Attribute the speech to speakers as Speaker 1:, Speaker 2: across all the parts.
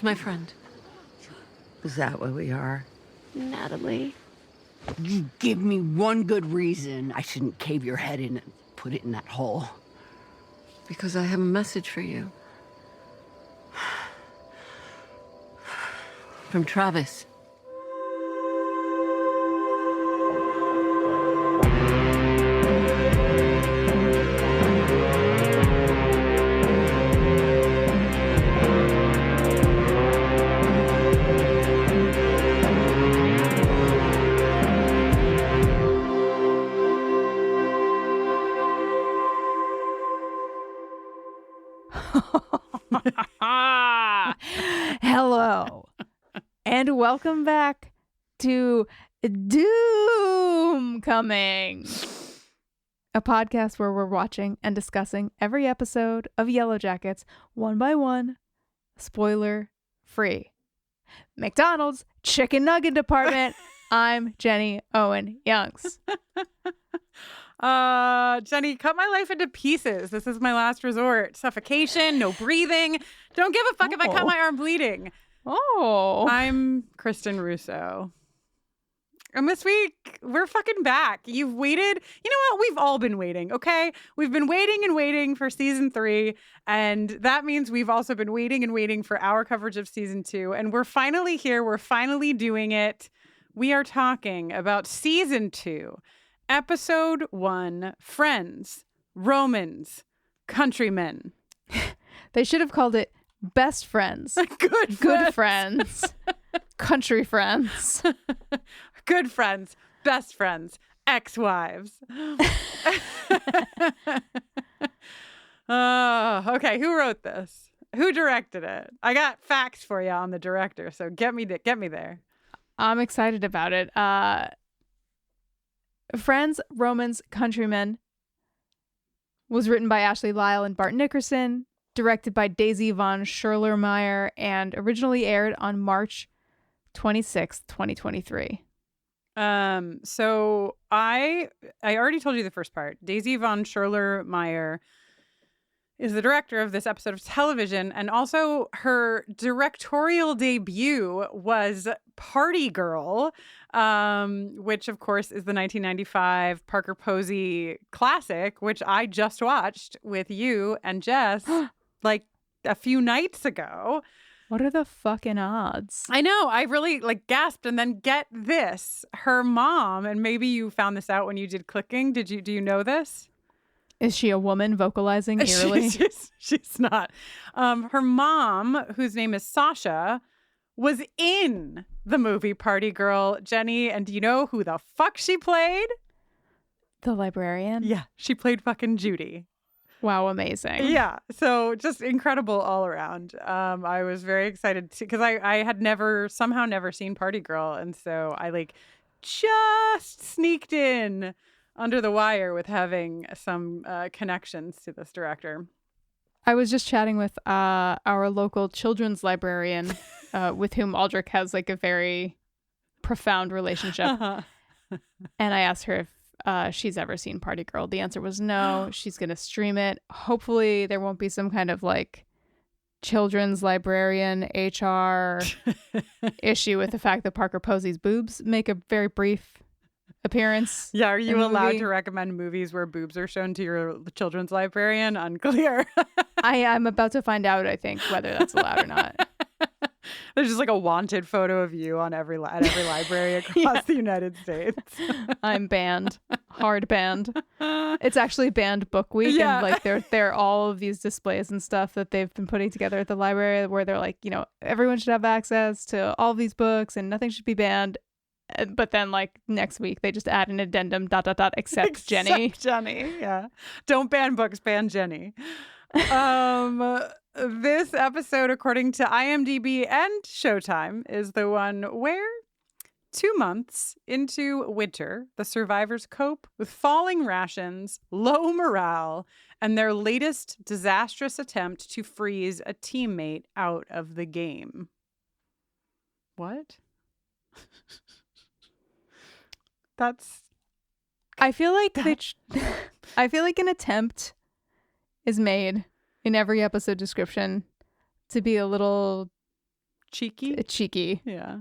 Speaker 1: my friend.
Speaker 2: Is that what we are?
Speaker 1: Natalie.
Speaker 2: You give me one good reason I shouldn't cave your head in and put it in that hole.
Speaker 1: Because I have a message for you. From Travis.
Speaker 3: Hello, and welcome back to Doomcoming, a podcast where we're watching and discussing every episode of Yellowjackets one by one, spoiler free. McDonald's chicken nugget department. I'm Jenny Owen Youngs.
Speaker 4: Jenny, cut my life into pieces. This is my last resort. Suffocation, no breathing. Don't give a fuck if I cut my arm bleeding.
Speaker 3: Oh.
Speaker 4: I'm Kristin Russo. And this week, we're fucking back. You've waited. You know what? We've all been waiting, okay? We've been waiting and waiting for season 3. And that means we've also been waiting and waiting for our coverage of season 2. And we're finally here. We're finally doing it. We are talking about season 2. Episode 1, Friends, Romans, Countrymen.
Speaker 3: They should have called it Best Friends. Good friends. Country friends.
Speaker 4: Good friends, best friends, ex-wives. Okay, who wrote this? Who directed it? I got facts for you on the director, so get me there.
Speaker 3: I'm excited about it. Friends, Romans, Countrymen was written by Ashley Lyle and Bart Nickerson, directed by Daisy von Schurlermeyer, and originally aired on March 26th, 2023.
Speaker 4: So I already told you the first part. Daisy von Schurlermeyer is the director of this episode of television, and also her directorial debut was Party Girl, which of course is the 1995 Parker Posey classic, which I just watched with you and Jess like a few nights ago.
Speaker 3: What are the fucking odds?
Speaker 4: I know. I really gasped. And then get this. Her mom, and maybe you found this out when you did clicking. Do you know this?
Speaker 3: Is she a woman vocalizing eerily?
Speaker 4: She's not. Her mom, whose name is Sasha, was in the movie Party Girl, Jenny. And do you know who the fuck she played?
Speaker 3: The librarian?
Speaker 4: Yeah, she played fucking Judy.
Speaker 3: Wow, amazing.
Speaker 4: Yeah, so just incredible all around. I was very excited because I had never seen Party Girl. And so I just sneaked in under the wire with having some connections to this director.
Speaker 3: I was just chatting with our local children's librarian with whom Aldrich has a very profound relationship.
Speaker 4: Uh-huh.
Speaker 3: And I asked her if she's ever seen Party Girl. The answer was no. She's going to stream it. Hopefully there won't be some kind of children's librarian HR issue with the fact that Parker Posey's boobs make a very brief appearance.
Speaker 4: Yeah, are you allowed
Speaker 3: movie.
Speaker 4: to recommend movies where boobs are shown to your children's librarian? Unclear.
Speaker 3: I'm about to find out, I think, whether that's allowed or not.
Speaker 4: There's just a wanted photo of you on every library across the United States.
Speaker 3: I'm banned. Hard banned. It's actually banned book week.
Speaker 4: Yeah.
Speaker 3: And there are all of these displays and stuff that they've been putting together at the library where they're everyone should have access to all of these books and nothing should be banned. But then next week they just add an addendum ... except Jenny.
Speaker 4: Jenny, yeah. Don't ban books, ban Jenny. This episode, according to IMDb and Showtime, is the one where 2 months into winter, the survivors cope with falling rations, low morale, and their latest disastrous attempt to freeze a teammate out of the game. What?
Speaker 3: I feel like I feel like an attempt is made in every episode description to be a little cheeky.
Speaker 4: Yeah.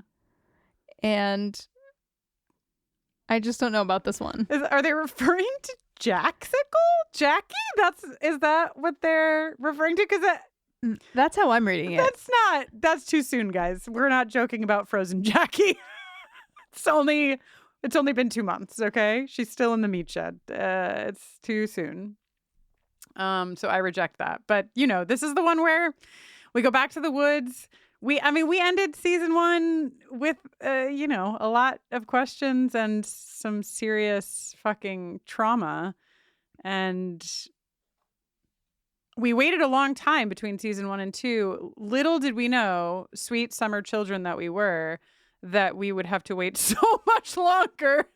Speaker 3: And I just don't know about this one.
Speaker 4: Are they referring to Jackie? Is that what they're referring to? Because
Speaker 3: That's how I'm reading it.
Speaker 4: That's too soon, guys. We're not joking about frozen Jackie. It's only been 2 months, okay? She's still in the meat shed. It's too soon. So I reject that. But, this is the one where we go back to the woods. We ended season 1 with, a lot of questions and some serious fucking trauma. And we waited a long time between season 1 and 2. Little did we know, sweet summer children that we were, that we would have to wait so much longer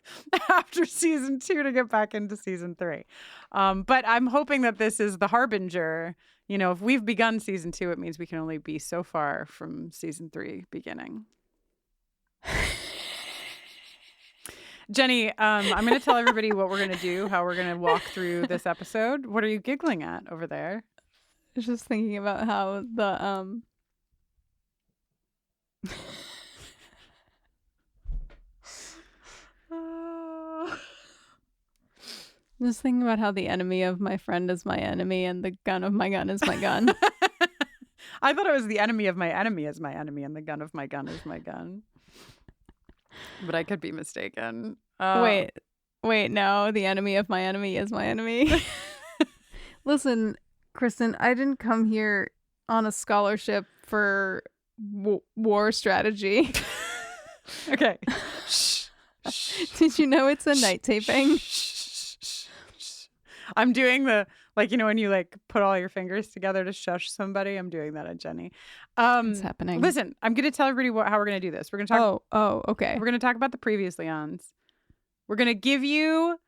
Speaker 4: after season 2 to get back into season 3. But I'm hoping that this is the harbinger. If we've begun season 2, it means we can only be so far from season 3 beginning. Jenny, I'm going to tell everybody what we're going to do, how we're going to walk through this episode. What are you giggling at over there?
Speaker 3: I was just thinking about how the just thinking about how the enemy of my friend is my enemy and the gun of my gun is my gun.
Speaker 4: I thought it was the enemy of my enemy is my enemy and the gun of my gun is my gun. But I could be mistaken.
Speaker 3: Wait, no. The enemy of my enemy is my enemy. Listen, Kristin, I didn't come here on a scholarship for war strategy.
Speaker 4: Okay.
Speaker 3: Did you know it's a night taping?
Speaker 4: I'm doing the, when you put all your fingers together to shush somebody. I'm doing that at Jenny.
Speaker 3: What's happening?
Speaker 4: Listen, I'm going to tell everybody how we're going to do this. We're going to talk.
Speaker 3: Oh, okay.
Speaker 4: We're going to talk about the previous Leons. We're going to give you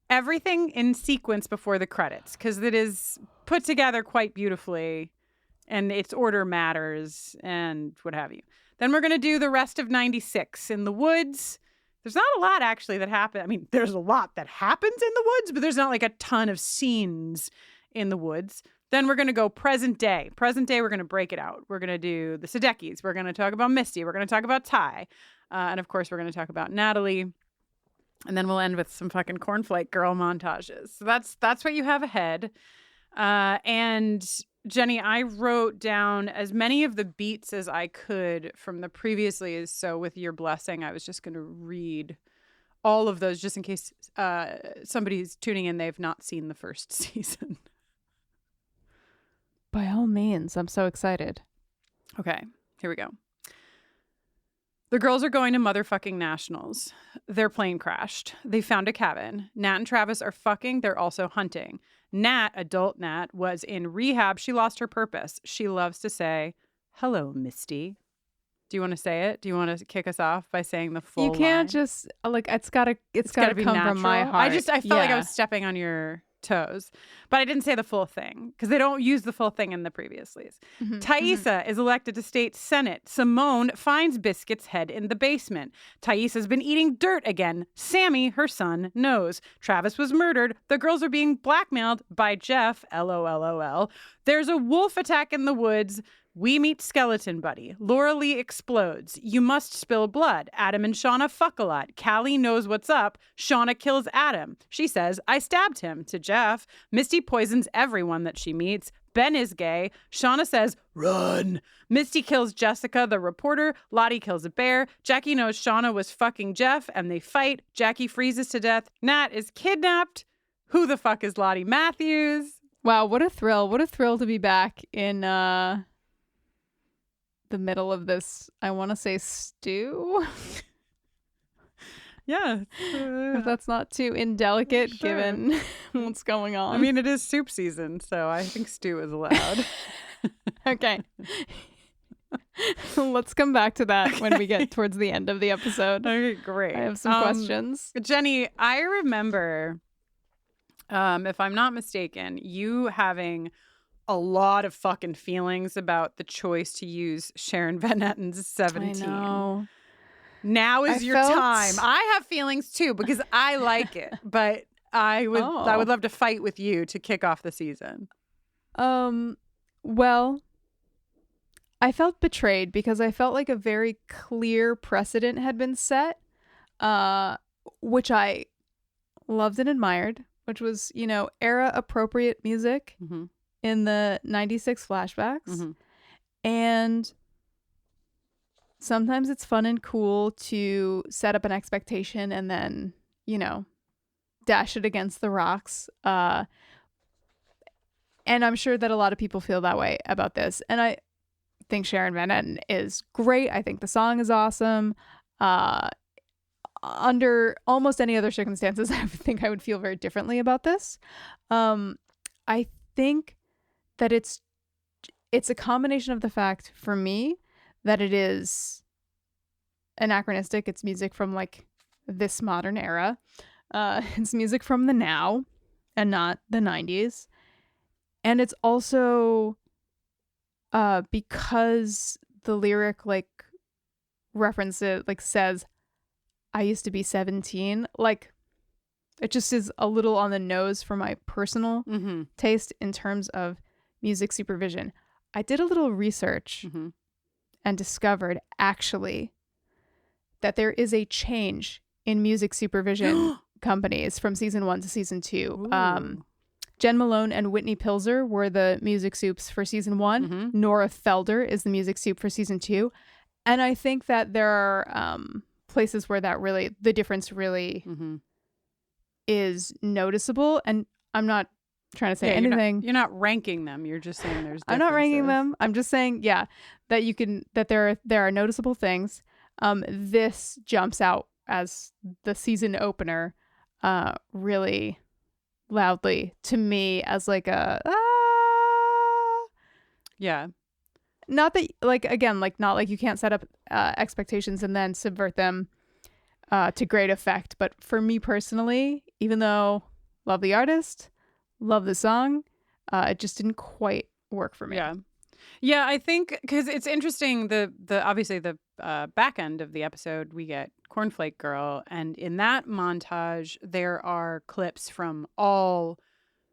Speaker 4: everything in sequence before the credits because it is put together quite beautifully and its order matters and what have you. Then we're going to do the rest of 96 in the woods. There's not a lot actually that happens. I mean, there's a lot that happens in the woods, but there's not a ton of scenes in the woods. Then we're going to go present day. Present day, we're going to break it out. We're going to do the Sudeikis. We're going to talk about Misty. We're going to talk about Ty. And of course, we're going to talk about Natalie. And then we'll end with some fucking cornflake girl montages. So that's what you have ahead. And Jenny, I wrote down as many of the beats as I could from the previously. So with your blessing, I was just going to read all of those just in case somebody's tuning in. They've not seen the first season.
Speaker 3: By all means, I'm so excited.
Speaker 4: Okay, here we go. The girls are going to motherfucking nationals. Their plane crashed. They found a cabin. Nat and Travis are fucking. They're also hunting. Nat, adult Nat, was in rehab. She lost her purpose. She loves to say, "Hello, Misty." Do you want to say it? Do you want to kick us off by saying the full
Speaker 3: You can't
Speaker 4: line?
Speaker 3: just it's gotta
Speaker 4: be
Speaker 3: come
Speaker 4: natural.
Speaker 3: from my heart.
Speaker 4: I felt like I was stepping on your toes, but I didn't say the full thing because they don't use the full thing in the previouslys. Thaisa is elected to state senate. Simone finds Biscuit's head in the basement. Thaisa's been eating dirt again. Sammy, her son, knows. Travis was murdered. The girls are being blackmailed by Jeff. LOLOL. There's a wolf attack in the woods. We meet Skeleton Buddy. Laura Lee explodes. You must spill blood. Adam and Shauna fuck a lot. Callie knows what's up. Shauna kills Adam. She says, "I stabbed him," to Jeff. Misty poisons everyone that she meets. Ben is gay. Shauna says, "Run." Misty kills Jessica, the reporter. Lottie kills a bear. Jackie knows Shauna was fucking Jeff, and they fight. Jackie freezes to death. Nat is kidnapped. Who the fuck is Lottie Matthews?
Speaker 3: Wow, what a thrill. What a thrill to be back in the middle of this, I want to say, stew.
Speaker 4: Yeah.
Speaker 3: If that's not too indelicate,
Speaker 4: Sure.
Speaker 3: given what's going on.
Speaker 4: I mean, it is soup season, so I think stew is allowed.
Speaker 3: Okay. Let's come back to that when we get towards the end of the episode.
Speaker 4: Okay, great.
Speaker 3: I have some questions.
Speaker 4: Jenny, I remember, if I'm not mistaken, you having a lot of fucking feelings about the choice to use Sharon Van Etten's 17.
Speaker 3: I know.
Speaker 4: Now is
Speaker 3: I
Speaker 4: your
Speaker 3: felt-
Speaker 4: time. I have feelings too because I like it, but I would love to fight with you to kick off the season.
Speaker 3: Well, I felt betrayed because I felt like a very clear precedent had been set, which I loved and admired, which was, you know, era appropriate music in the 96 flashbacks. And sometimes it's fun and cool to set up an expectation and then, you know, dash it against the rocks. And I'm sure that a lot of people feel that way about this. And I think Sharon Van Etten is great. I think the song is awesome. Under almost any other circumstances, I think I would feel very differently about this. I think that it's a combination of the fact for me that it is anachronistic. It's music from like this modern era. It's music from the now and not the 90s. And it's also because the lyric like references, like says, I used to be 17. Like it just is a little on the nose for my personal taste in terms of music supervision. I did a little research and discovered actually that there is a change in music supervision companies from season 1 to season 2. Jen Malone and Whitney Pilzer were the music soups for season 1. Nora Felder is the music soup for season 2. And I think that there are places where that really, the difference really is noticeable. And I'm not trying to say anything.
Speaker 4: You're not ranking them. You're just saying there's differences.
Speaker 3: I'm not ranking them. I'm just saying, that you can, that there are noticeable things. This jumps out as the season opener really loudly to me as like a not that, like, again, like, not like you can't set up expectations and then subvert them to great effect, but for me personally, even though love the artist, love the song, it just didn't quite work for me.
Speaker 4: Yeah, I think because it's interesting, the obviously the back end of the episode, we get Cornflake Girl, and in that montage, there are clips from all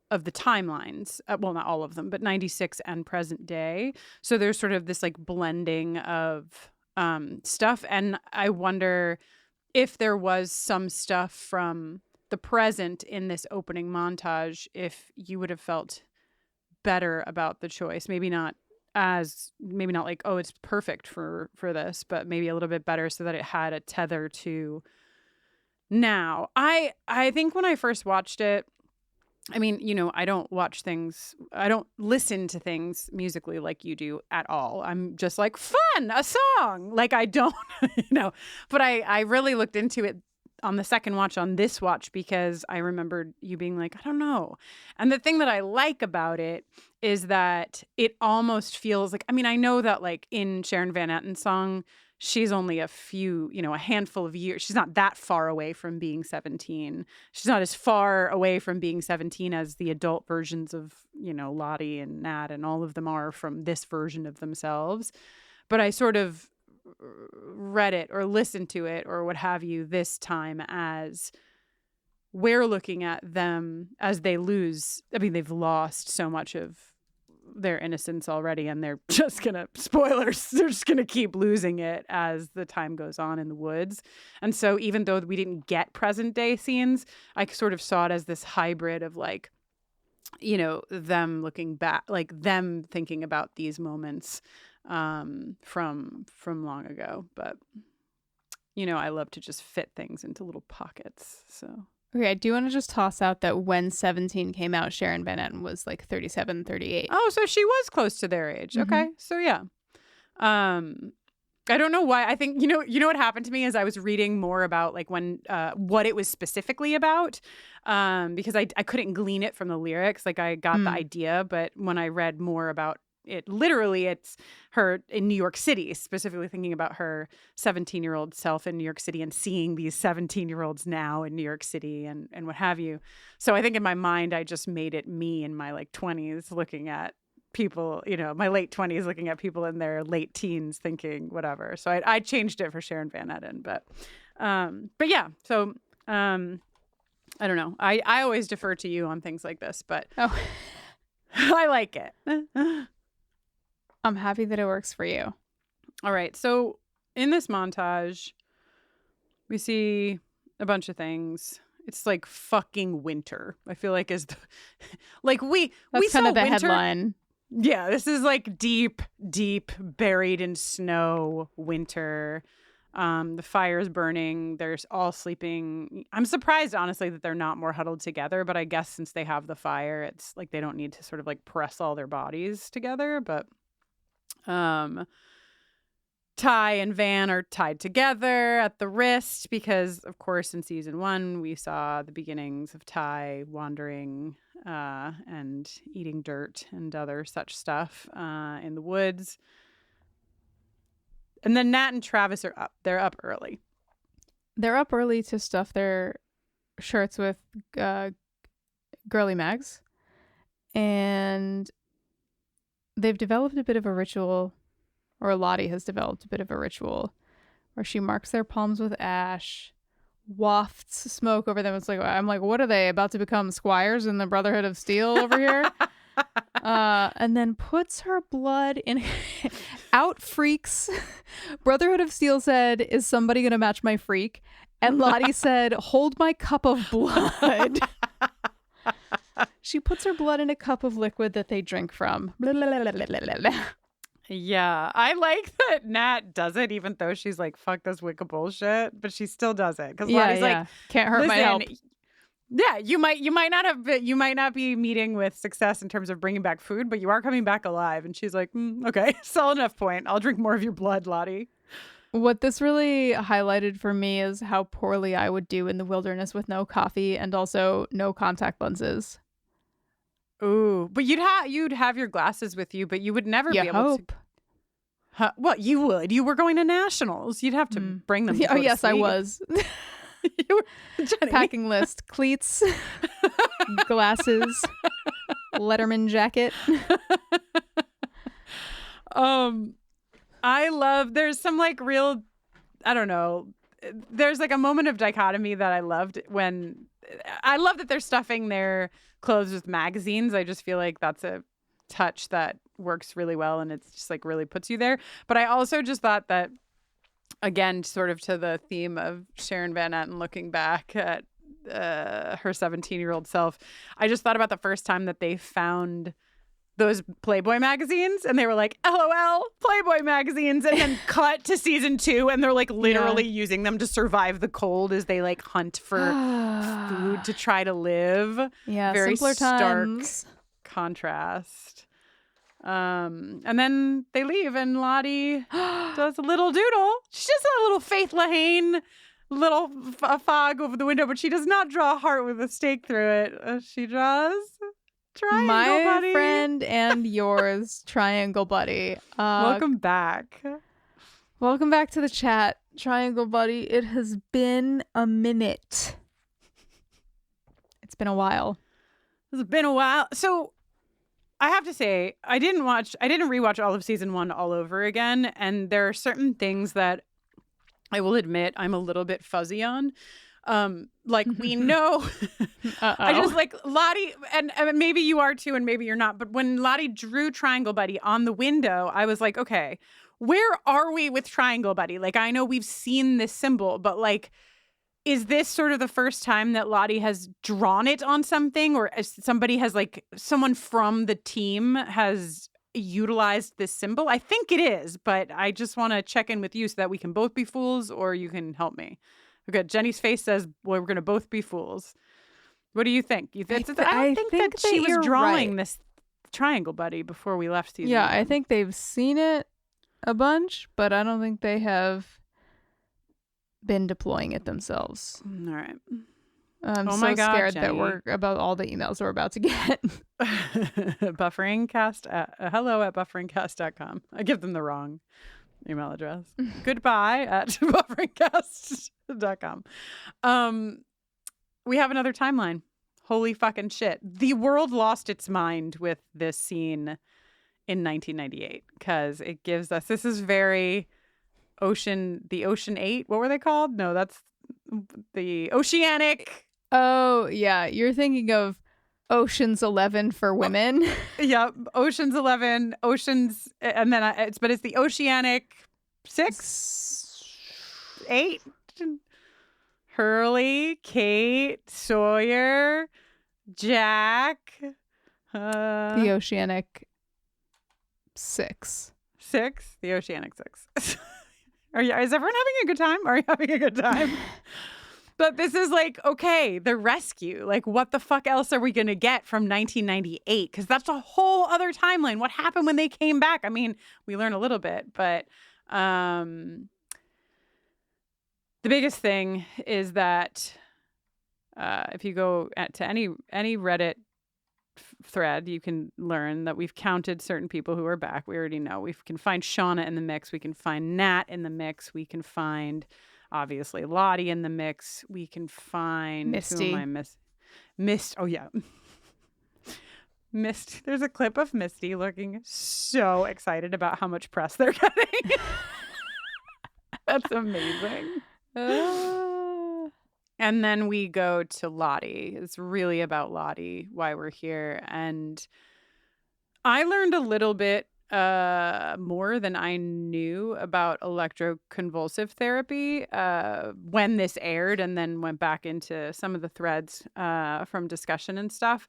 Speaker 4: of the timelines. Well, not all of them, but 96 and present day. So there's sort of this like blending of stuff, and I wonder if there was some stuff from the present in this opening montage, if you would have felt better about the choice. Maybe not like, oh, it's perfect for this, but maybe a little bit better so that it had a tether to now. I think when I first watched it, I mean, you know, I don't listen to things musically like you do at all. I'm just like, fun, a song. Like I don't, but I really looked into it on the second watch, on this watch, because I remembered you being like, I don't know. And the thing that I like about it is that it almost feels like, I mean, I know that like in Sharon Van Etten's song, she's only a handful of years. She's not that far away from being 17. She's not as far away from being 17 as the adult versions of, Lottie and Nat and all of them are from this version of themselves. But I sort of read it or listened to it or what have you this time as we're looking at them as they lose. I mean, they've lost so much of their innocence already, and they're just gonna, spoilers, they're just gonna keep losing it as the time goes on in the woods. And so even though we didn't get present day scenes, I sort of saw it as this hybrid of like, them looking back, like them thinking about these moments from long ago. But I love to just fit things into little pockets. So
Speaker 3: okay, I do want to just toss out that when 17 came out, Sharon Van Etten was like 37, 38.
Speaker 4: Oh, so she was close to their age. Okay. So yeah. I don't know why. I think, what happened to me is I was reading more about like when, what it was specifically about, because I couldn't glean it from the lyrics. Like I got the idea, but when I read more about it, literally it's her in New York City, specifically thinking about her 17-year-old self in New York City and seeing these 17-year-olds now in New York City and what have you. So I think in my mind, I just made it me in my like 20s looking at people, my late 20s looking at people in their late teens thinking whatever. So I changed it for Sharon Van Etten, but yeah. So I don't know. I always defer to you on things like this, but I like it.
Speaker 3: I'm happy that it works for you.
Speaker 4: All right. So in this montage, we see a bunch of things. It's like fucking winter. I feel like is the like we
Speaker 3: That's
Speaker 4: saw
Speaker 3: kind of the
Speaker 4: winter.
Speaker 3: headline.
Speaker 4: Yeah, this is like deep, deep, buried in snow winter. The fire's burning. They're all sleeping. I'm surprised, honestly, that they're not more huddled together. But I guess since they have the fire, it's like they don't need to sort of like press all their bodies together. But Ty and Van are tied together at the wrist because, of course, in season 1, we saw the beginnings of Ty wandering and eating dirt and other such stuff in the woods. And then Nat and Travis are up. They're up early.
Speaker 3: They're up early to stuff their shirts with girly mags. And they've developed a bit of a ritual, or Lottie has developed a bit of a ritual, where she marks their palms with ash, wafts smoke over them. It's like, I'm like, what are they, about to become squires in the Brotherhood of Steel over here? And then puts her blood in out freaks. Brotherhood of Steel said, is somebody gonna match my freak? And Lottie said, hold my cup of blood. She puts her blood in a cup of liquid that they drink from.
Speaker 4: Yeah, I like that Nat does it, even though she's like, fuck this Wicca bullshit, but she still does it. Because Lottie's like,
Speaker 3: can't hurt my help.
Speaker 4: Yeah, you might not be meeting with success in terms of bringing back food, but you are coming back alive. And she's like, okay, solid enough point. I'll drink more of your blood, Lottie.
Speaker 3: What this really highlighted for me is how poorly I would do in the wilderness with no coffee and also no contact lenses.
Speaker 4: Ooh, but you'd have your glasses with you, but you would never be able to. Well, you would. You were going to nationals. You'd have to bring them.
Speaker 3: Oh, yes, I was.
Speaker 4: Jenny.
Speaker 3: Packing list: cleats, glasses, Letterman jacket.
Speaker 4: I love. There's some like real. I don't know. There's like a moment of dichotomy that I loved when. I love that they're stuffing their clothes with magazines. I just feel like that's a touch that works really well, and it's just like really puts you there. But I also just thought that, again, sort of to the theme of Sharon Van Etten looking back at her 17-year-old self, I just thought about the first time that they found those Playboy magazines and they were like, LOL, Playboy magazines, and then cut to season 2 and they're like literally using them to survive the cold as they like hunt for food to try to live.
Speaker 3: Yeah,
Speaker 4: very
Speaker 3: simpler
Speaker 4: stark
Speaker 3: times.
Speaker 4: contrast. And then they leave and Lottie does a little doodle. She does a little Faith Lahane little fog over the window, but she does not draw a heart with a stake through it. She draws Triangle
Speaker 3: My
Speaker 4: Buddy.
Speaker 3: friend and yours, Triangle Buddy.
Speaker 4: Welcome back.
Speaker 3: Welcome back to the chat, Triangle Buddy. It has been a minute. It's been a while.
Speaker 4: It's been a while. So I have to say, I didn't rewatch all of season 1 all over again. And there are certain things that I will admit I'm a little bit fuzzy on. Like we know, I just like Lottie, and maybe you are too, and maybe you're not. But when Lottie drew Triangle Buddy on the window, I was like, okay, where are we with Triangle Buddy? Like, I know we've seen this symbol, but like, is this sort of the first time that Lottie has drawn it on something, or somebody has like someone from the team has utilized this symbol? I think it is, but I just want to check in with you so that we can both be fools, or you can help me. Okay, Jenny's face says, well, we're going to both be fools. What do you think? I don't think that she was drawing this Triangle Buddy before we left season 1.
Speaker 3: I think they've seen it a bunch, but I don't think they have been deploying it themselves.
Speaker 4: All right.
Speaker 3: I'm
Speaker 4: oh
Speaker 3: so
Speaker 4: my God,
Speaker 3: scared
Speaker 4: Jenny.
Speaker 3: that we're about all the emails we're about to get.
Speaker 4: Bufferingcast@hello@bufferingcast.com. I give them the wrong email address. Goodbye at bufferingcast.com. We have another timeline. Holy fucking shit. The world lost its mind with this scene in 1998 because it gives us, this is very the Ocean 8. What were they called? No, that's the Oceanic.
Speaker 3: Oh, yeah. You're thinking of Ocean's 11 for women.
Speaker 4: Yeah, Ocean's 11, and then it's the Oceanic 6, 8. Hurley, Kate, Sawyer, Jack.
Speaker 3: The Oceanic 6.
Speaker 4: 6? The Oceanic 6. Is everyone having a good time? Are you having a good time? But this is like, okay, the rescue. Like, what the fuck else are we going to get from 1998? Because that's a whole other timeline. What happened when they came back? I mean, we learn a little bit, but the biggest thing is that if you go to any Reddit thread, you can learn that we've counted certain people who are back. We already know. We can find Shauna in the mix. We can find Nat in the mix. We can find, obviously, Lottie in the mix. We can find
Speaker 3: Misty.
Speaker 4: Who am I Mist. Oh yeah, Misty. There's a clip of Misty looking so excited about how much press they're getting. That's amazing. And then we go to Lottie. It's really about Lottie, why we're here. And I learned a little bit more than I knew about electroconvulsive therapy when this aired, and then went back into some of the threads from discussion and stuff,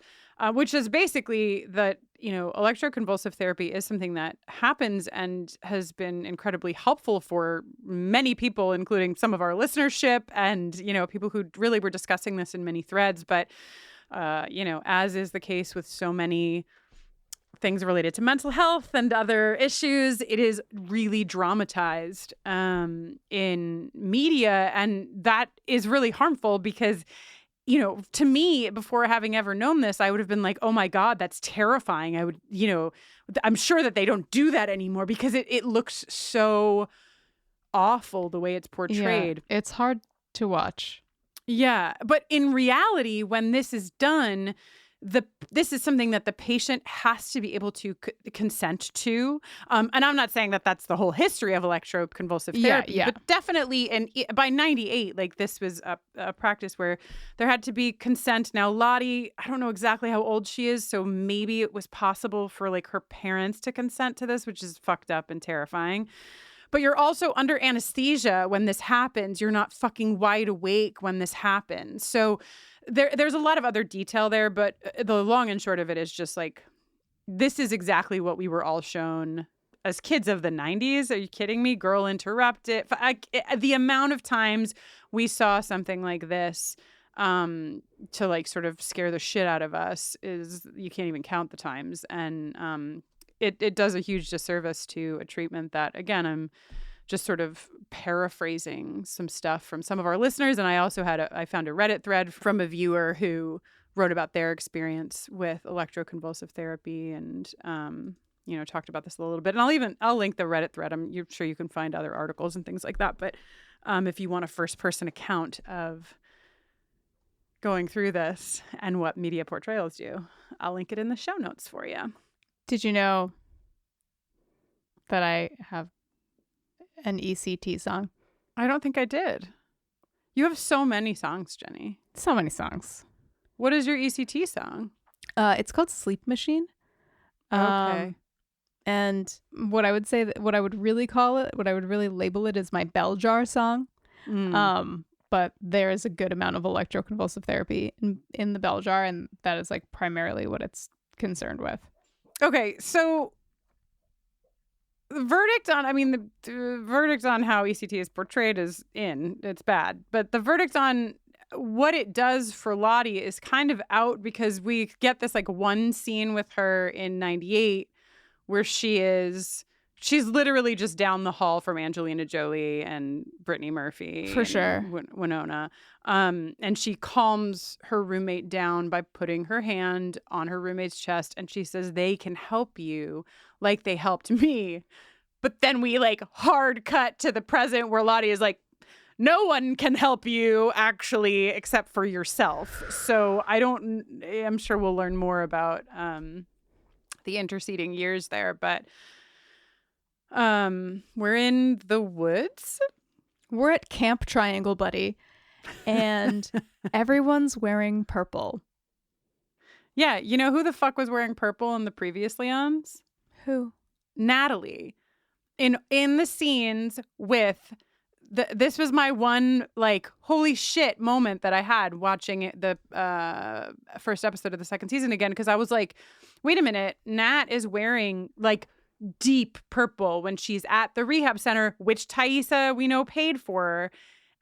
Speaker 4: which is basically that, electroconvulsive therapy is something that happens and has been incredibly helpful for many people, including some of our listenership and, people who really were discussing this in many threads. But, as is the case with so many things related to mental health and other issues, it is really dramatized in media. And that is really harmful because, to me, before having ever known this, I would have been like, oh my God, that's terrifying. I would, I'm sure that they don't do that anymore because it looks so awful the way it's portrayed.
Speaker 3: Yeah, it's hard to watch.
Speaker 4: Yeah. But in reality, when this is done, this is something that the patient has to be able to consent to. And I'm not saying that that's the whole history of electroconvulsive therapy, but definitely, and by 98, like this was a practice where there had to be consent. Now, Lottie, I don't know exactly how old she is, so maybe it was possible for like her parents to consent to this, which is fucked up and terrifying. But you're also under anesthesia when this happens. You're not fucking wide awake when this happens. So there's a lot of other detail there, but the long and short of it is just like, this is exactly what we were all shown as kids of the 90s. Are you kidding me? Girl Interrupted. The amount of times we saw something like this to like sort of scare the shit out of us is, you can't even count the times. And it does a huge disservice to a treatment that, again, I'm just sort of paraphrasing some stuff from some of our listeners. And I also I found a Reddit thread from a viewer who wrote about their experience with electroconvulsive therapy and, talked about this a little bit. And I'll link the Reddit thread. I'm sure you can find other articles and things like that. But if you want a first person account of going through this and what media portrayals do, I'll link it in the show notes for you.
Speaker 3: Did you know that I have an ECT song?
Speaker 4: I don't think I did. You have so many songs, Jenny.
Speaker 3: So many songs.
Speaker 4: What is your ECT song?
Speaker 3: It's called Sleep Machine.
Speaker 4: Okay.
Speaker 3: And what I would really call it, what I would really label it, is my bell jar song. But there is a good amount of electroconvulsive therapy in the bell jar, and that is like primarily what it's concerned with.
Speaker 4: Okay, so the verdict on how ECT is portrayed is it's bad. But the verdict on what it does for Lottie is kind of out, because we get this like one scene with her in 98 where she's literally just down the hall from Angelina Jolie and Brittany Murphy.
Speaker 3: For sure.
Speaker 4: Winona. And she calms her roommate down by putting her hand on her roommate's chest. And she says, they can help you like they helped me. But then we like hard cut to the present where Lottie is like, no one can help you actually except for yourself. So I'm sure we'll learn more about the interceding years there. But we're in the woods.
Speaker 3: We're at Camp Triangle Buddy, and everyone's wearing purple.
Speaker 4: Yeah, you know who the fuck was wearing purple in the previous Leons?
Speaker 3: Who?
Speaker 4: Natalie. In the scenes with this was my one like holy shit moment that I had watching the first episode of the second season again, because I was like, wait a minute, Nat is wearing like deep purple when she's at the rehab center, which Thaisa we know paid for.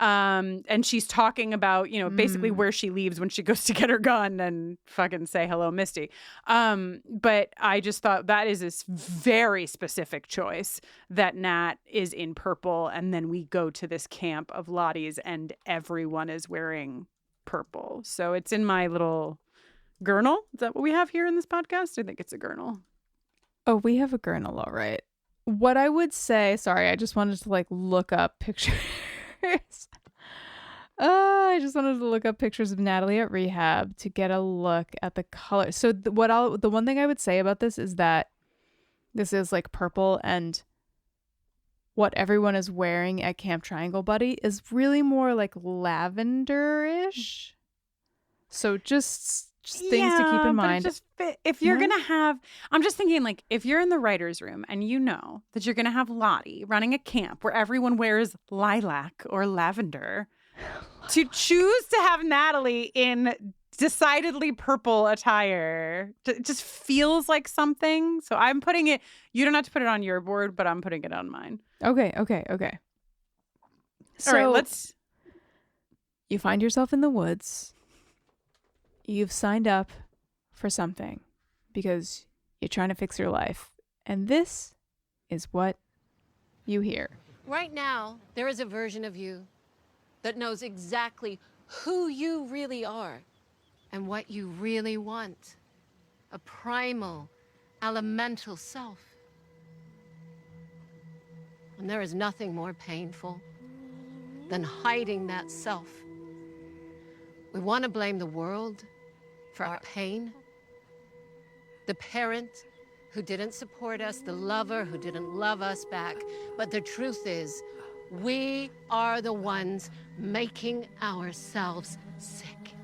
Speaker 4: And she's talking about, basically where she leaves when she goes to get her gun and fucking say hello, Misty. But I just thought that is this very specific choice that Nat is in purple. And then we go to this camp of Lottie's and everyone is wearing purple. So it's in my little gurnal. Is that what we have here in this podcast? I think it's a gurnal.
Speaker 3: Oh, we have a gurnal, all right. What I would say, sorry, I just wanted to like look up pictures. I just wanted to look up pictures of Natalie at rehab to get a look at the color. So the one thing I would say about this is that this is like purple, and what everyone is wearing at Camp Triangle Buddy is really more like lavender-ish. So just things to keep in mind.
Speaker 4: If you're going to have, I'm just thinking like if you're in the writer's room and you know that you're going to have Lottie running a camp where everyone wears lilac or lavender, to choose to have Natalie in decidedly purple attire, it just feels like something. So I'm putting it, you don't have to put it on your board, but I'm putting it on mine.
Speaker 3: Okay. So
Speaker 4: all right,
Speaker 3: you find yourself in the woods. You've signed up for something because you're trying to fix your life. And this is what you hear.
Speaker 1: Right now, there is a version of you that knows exactly who you really are and what you really want. A primal, elemental self. And there is nothing more painful than hiding that self. We want to blame the world for our pain. The parent who didn't support us, the lover who didn't love us back. But the truth is, we are the ones making ourselves sick.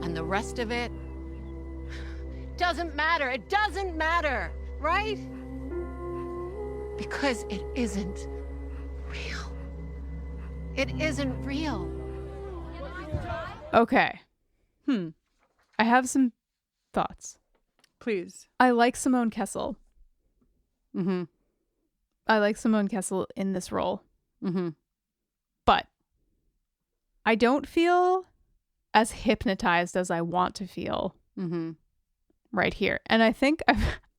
Speaker 1: And the rest of it doesn't matter. It doesn't matter, right? Because it isn't real. It isn't real.
Speaker 3: Okay. I have some thoughts.
Speaker 4: please.
Speaker 3: I like Simone Kessel.
Speaker 4: Mm-hmm.
Speaker 3: I like Simone Kessel in this role.
Speaker 4: Mm-hmm.
Speaker 3: But I don't feel as hypnotized as I want to feel right here. And I think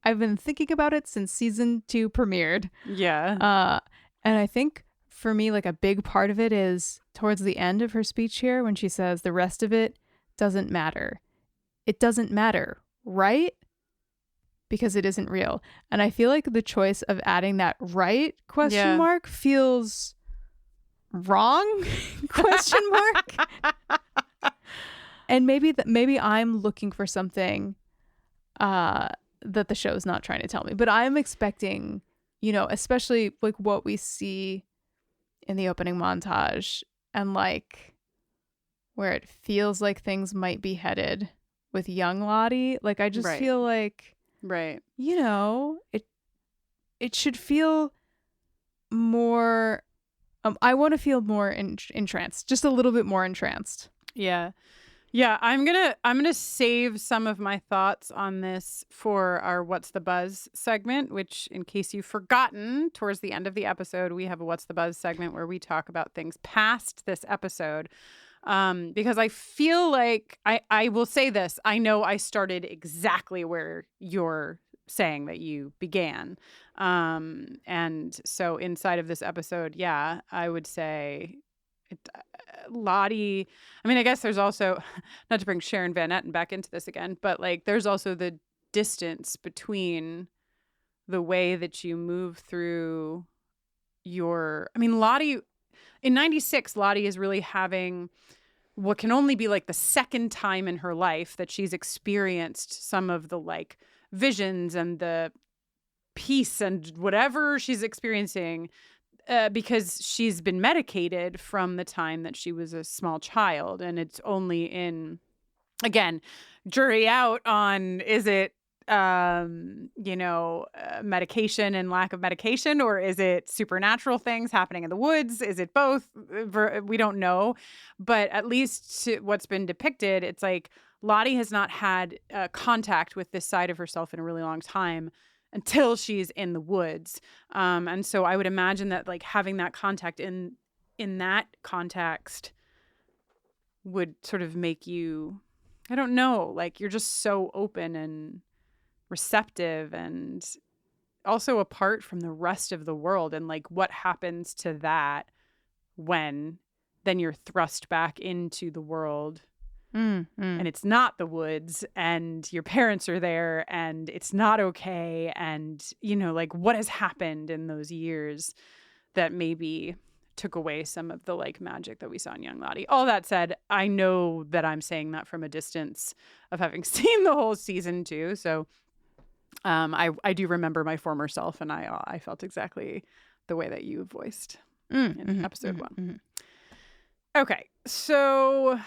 Speaker 3: I've been thinking about it since season 2 premiered.
Speaker 4: Yeah.
Speaker 3: And I think for me, like a big part of it is towards the end of her speech here when she says the rest of it doesn't matter. It doesn't matter, right? Because it isn't real. And I feel like the choice of adding that right question mark feels wrong question mark. And maybe I'm looking for something that the show's not trying to tell me. But I'm expecting, you know, especially like what we see in the opening montage and like where it feels like things might be headed with young Lottie. Like I just feel like, you know, it should feel more I want to feel more entranced, just a little bit more entranced.
Speaker 4: Yeah. I'm gonna save some of my thoughts on this for our What's the Buzz segment, which, in case you've forgotten, towards the end of the episode, we have a What's the Buzz segment where we talk about things past this episode. Because I feel like I will say this. I know I started exactly where you're saying that you began. And so inside of this episode, I would say Lottie, I mean, I guess there's also, not to bring Sharon Van Etten back into this again, but like there's also the distance between the way that you move through Lottie, in 96, Lottie is really having what can only be like the second time in her life that she's experienced some of the like visions and the peace and whatever she's experiencing because she's been medicated from the time that she was a small child. And it's only in again, jury out on, is it medication and lack of medication, or is it supernatural things happening in the woods? Is it both? We don't know. But at least what's been depicted, it's like Lottie has not had contact with this side of herself in a really long time until she's in the woods. And so I would imagine that like having that contact in that context would sort of make you, I don't know, like you're just so open and receptive and also apart from the rest of the world, and like what happens to that when then you're thrust back into the world and it's not the woods and your parents are there and it's not okay, and like what has happened in those years that maybe took away some of the like magic that we saw in young Lottie. All that said, I know that I'm saying that from a distance of having seen the whole season too, so I do remember my former self, and I felt exactly the way that you voiced in episode 1. Okay, so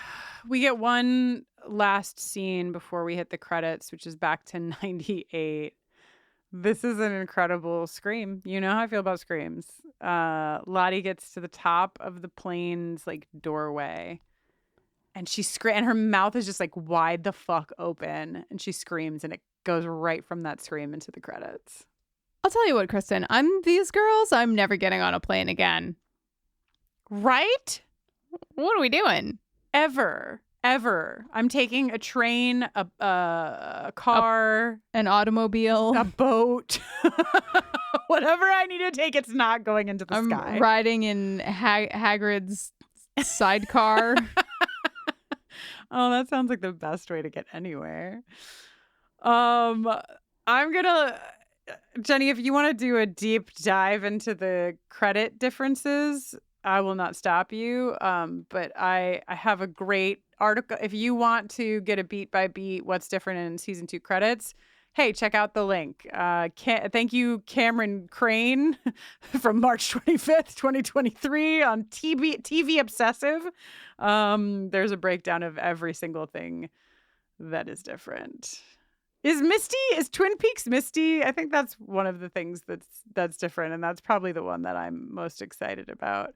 Speaker 4: we get one last scene before we hit the credits, which is back to 98. This is an incredible scream. You know how I feel about screams. Lottie gets to the top of the plane's like doorway, and and her mouth is just like wide the fuck open, and she screams, and it goes right from that scream into the credits.
Speaker 3: I'll tell you what, Kristin, I'm never getting on a plane again.
Speaker 4: Right?
Speaker 3: What are we doing?
Speaker 4: Ever. I'm taking a train, a car,
Speaker 3: an automobile,
Speaker 4: a boat, whatever I need to take. It's not going into the sky.
Speaker 3: I'm riding in Hagrid's sidecar.
Speaker 4: Oh, that sounds like the best way to get anywhere. I'm gonna, Jenny, if you want to do a deep dive into the credit differences, I will not stop you. But I have a great article. If you want to get a beat by beat what's different in season 2 credits, hey, check out the link. Thank you, Cameron Crane, from March 25th, 2023 on TV Obsessive. There's a breakdown of every single thing that is different. Is Twin Peaks Misty? I think that's one of the things that's different, and that's probably the one that I'm most excited about.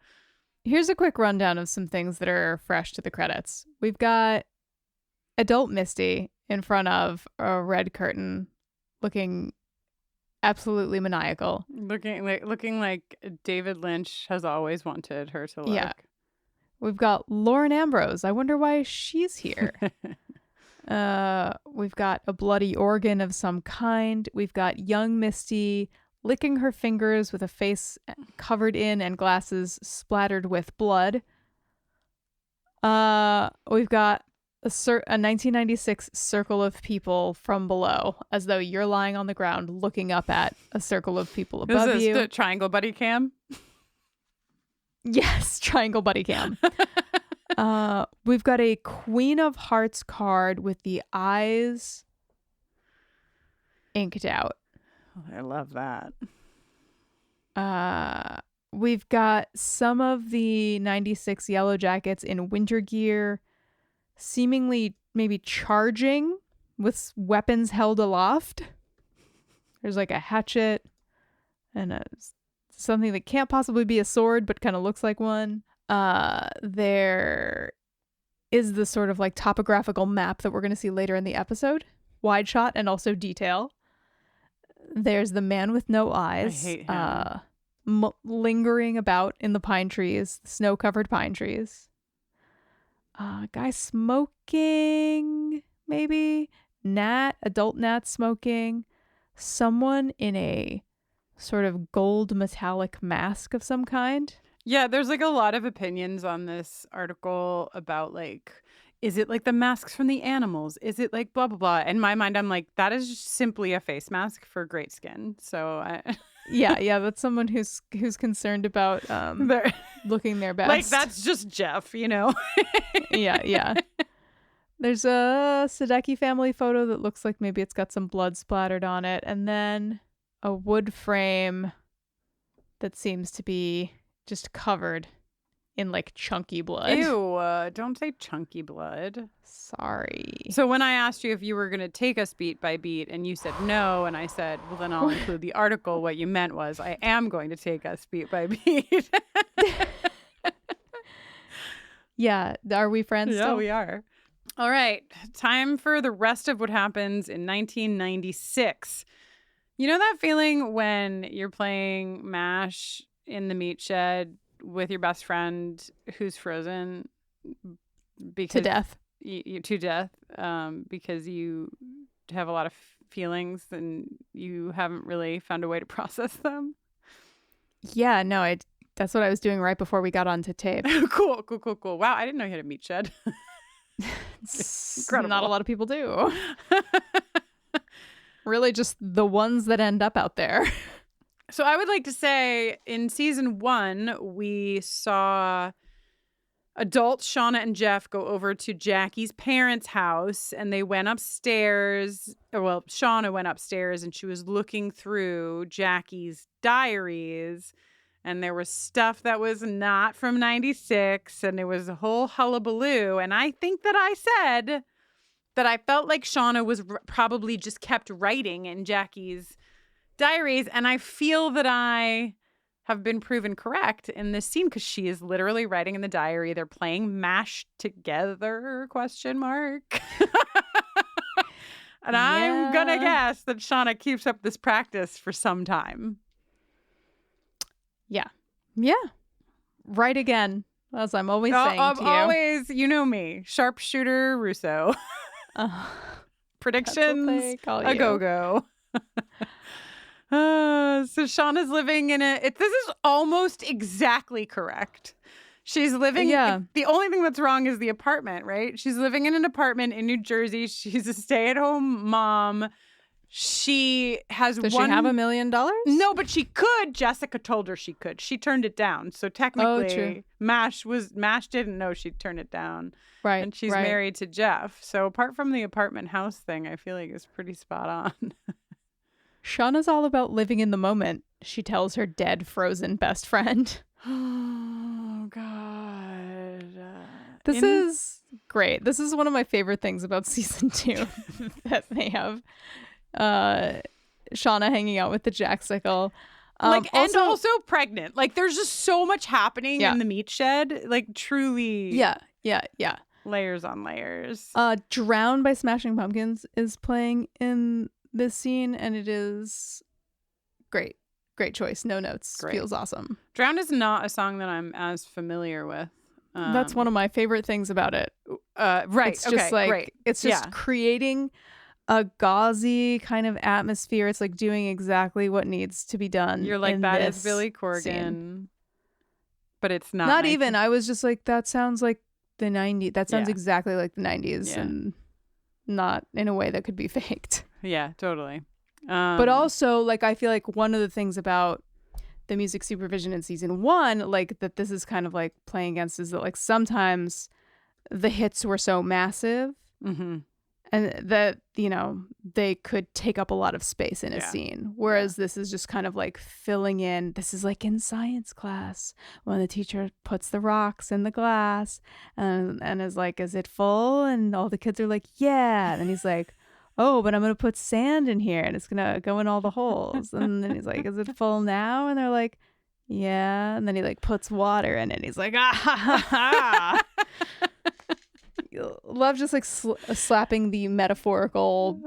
Speaker 3: Here's a quick rundown of some things that are fresh to the credits. We've got adult Misty in front of a red curtain, looking absolutely maniacal.
Speaker 4: Looking like David Lynch has always wanted her to look.
Speaker 3: Yeah. We've got Lauren Ambrose. I wonder why she's here. We've got a bloody organ of some kind. We've got young Misty licking her fingers with a face covered in and glasses splattered with blood. We've got a 1996 circle of people from below, as though you're lying on the ground looking up at a circle of people above you.
Speaker 4: Is this the triangle buddy cam?
Speaker 3: Yes, triangle buddy cam. We've got a Queen of Hearts card with the eyes inked out.
Speaker 4: I love that.
Speaker 3: We've got some of the 96 Yellowjackets in winter gear, seemingly maybe charging with weapons held aloft. There's like a hatchet and something that can't possibly be a sword, but kind of looks like one. There is the sort of like topographical map that we're going to see later in the episode, wide shot and also detail. There's the man with no eyes.
Speaker 4: I hate him.
Speaker 3: Lingering about in the pine trees, snow-covered pine trees. Guy smoking, maybe. Adult Nat smoking. Someone in a sort of gold metallic mask of some kind.
Speaker 4: Yeah, there's like a lot of opinions on this article about like, is it like the masks from the animals? Is it like blah, blah, blah? In my mind, I'm like, that is just simply a face mask for great skin. So
Speaker 3: yeah, that's someone who's concerned about looking their best.
Speaker 4: Like, that's just Jeff, you know?
Speaker 3: Yeah. There's a Sadecki family photo that looks like maybe it's got some blood splattered on it. And then a wood frame that seems to be just covered in like chunky blood.
Speaker 4: Ew, don't say chunky blood.
Speaker 3: Sorry.
Speaker 4: So when I asked you if you were going to take us beat by beat and you said no, and I said, well, then I'll include the article, what you meant was I am going to take us beat by beat.
Speaker 3: Yeah. Are we friends
Speaker 4: Yeah,
Speaker 3: still?
Speaker 4: we are. All right. Time for the rest of what happens in 1996. You know that feeling when you're playing MASH in the meat shed with your best friend who's frozen because
Speaker 3: To death.
Speaker 4: To death, because you have a lot of feelings and you haven't really found a way to process them?
Speaker 3: Yeah, no, that's what I was doing right before we got onto tape.
Speaker 4: Cool. Wow, I didn't know you had a meat shed. Incredible.
Speaker 3: Not a lot of people do. Really just the ones that end up out there.
Speaker 4: So I would like to say in season 1, we saw adults Shauna and Jeff go over to Jackie's parents' house, and they went upstairs. Well, Shauna went upstairs and she was looking through Jackie's diaries, and there was stuff that was not from 96, and it was a whole hullabaloo. And I think that I said that I felt like Shauna was probably just kept writing in Jackie's diaries, and I feel that I have been proven correct in this scene because she is literally writing in the diary. They're playing MASH together, ? And I'm gonna guess that Shauna keeps up this practice for some time.
Speaker 3: Yeah. Right again, as I'm always saying to you.
Speaker 4: Always, you know me, sharpshooter Russo. Predictions,
Speaker 3: they call
Speaker 4: a
Speaker 3: you.
Speaker 4: go-go. So Shauna's living in this is almost exactly correct. She's living.
Speaker 3: Yeah.
Speaker 4: The only thing that's wrong is the apartment, right? She's living in an apartment in New Jersey. She's a stay-at-home mom. She has
Speaker 3: Does she have $1 million?
Speaker 4: No, but she could. Jessica told her she could. She turned it down. So technically,
Speaker 3: true.
Speaker 4: MASH didn't know she'd turn it down.
Speaker 3: Right.
Speaker 4: And she's married to Jeff. So apart from the apartment house thing, I feel like it's pretty spot on.
Speaker 3: Shauna's all about living in the moment, she tells her dead, frozen best friend.
Speaker 4: Oh, God.
Speaker 3: This is great. This is one of my favorite things about season 2, that they have Shauna hanging out with the jacksicle.
Speaker 4: And also pregnant. Like, there's just so much happening in the meat shed. Like, truly.
Speaker 3: Yeah.
Speaker 4: Layers on layers.
Speaker 3: Drown by Smashing Pumpkins is playing in this scene, and it is great. Great choice. No notes.
Speaker 4: Great.
Speaker 3: Feels awesome.
Speaker 4: Drown is not a song that I'm as familiar with.
Speaker 3: That's one of my favorite things about it.
Speaker 4: Right.
Speaker 3: It's just it's just creating a gauzy kind of atmosphere. It's like doing exactly what needs to be done.
Speaker 4: You're like, that is Billy Corgan.
Speaker 3: Scene.
Speaker 4: But it's not.
Speaker 3: Not even. I was just like, that sounds like the 90s. That sounds exactly like the 90s and not in a way that could be faked.
Speaker 4: Yeah, totally.
Speaker 3: But also, like, I feel like one of the things about the music supervision in season 1, like, that this is kind of like playing against, is that, like, sometimes the hits were so massive and that, you know, they could take up a lot of space in a scene. Whereas this is just kind of like filling in. This is like in science class when the teacher puts the rocks in the glass and is like, is it full? And all the kids are like, yeah. And he's like, oh, but I'm going to put sand in here and it's going to go in all the holes. And then he's like, is it full now? And they're like, yeah. And then he like puts water in it. And he's like, ah, ha, ha, ha. Love just like slapping the metaphorical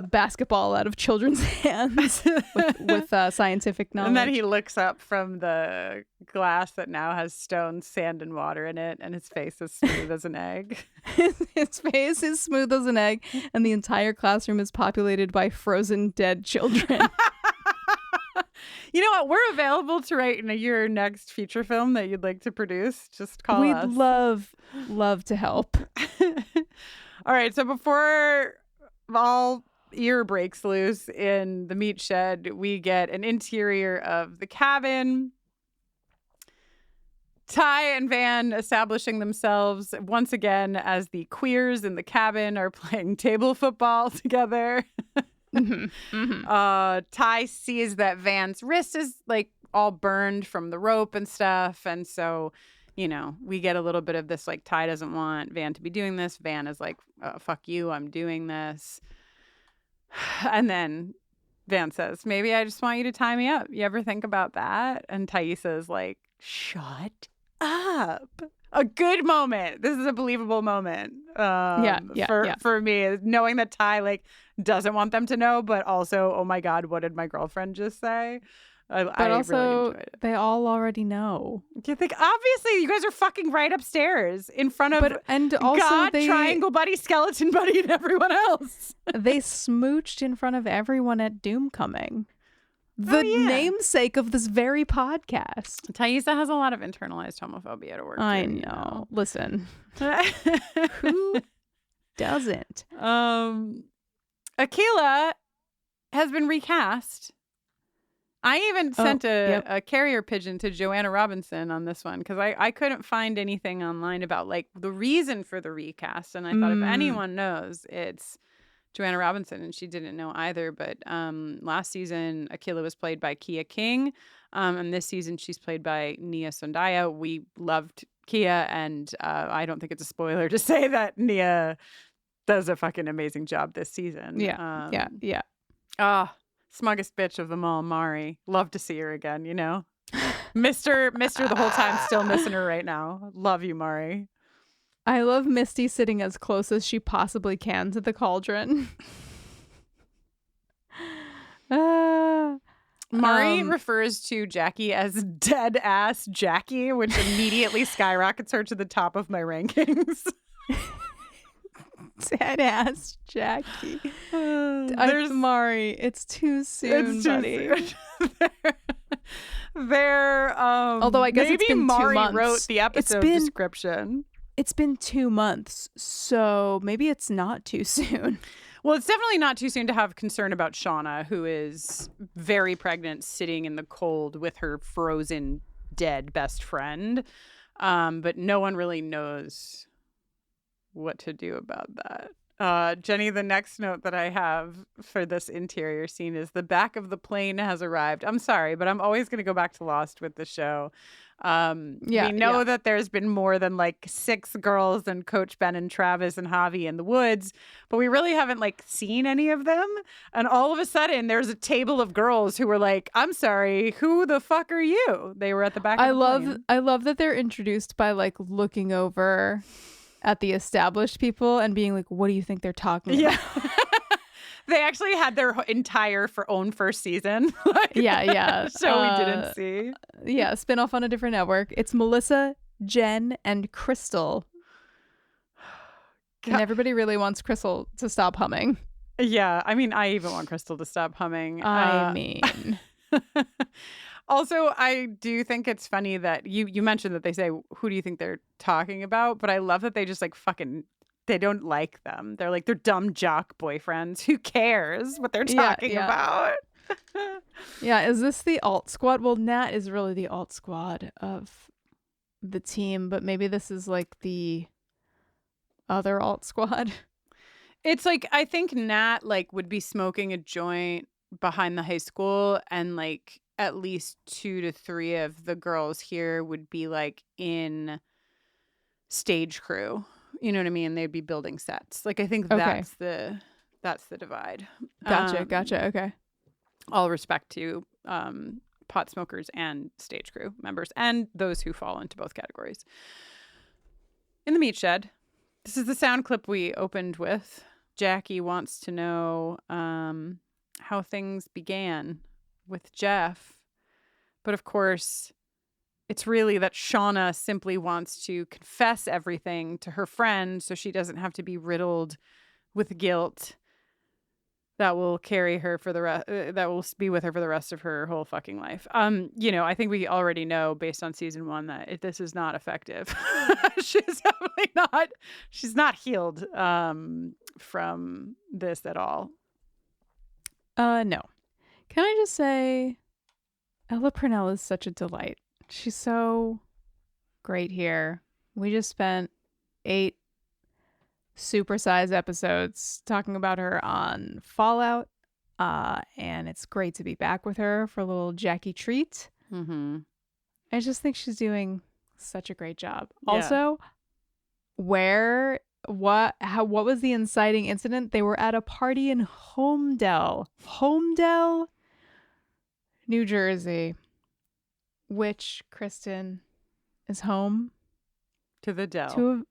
Speaker 3: basketball out of children's hands with scientific knowledge.
Speaker 4: And then he looks up from the glass that now has stones, sand, and water in it, and his face is smooth as an egg.
Speaker 3: His face is smooth as an egg, and the entire classroom is populated by frozen dead children.
Speaker 4: You know what? We're available to write in your next feature film that you'd like to produce. Just call us.
Speaker 3: We'd love to help.
Speaker 4: All right. So before all ear breaks loose in the meat shed, we get an interior of the cabin. Ty and Van establishing themselves once again as the queers in the cabin are playing table football together. Ty sees that Van's wrist is like all burned from the rope and stuff, and so you know, we get a little bit of this, like, Ty doesn't want Van to be doing this. Van is like, fuck you, I'm doing this. And then Van says, maybe I just want you to tie me up. You ever think about that? And Thaisa is like, shut up. A good moment. This is a believable moment. For me, knowing that Ty, like, doesn't want them to know, but also, oh my God, what did my girlfriend just say?
Speaker 3: But also, really enjoyed it. They all already know.
Speaker 4: Do you think, obviously, you guys are fucking right upstairs in front of God, Triangle Buddy, Skeleton Buddy, and everyone else.
Speaker 3: They smooched in front of everyone at Doomcoming. The namesake of this very podcast.
Speaker 4: Thaisa has a lot of internalized homophobia to work through.
Speaker 3: I know. Listen. Who doesn't?
Speaker 4: Akilah has been recast. I even sent a carrier pigeon to Joanna Robinson on this one because I couldn't find anything online about, like, the reason for the recast. And I thought if anyone knows, it's Joanna Robinson, and she didn't know either. But last season, Akilah was played by Kia King. And this season, she's played by Nia Sondaya. We loved Kia, and I don't think it's a spoiler to say that Nia does a fucking amazing job this season.
Speaker 3: Yeah.
Speaker 4: Smuggest bitch of them all, Mari. Love to see her again, you know? Mister the whole time, still missing her right now. Love you, Mari.
Speaker 3: I love Misty sitting as close as she possibly can to the cauldron.
Speaker 4: Mari refers to Jackie as dead ass Jackie, which immediately skyrockets her to the top of my rankings.
Speaker 3: Dead ass Jackie. There's Mari. It's too soon, buddy.
Speaker 4: Although I guess it's been
Speaker 3: Mari
Speaker 4: 2 months. Wrote the episode description.
Speaker 3: It's been 2 months, so maybe it's not too soon.
Speaker 4: Well, it's definitely not too soon to have concern about Shauna, who is very pregnant, sitting in the cold with her frozen, dead best friend. But no one really knows what to do about that. Jenny, the next note that I have for this interior scene is the back of the plane has arrived. I'm sorry, but I'm always going to go back to Lost with the show. We know that there's been more than like 6 girls and Coach Ben and Travis and Javi in the woods, but we really haven't like seen any of them. And all of a sudden there's a table of girls who were like, I'm sorry, who the fuck are you? They were at the back of the plane.
Speaker 3: I love that they're introduced by like looking over at the established people and being like, what do you think they're talking about?
Speaker 4: They actually had their entire own first season.
Speaker 3: So we
Speaker 4: didn't see.
Speaker 3: Yeah, spin-off on a different network. It's Melissa, Jen, and Crystal. And everybody really wants Crystal to stop humming.
Speaker 4: Yeah, I mean, I even want Crystal to stop humming. Also, I do think it's funny that you mentioned that they say, who do you think they're talking about? But I love that they just like they don't like them. They're like, they're dumb jock boyfriends. Who cares what they're talking about?
Speaker 3: Yeah, is this the alt squad? Well, Nat is really the alt squad of the team, but maybe this is like the other alt squad.
Speaker 4: It's like, I think Nat like would be smoking a joint behind the high school, and like at least 2 to 3 of the girls here would be like in stage crew. You know what I mean? They'd be building sets. Like, I think that's the divide.
Speaker 3: Gotcha. Okay.
Speaker 4: All respect to pot smokers and stage crew members and those who fall into both categories. In the meat shed, this is the sound clip we opened with. Jackie wants to know how things began with Jeff. But of course, it's really that Shauna simply wants to confess everything to her friend so she doesn't have to be riddled with guilt that will carry her for that will be with her for the rest of her whole fucking life. You know, I think we already know based on season 1 that this is not effective. She's definitely she's not healed from this at all.
Speaker 3: No. Can I just say Ella Purnell is such a delight. She's so great here. We just spent 8 supersized episodes talking about her on Fallout, and it's great to be back with her for a little Jackie treat.
Speaker 4: Mm-hmm.
Speaker 3: I just think she's doing Such a great job.
Speaker 4: Yeah.
Speaker 3: Also, what was the inciting incident? They were at a party in Homedale, New Jersey, which, Kristin, is home
Speaker 4: To the Dell.
Speaker 3: to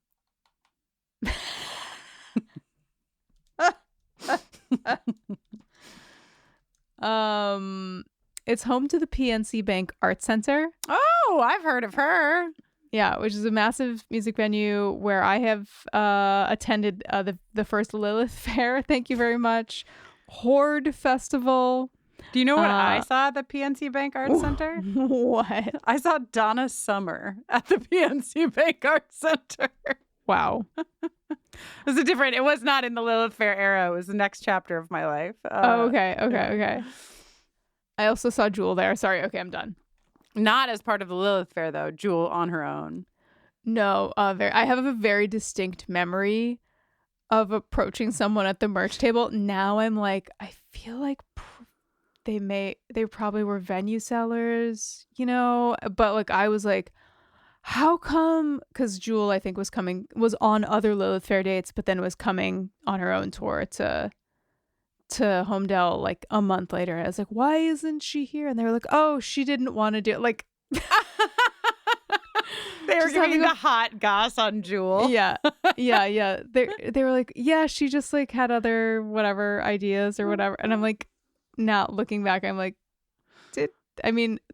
Speaker 3: it's home to the PNC Bank Art Center.
Speaker 4: Oh, I've heard of her.
Speaker 3: Yeah, which is a massive music venue where I have attended the first Lilith Fair. Thank you very much. Horde Festival.
Speaker 4: Do you know what I saw at the PNC Bank Art Center?
Speaker 3: What?
Speaker 4: I saw Donna Summer at the PNC Bank Art Center.
Speaker 3: Wow.
Speaker 4: It was not in the Lilith Fair era. It was the next chapter of my life.
Speaker 3: Okay. I also saw Jewel there. Sorry. Okay, I'm done.
Speaker 4: Not as part of the Lilith Fair, though. Jewel on her own.
Speaker 3: No, I have a very distinct memory of approaching someone at the merch table. Now I'm like, I feel like they probably were venue sellers, but like I was like, how come? Because Jewel, I think, was on other Lilith Fair dates, but then was coming on her own tour to Homedale like a month later. I was like, why isn't she here? And they were like, oh, she didn't want to do it. Like,
Speaker 4: they were giving the hot goss on Jewel.
Speaker 3: Yeah. They were like, yeah, she just like had other whatever ideas or whatever. And I'm like, now looking back, I'm like,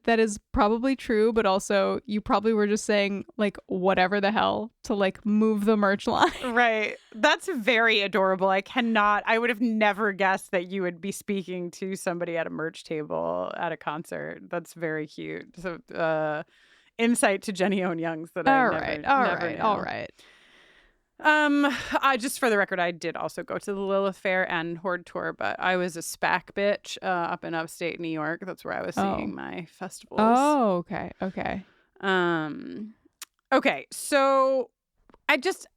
Speaker 3: that is probably true, but also you probably were just saying like whatever the hell to like move the merch line.
Speaker 4: Right. That's very adorable. I would have never guessed that you would be speaking to somebody at a merch table at a concert. That's very cute. So insight to Jenny Owen Young's that I never knew.
Speaker 3: All right.
Speaker 4: Just for the record, I did also go to the Lilith Fair and Horde tour, but I was a SPAC bitch up in upstate New York. That's where I was seeing my festivals.
Speaker 3: Oh, okay.
Speaker 4: Okay. So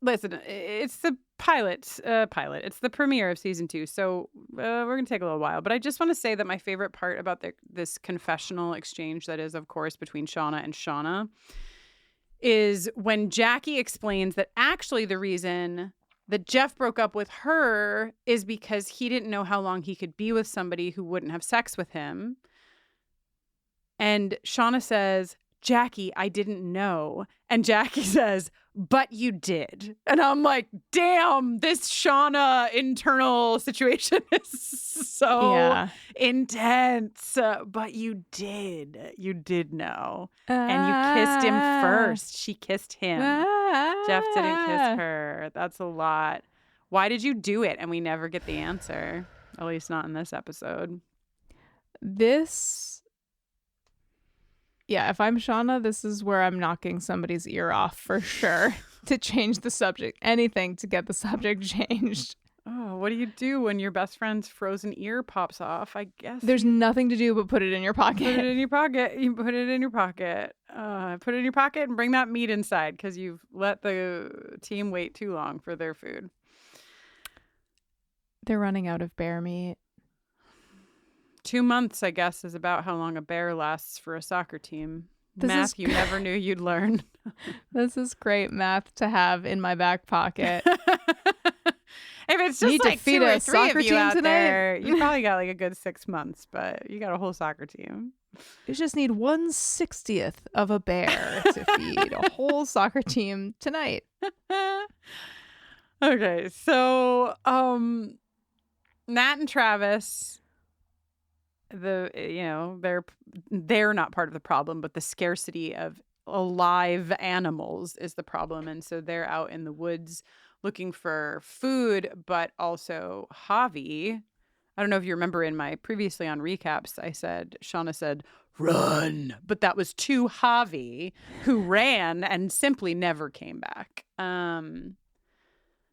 Speaker 4: listen. It's the pilot. It's the premiere of season 2. So we're gonna take a little while, but I just want to say that my favorite part about this confessional exchange that is, of course, between Shauna and Shauna is when Jackie explains that actually the reason that Jeff broke up with her is because he didn't know how long he could be with somebody who wouldn't have sex with him. And Shauna says, Jackie, I didn't know. And Jackie says, but you did. And I'm like, damn, this Shauna internal situation is so intense. But you did know. And you kissed him first. She kissed him. Jeff didn't kiss her. That's a lot. Why did you do it? And we never get the answer. At least not in this episode.
Speaker 3: Yeah, if I'm Shauna, this is where I'm knocking somebody's ear off for sure to change the subject. Anything to get the subject changed.
Speaker 4: Oh, what do you do when your best friend's frozen ear pops off? I guess
Speaker 3: there's nothing to do but put it in your pocket.
Speaker 4: Put it in your pocket. You put it in your pocket. Put it in your pocket and bring that meat inside because you've let the team wait too long for their food.
Speaker 3: They're running out of bear meat.
Speaker 4: 2 months, I guess, is about how long a bear lasts for a soccer team. Math you never knew you'd learn.
Speaker 3: This is great math to have in my back pocket.
Speaker 4: If it's just like 2 or 3 of you out there, you probably got like a good 6 months, but you got a whole soccer team.
Speaker 3: You just need 1/60th of a bear to feed a whole soccer team tonight.
Speaker 4: Okay, so Nat and Travis, they're not part of the problem, but the scarcity of alive animals is the problem, and so they're out in the woods looking for food, but also Javi. I don't know if you remember in my previously on recaps, Shauna said, run, but that was to Javi, who ran and simply never came back.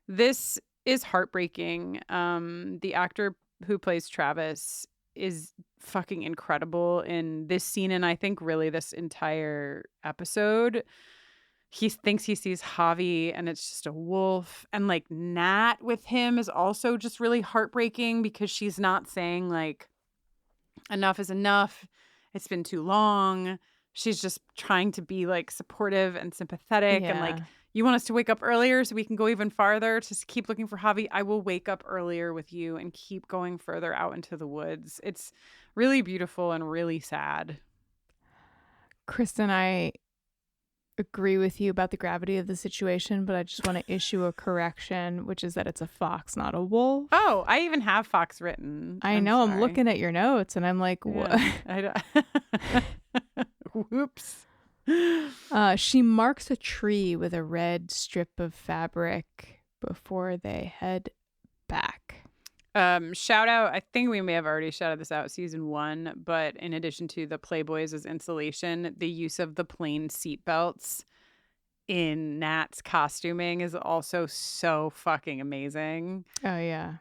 Speaker 4: This is heartbreaking. The actor who plays Travis is fucking incredible in this scene, and I think really this entire episode. He thinks he sees Javi and it's just a wolf, and like Nat with him is also just really heartbreaking because she's not saying like enough is enough, it's been too long. she's just trying to be like supportive and sympathetic and like,
Speaker 3: Yeah.
Speaker 4: you want us to wake up earlier so we can go even farther to keep looking for Javi? I will wake up earlier with you and keep going further out into the woods. It's really beautiful and really sad.
Speaker 3: Kristin, I agree with you about the gravity of the situation, but I just want to issue a correction, which is that it's a fox, not a wolf.
Speaker 4: Oh, I even have fox written.
Speaker 3: I'm
Speaker 4: sorry.
Speaker 3: looking at your notes and I'm like, what?
Speaker 4: Yeah, whoops.
Speaker 3: She marks a tree with a red strip of fabric before they head back.
Speaker 4: Shout out, I think we may have already shouted this out season 1, but in addition to the Playboys as insulation, the use of the plain seatbelts in Nat's costuming is also so fucking amazing.
Speaker 3: Oh, yeah.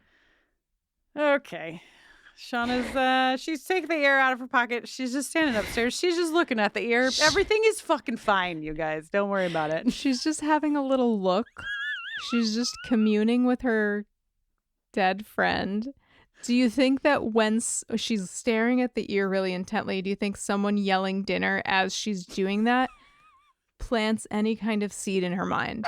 Speaker 4: Okay. Shauna's, she's taking the ear out of her pocket. She's just standing upstairs. She's just looking at the ear. Everything is fucking fine, you guys. Don't worry about it.
Speaker 3: She's just having a little look. She's just communing with her dead friend. Do you think that when she's staring at the ear really intently, do you think someone yelling dinner as she's doing that plants any kind of seed in her mind?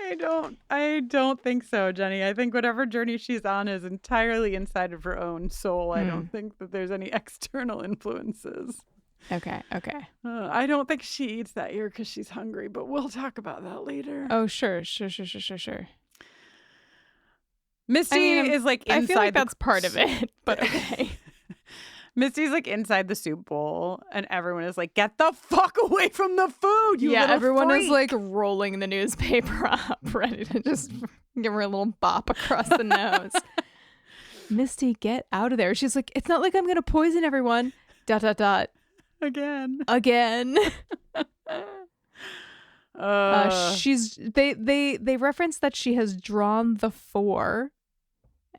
Speaker 4: I don't think so, Jenny. I think whatever journey she's on is entirely inside of her own soul. I don't think that there's any external influences.
Speaker 3: Okay.
Speaker 4: I don't think she eats that ear because she's hungry, but we'll talk about that later.
Speaker 3: Oh, sure.
Speaker 4: Misty is like inside.
Speaker 3: I feel like that's part of it, but okay.
Speaker 4: Misty's like inside the soup bowl, and everyone is like, "Get the fuck away from the food, you little
Speaker 3: everyone
Speaker 4: freak."
Speaker 3: is like rolling the newspaper up, ready to just give her a little bop across the nose. Misty, get out of there. She's like, "It's not like I'm gonna poison everyone." ...
Speaker 4: Again.
Speaker 3: They reference that she has drawn the 4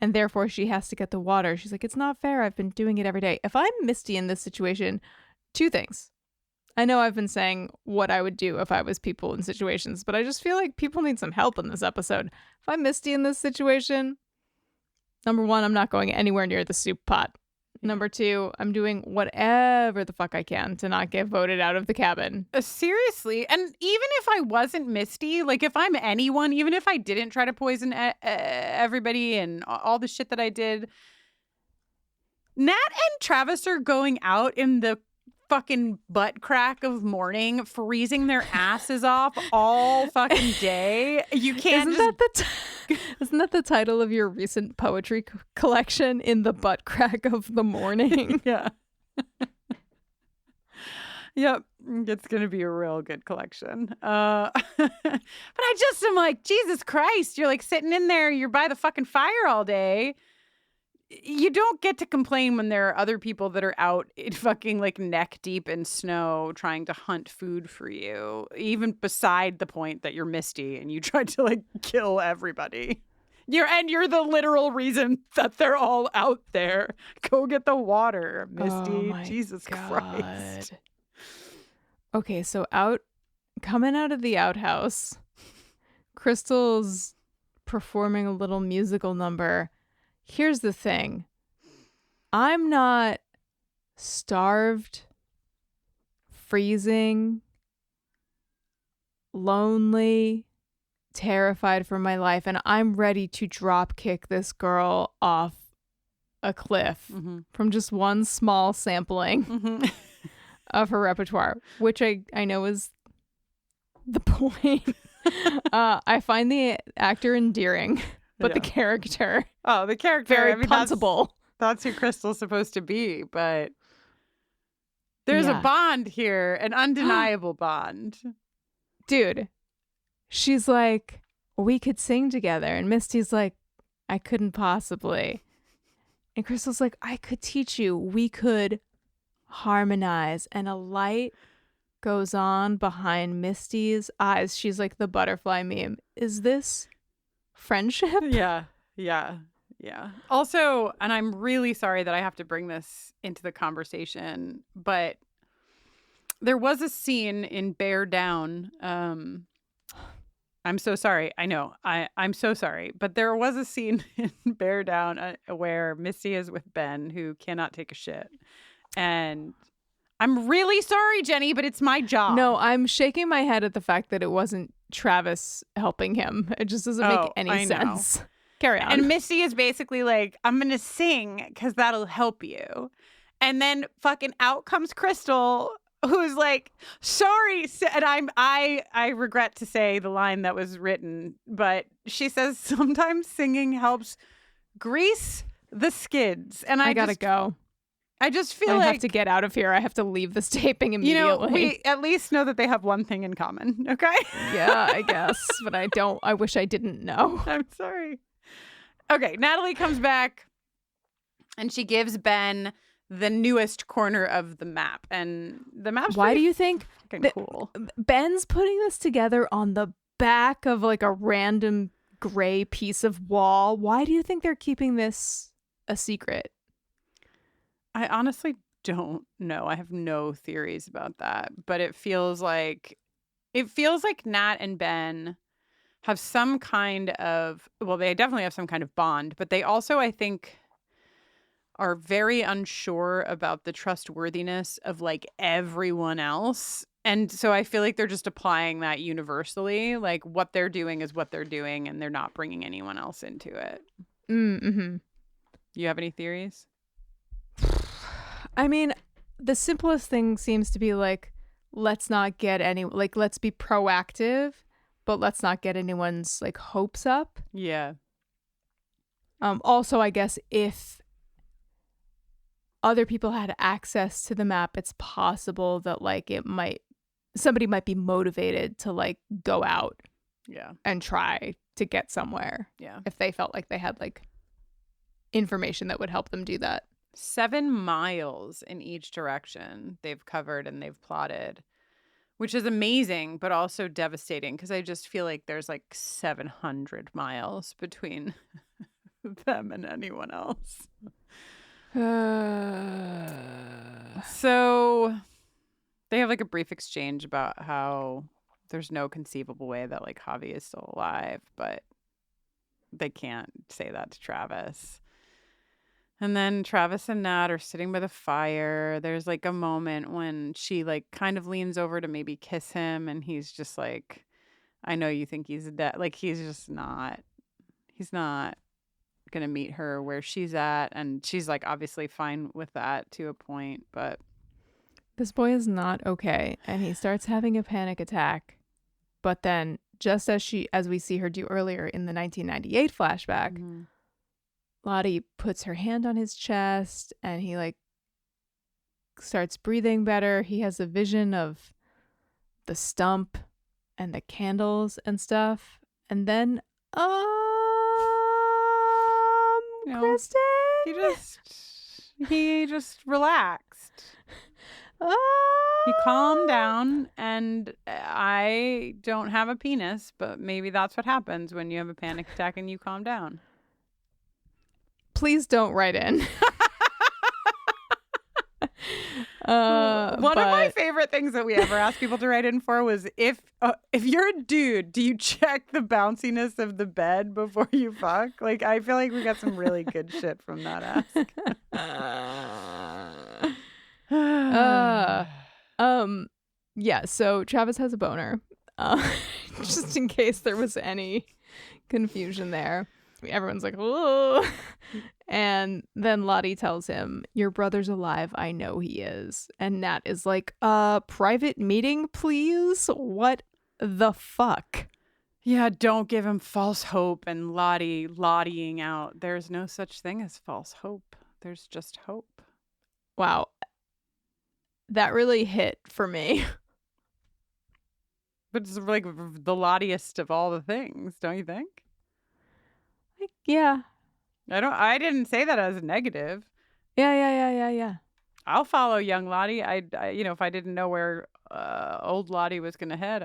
Speaker 3: and therefore she has to get the water. She's like, it's not fair. I've been doing it every day. If I'm Misty in this situation, 2 things. I know I've been saying what I would do if I was people in situations, but I just feel like people need some help in this episode. If I'm Misty in this situation, number 1, I'm not going anywhere near the soup pot. Number 2, I'm doing whatever the fuck I can to not get voted out of the cabin.
Speaker 4: Seriously. And even if I wasn't Misty, like if I'm anyone, even if I didn't try to poison everybody and all the shit that I did, Nat and Travis are going out in the fucking butt crack of morning, freezing their asses off all fucking day. You can't
Speaker 3: Isn't that the title of your recent poetry collection, In the Butt Crack of the Morning?
Speaker 4: Yeah. Yep. It's going to be a real good collection. But I just am like, Jesus Christ, you're like sitting in there, you're by the fucking fire all day. You don't get to complain when there are other people that are out fucking like neck deep in snow trying to hunt food for you, even beside the point that you're Misty and you tried to like kill everybody. You're the literal reason that they're all out there. Go get the water, Misty.
Speaker 3: Oh
Speaker 4: Jesus Christ.
Speaker 3: Okay, so coming out of the outhouse, Crystal's performing a little musical number. Here's the thing. I'm not starved, freezing, lonely, terrified for my life, and I'm ready to drop kick this girl off a cliff from just one small sampling of her repertoire, which I know is the point. I find the actor endearing. But the character.
Speaker 4: Oh, the character.
Speaker 3: Very puntable.
Speaker 4: That's who Crystal's supposed to be. But there's a bond here, an undeniable bond.
Speaker 3: Dude, she's like, we could sing together. And Misty's like, I couldn't possibly. And Crystal's like, I could teach you. We could harmonize. And a light goes on behind Misty's eyes. She's like the butterfly meme. Is this friendship?
Speaker 4: Yeah. Also, and I'm really sorry that I have to bring this into the conversation, but there was a scene in Bear Down. I'm so sorry. I know. I'm so sorry. But there was a scene in Bear Down where Misty is with Ben, who cannot take a shit. And I'm really sorry, Jenny, but it's my job.
Speaker 3: No, I'm shaking my head at the fact that it wasn't Travis helping him. It just doesn't make any sense. Carry on.
Speaker 4: And Misty is basically like, I'm going to sing because that'll help you. And then fucking out comes Crystal, who's like, sorry. And I regret to say the line that was written, but she says sometimes singing helps grease the skids. And I
Speaker 3: gotta go.
Speaker 4: I just feel
Speaker 3: I have to get out of here. I have to leave this taping immediately.
Speaker 4: We at least know that they have one thing in common, okay?
Speaker 3: Yeah, I guess. But I wish I didn't know.
Speaker 4: I'm sorry. Okay, Natalie comes back and she gives Ben the newest corner of the map. And the map's
Speaker 3: Why do you think
Speaker 4: cool?
Speaker 3: Ben's putting this together on the back of like a random gray piece of wall? Why do you think they're keeping this a secret?
Speaker 4: I honestly don't know. I have no theories about that. But it feels like Nat and Ben have some kind of, well, they definitely have some kind of bond, but they also, I think, are very unsure about the trustworthiness of like everyone else. And so I feel like they're just applying that universally. Like what they're doing is what they're doing and they're not bringing anyone else into it.
Speaker 3: Mm-hmm.
Speaker 4: You have any theories?
Speaker 3: I mean, the simplest thing seems to be like, let's not get let's be proactive, but let's not get anyone's like hopes up.
Speaker 4: Yeah.
Speaker 3: Also, I guess if other people had access to the map, it's possible that like somebody might be motivated to like go out, and try to get somewhere.
Speaker 4: Yeah.
Speaker 3: If they felt like they had like information that would help them do that.
Speaker 4: 7 miles in each direction they've covered and they've plotted, which is amazing, but also devastating because I just feel like there's like 700 miles between them and anyone else. So they have like a brief exchange about how there's no conceivable way that like Javi is still alive, but they can't say that to Travis. And then Travis and Nat are sitting by the fire. There's like a moment when she like kind of leans over to maybe kiss him. And he's just like, I know you think he's dead. Like he's not going to meet her where she's at. And she's like obviously fine with that to a point. But
Speaker 3: this boy is not okay. And he starts having a panic attack. But then just as we see her do earlier in the 1998 flashback, Lottie puts her hand on his chest and he like starts breathing better. He has a vision of the stump and the candles and stuff. And then, Kristin?
Speaker 4: He just relaxed. He calmed down, and I don't have a penis, but maybe that's what happens when you have a panic attack and you calm down.
Speaker 3: Please don't write in.
Speaker 4: One of my favorite things that we ever asked people to write in for was if you're a dude, do you check the bounciness of the bed before you fuck? Like, I feel like we got some really good shit from that ask.
Speaker 3: Yeah, so Travis has a boner. Just in case there was any confusion there. Everyone's like, oh. And then Lottie tells him, your brother's alive. I know he is. And Nat is like, private meeting, please? What the fuck?
Speaker 4: Yeah, don't give him false hope. And Lottieing out. There's no such thing as false hope. There's just hope.
Speaker 3: Wow. That really hit for me.
Speaker 4: But it's like the Lottiest of all the things, don't you think?
Speaker 3: Yeah.
Speaker 4: I didn't say that as a negative.
Speaker 3: Yeah.
Speaker 4: I'll follow young Lottie. I if I didn't know where old Lottie was going to head,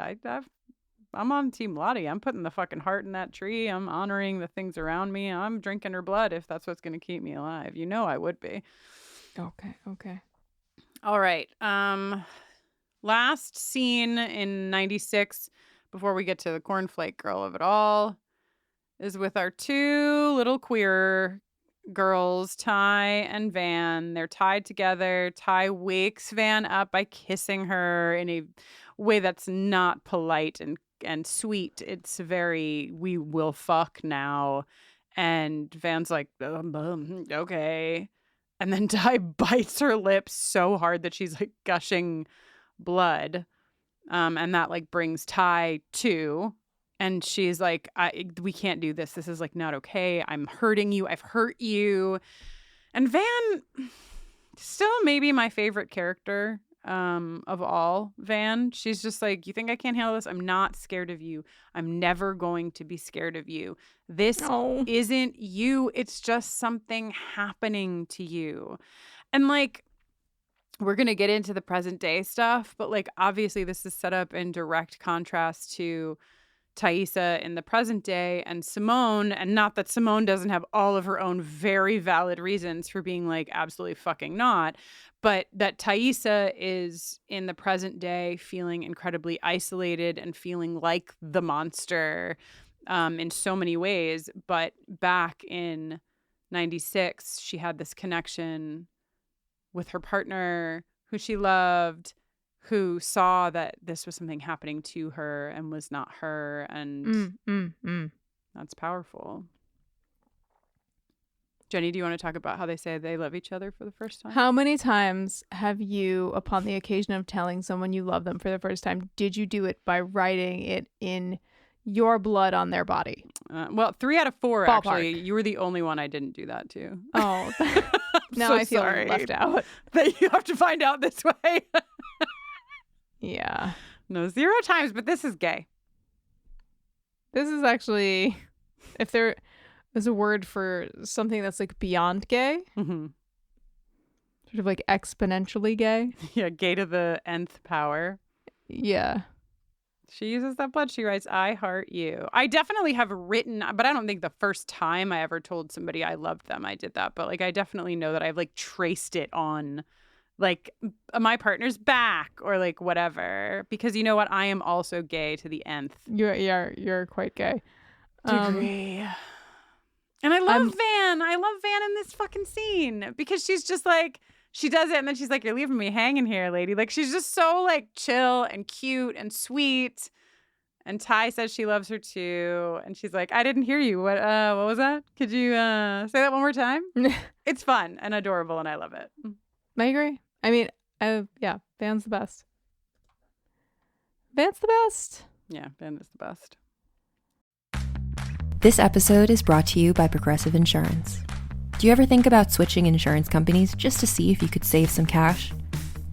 Speaker 4: I'm on Team Lottie. I'm putting the fucking heart in that tree. I'm honoring the things around me. I'm drinking her blood if that's what's going to keep me alive. You know I would be.
Speaker 3: Okay.
Speaker 4: All right. Last scene in 96 before we get to the cornflake girl of it all is with our two little queer girls, Ty and Van. They're tied together. Ty wakes Van up by kissing her in a way that's not polite and sweet. It's very, we will fuck now. And Van's like, okay. And then Ty bites her lips so hard that she's like gushing blood. And that like brings Ty to. And she's like, we can't do this. This is like not okay. I'm hurting you. I've hurt you. And Van, still maybe my favorite character of all. Van, she's just like, you think I can't handle this? I'm not scared of you. I'm never going to be scared of you. This isn't you. It's just something happening to you. And like, we're going to get into the present day stuff, but like, obviously this is set up in direct contrast to Thaisa in the present day and Simone, and not that Simone doesn't have all of her own very valid reasons for being like absolutely fucking not, but that Thaisa is in the present day feeling incredibly isolated and feeling like the monster in so many ways. But back in 96, she had this connection with her partner who she loved, who saw that this was something happening to her and was not her. And that's powerful. Jenny, do you want to talk about how they say they love each other for the first time?
Speaker 3: How many times have you, upon the occasion of telling someone you love them for the first time, did you do it by writing it in your blood on their body?
Speaker 4: Well, 3 out of 4,
Speaker 3: Ballpark.
Speaker 4: actually. You were the only one I didn't do that to.
Speaker 3: Oh, now
Speaker 4: so
Speaker 3: I feel
Speaker 4: sorry
Speaker 3: left out.
Speaker 4: that you have to find out this way.
Speaker 3: Yeah.
Speaker 4: No, 0 times, but this is gay.
Speaker 3: This is actually, if there is a word for something that's like beyond gay,
Speaker 4: Mm-hmm.
Speaker 3: sort of like exponentially gay.
Speaker 4: Yeah, gay to the nth power.
Speaker 3: Yeah.
Speaker 4: She uses that blood. She writes, I heart you. I definitely have written, but I don't think the first time I ever told somebody I loved them, I did that. But like, I definitely know that I've like traced it on like my partner's back or like whatever, because you know what? I am also gay to the nth
Speaker 3: You're quite gay.
Speaker 4: degree. And I love Van. I love Van in this fucking scene because she's just like, she does it and then she's like, you're leaving me hanging here, lady. Like, she's just so like chill and cute and sweet. And Ty says she loves her too. And she's like, I didn't hear you. What was that? Could you say that one more time? It's fun and adorable and I love it.
Speaker 3: I agree. I mean, yeah, Van's the best. Van's the best.
Speaker 4: Yeah, Van is the best.
Speaker 5: This episode is brought to you by Progressive Insurance. Do you ever think about switching insurance companies just to see if you could save some cash?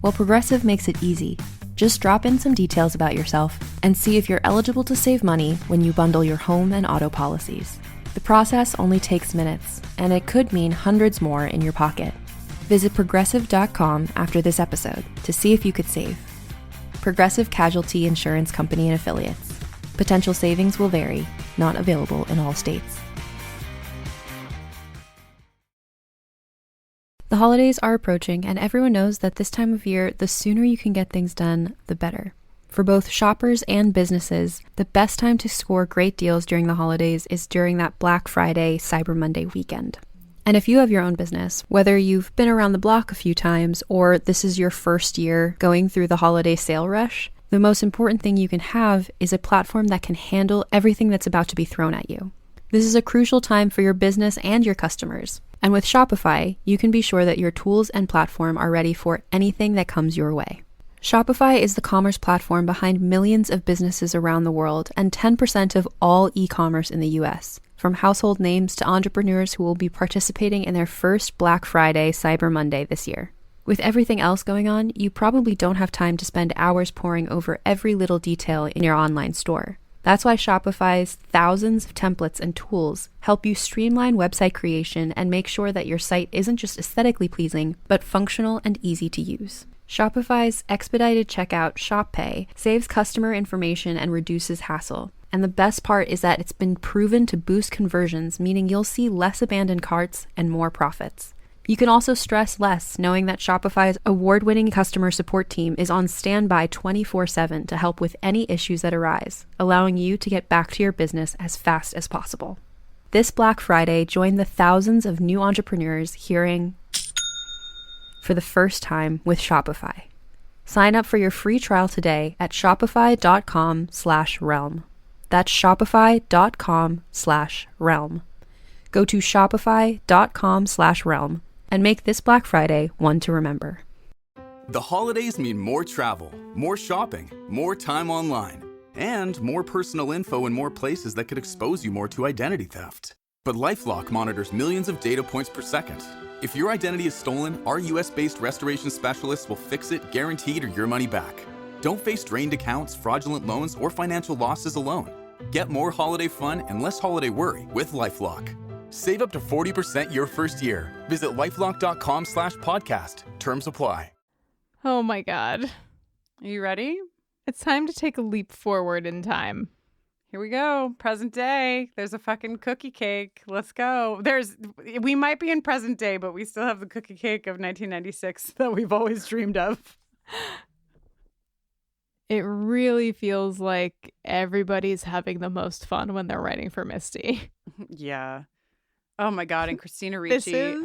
Speaker 5: Well, Progressive makes it easy. Just drop in some details about yourself and see if you're eligible to save money when you bundle your home and auto policies. The process only takes minutes, and it could mean hundreds more in your pocket. Visit Progressive.com after this episode to see if you could save. Progressive Casualty Insurance Company and Affiliates. Potential savings will vary. Not available in all states. The holidays are approaching, and everyone knows that this time of year, the sooner you can get things done, the better. For both shoppers and businesses, the best time to score great deals during the holidays is during that Black Friday, Cyber Monday weekend. And if you have your own business, whether you've been around the block a few times or this is your first year going through the holiday sale rush, the most important thing you can have is a platform that can handle everything that's about to be thrown at you. This is a crucial time for your business and your customers. And with Shopify, you can be sure that your tools and platform are ready for anything that comes your way. Shopify is the commerce platform behind millions of businesses around the world and 10% of all e-commerce in the US, from household names to entrepreneurs who will be participating in their first Black Friday, Cyber Monday this year. With everything else going on, you probably don't have time to spend hours poring over every little detail in your online store. That's why Shopify's thousands of templates and tools help you streamline website creation and make sure that your site isn't just aesthetically pleasing, but functional and easy to use. Shopify's expedited checkout, Shop Pay, saves customer information and reduces hassle. And the best part is that it's been proven to boost conversions, meaning you'll see less abandoned carts and more profits. You can also stress less knowing that Shopify's award-winning customer support team is on standby 24/7 to help with any issues that arise, allowing you to get back to your business as fast as possible. This Black Friday, join the thousands of new entrepreneurs hearing for the first time with Shopify. Sign up for your free trial today at shopify.com/realm. That's shopify.com/realm. Go to shopify.com/realm and make this Black Friday one to remember.
Speaker 6: The holidays mean more travel, more shopping, more time online, and more personal info in more places that could expose you more to identity theft. But LifeLock monitors millions of data points per second. If your identity is stolen, our US-based restoration specialists will fix it guaranteed or your money back. Don't face drained accounts, fraudulent loans, or financial losses alone. Get more holiday fun and less holiday worry with LifeLock. Save up to 40% your first year. Visit lifelock.com/podcast. Terms apply.
Speaker 3: Oh my God.
Speaker 4: Are you ready?
Speaker 3: It's time to take a leap forward in time.
Speaker 4: Here we go. Present day. There's a fucking cookie cake. Let's go. We might be in present day, but we still have the cookie cake of 1996 that we've always dreamed of.
Speaker 3: It really feels like everybody's having the most fun when they're writing for Misty.
Speaker 4: Yeah. Oh my God. And Christina Ricci.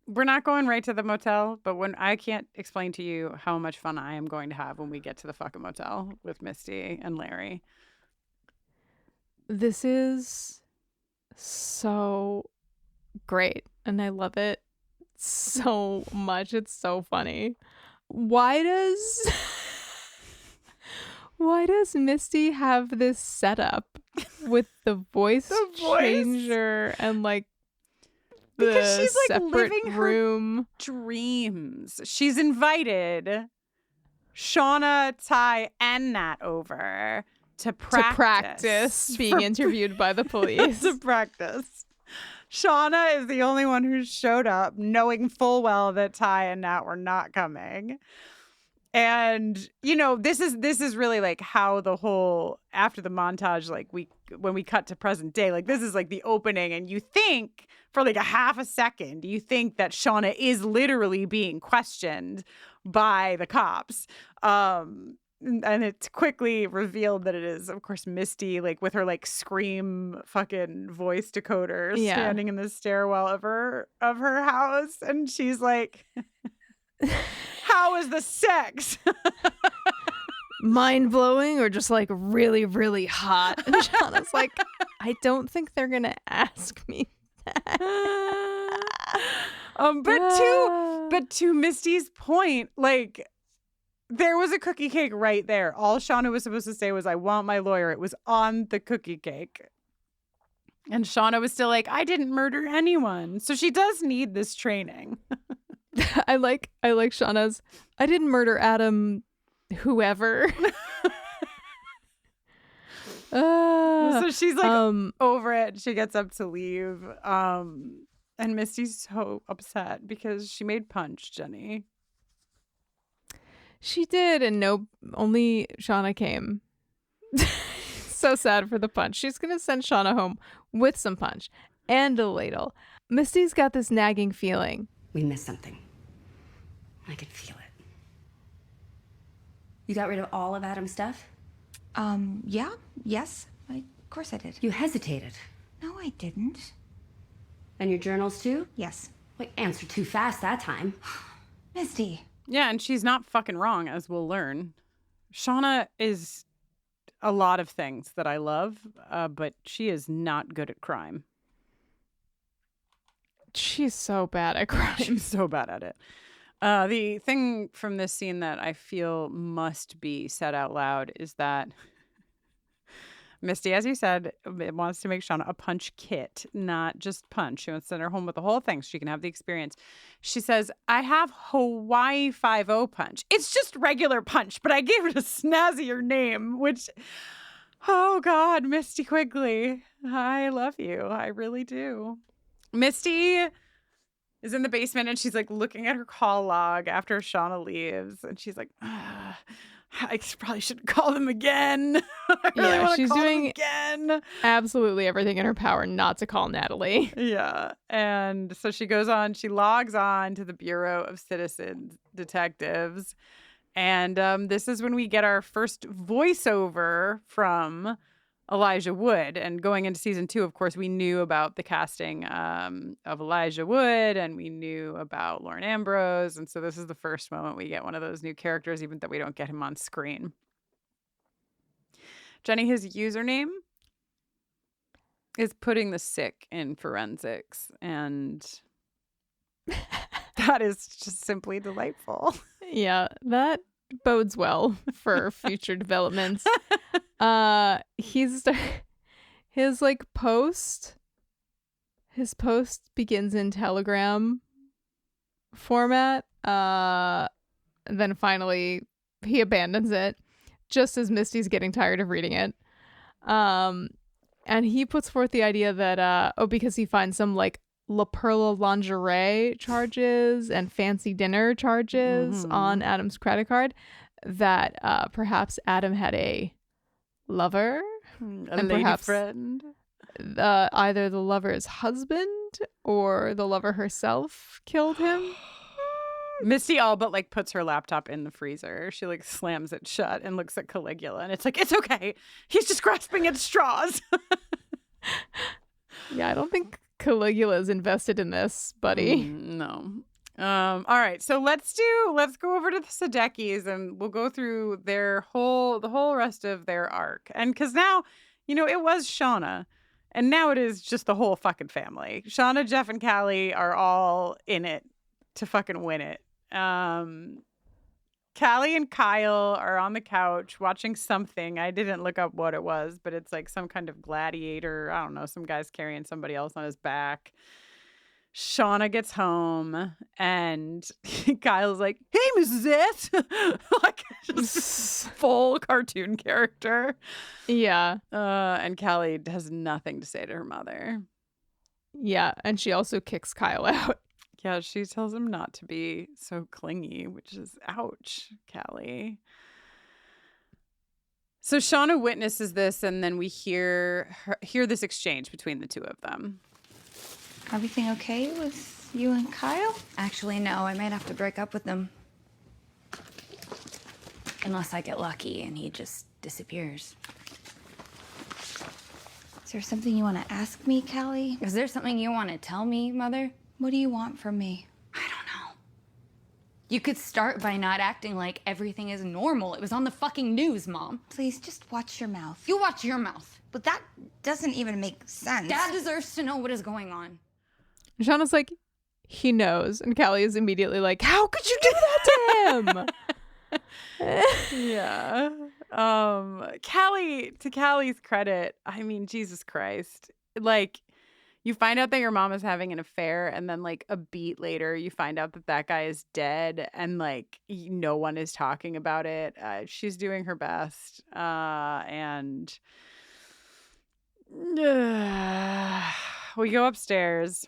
Speaker 4: We're not going right to the motel, but when I can't explain to you how much fun I am going to have when we get to the fucking motel with Misty and Larry.
Speaker 3: This is so great, and I love it so much. It's so funny. Why does Misty have this setup with the voice changer and like
Speaker 4: because she's like
Speaker 3: separate
Speaker 4: living
Speaker 3: room
Speaker 4: her dreams. She's invited Shauna, Ty, and Nat over to practice
Speaker 3: being interviewed by the police.
Speaker 4: To practice. Shauna is the only one who showed up, knowing full well that Ty and Nat were not coming. And this is really like how the whole after the montage, like when we cut to present day, like this is like the opening, and you think for like a half a second, you think that Shauna is literally being questioned by the cops. And it's quickly revealed that it is, of course, Misty, like with her like scream fucking voice decoder standing in the stairwell of her house, and she's like, how is the sex?
Speaker 3: Mind blowing or just like really, really hot? And Shauna's like, I don't think they're gonna ask me that.
Speaker 4: But to Misty's point, like there was a cookie cake right there. All Shauna was supposed to say was, I want my lawyer. It was on the cookie cake. And Shauna was still like, I didn't murder anyone. So she does need this training.
Speaker 3: I like Shauna's, I didn't murder Adam, whoever.
Speaker 4: So she's like over it. She gets up to leave. And Misty's so upset because she made punch, Jenny.
Speaker 3: She did, and only Shauna came. So sad for the punch. She's gonna send Shauna home with some punch and a ladle. Misty's got this nagging feeling.
Speaker 7: We missed something. I can feel it. You got rid of all of Adam's stuff?
Speaker 8: Yes, of course I did.
Speaker 7: You hesitated.
Speaker 8: No, I didn't.
Speaker 7: And your journals too?
Speaker 8: Yes.
Speaker 7: Wait, answer too fast that time.
Speaker 8: Misty.
Speaker 4: Yeah, and she's not fucking wrong, as we'll learn. Shauna is a lot of things that I love, but she is not good at crime.
Speaker 3: She's so bad at crime.
Speaker 4: She's so bad at it. The thing from this scene that I feel must be said out loud is that Misty, as you said, wants to make Shauna a punch kit, not just punch. She wants to send her home with the whole thing so she can have the experience. She says, I have Hawaii 5-0 punch. It's just regular punch, but I gave it a snazzier name, which, oh God, Misty Quigley, I love you. I really do. Misty is in the basement and she's like looking at her call log after Shauna leaves. And she's like, I probably should call them again.
Speaker 3: She's doing absolutely everything in her power not to call Natalie.
Speaker 4: Yeah. And so she goes on, she logs on to the Bureau of Citizen Detectives. And this is when we get our first voiceover from Elijah Wood. And going into season 2, of course, we knew about the casting of Elijah Wood, and we knew about Lauren Ambrose. And so this is the first moment we get one of those new characters, even though we don't get him on screen. Jenny, his username is putting the sick in forensics, and that is just simply delightful.
Speaker 3: Yeah, that bodes well for future developments. His post begins in Telegram format. Then finally he abandons it just as Misty's getting tired of reading it. And he puts forth the idea that because he finds some like La Perla lingerie charges and fancy dinner charges on Adam's credit card, that perhaps Adam had a lover,
Speaker 4: and perhaps friend.
Speaker 3: Either the lover's husband or the lover herself killed him.
Speaker 4: Misty all but like puts her laptop in the freezer. She like slams it shut and looks at Caligula, and it's like, it's okay. He's just grasping at straws.
Speaker 3: Yeah, I don't think Caligula is invested in this, buddy.
Speaker 4: No. All right, so let's go over to the Sadekis, and we'll go through the whole rest of their arc. And because now, it was Shauna, and now it is just the whole fucking family. Shauna, Jeff, and Callie are all in it to fucking win it. Callie and Kyle are on the couch watching something. I didn't look up what it was, but it's like some kind of gladiator. I don't know. Some guy's carrying somebody else on his back. Shauna gets home, and Kyle's like, "Hey, Mrs. S," like just full cartoon character.
Speaker 3: Yeah.
Speaker 4: And Callie has nothing to say to her mother.
Speaker 3: Yeah, and she also kicks Kyle out.
Speaker 4: Yeah, she tells him not to be so clingy, which is ouch, Callie. So Shauna witnesses this, and then we hear this exchange between the two of them.
Speaker 8: Everything okay with you and Kyle?
Speaker 7: Actually, no, I might have to break up with them. Unless I get lucky and he just disappears.
Speaker 8: Is there something you want to ask me, Callie?
Speaker 7: Is there something you want to tell me, Mother?
Speaker 8: What do you want from me?
Speaker 7: I don't know. You could start by not acting like everything is normal. It was on the fucking news, Mom.
Speaker 8: Please, just watch your mouth.
Speaker 7: You watch your mouth.
Speaker 8: But that doesn't even make sense.
Speaker 7: Dad deserves to know what is going on.
Speaker 3: Shauna's like, he knows. And Callie is immediately like, how could you do that to him?
Speaker 4: Yeah. To Callie's credit, I mean, Jesus Christ. Like, you find out that your mom is having an affair, and then like a beat later, you find out that guy is dead, and like no one is talking about it. She's doing her best. And we go upstairs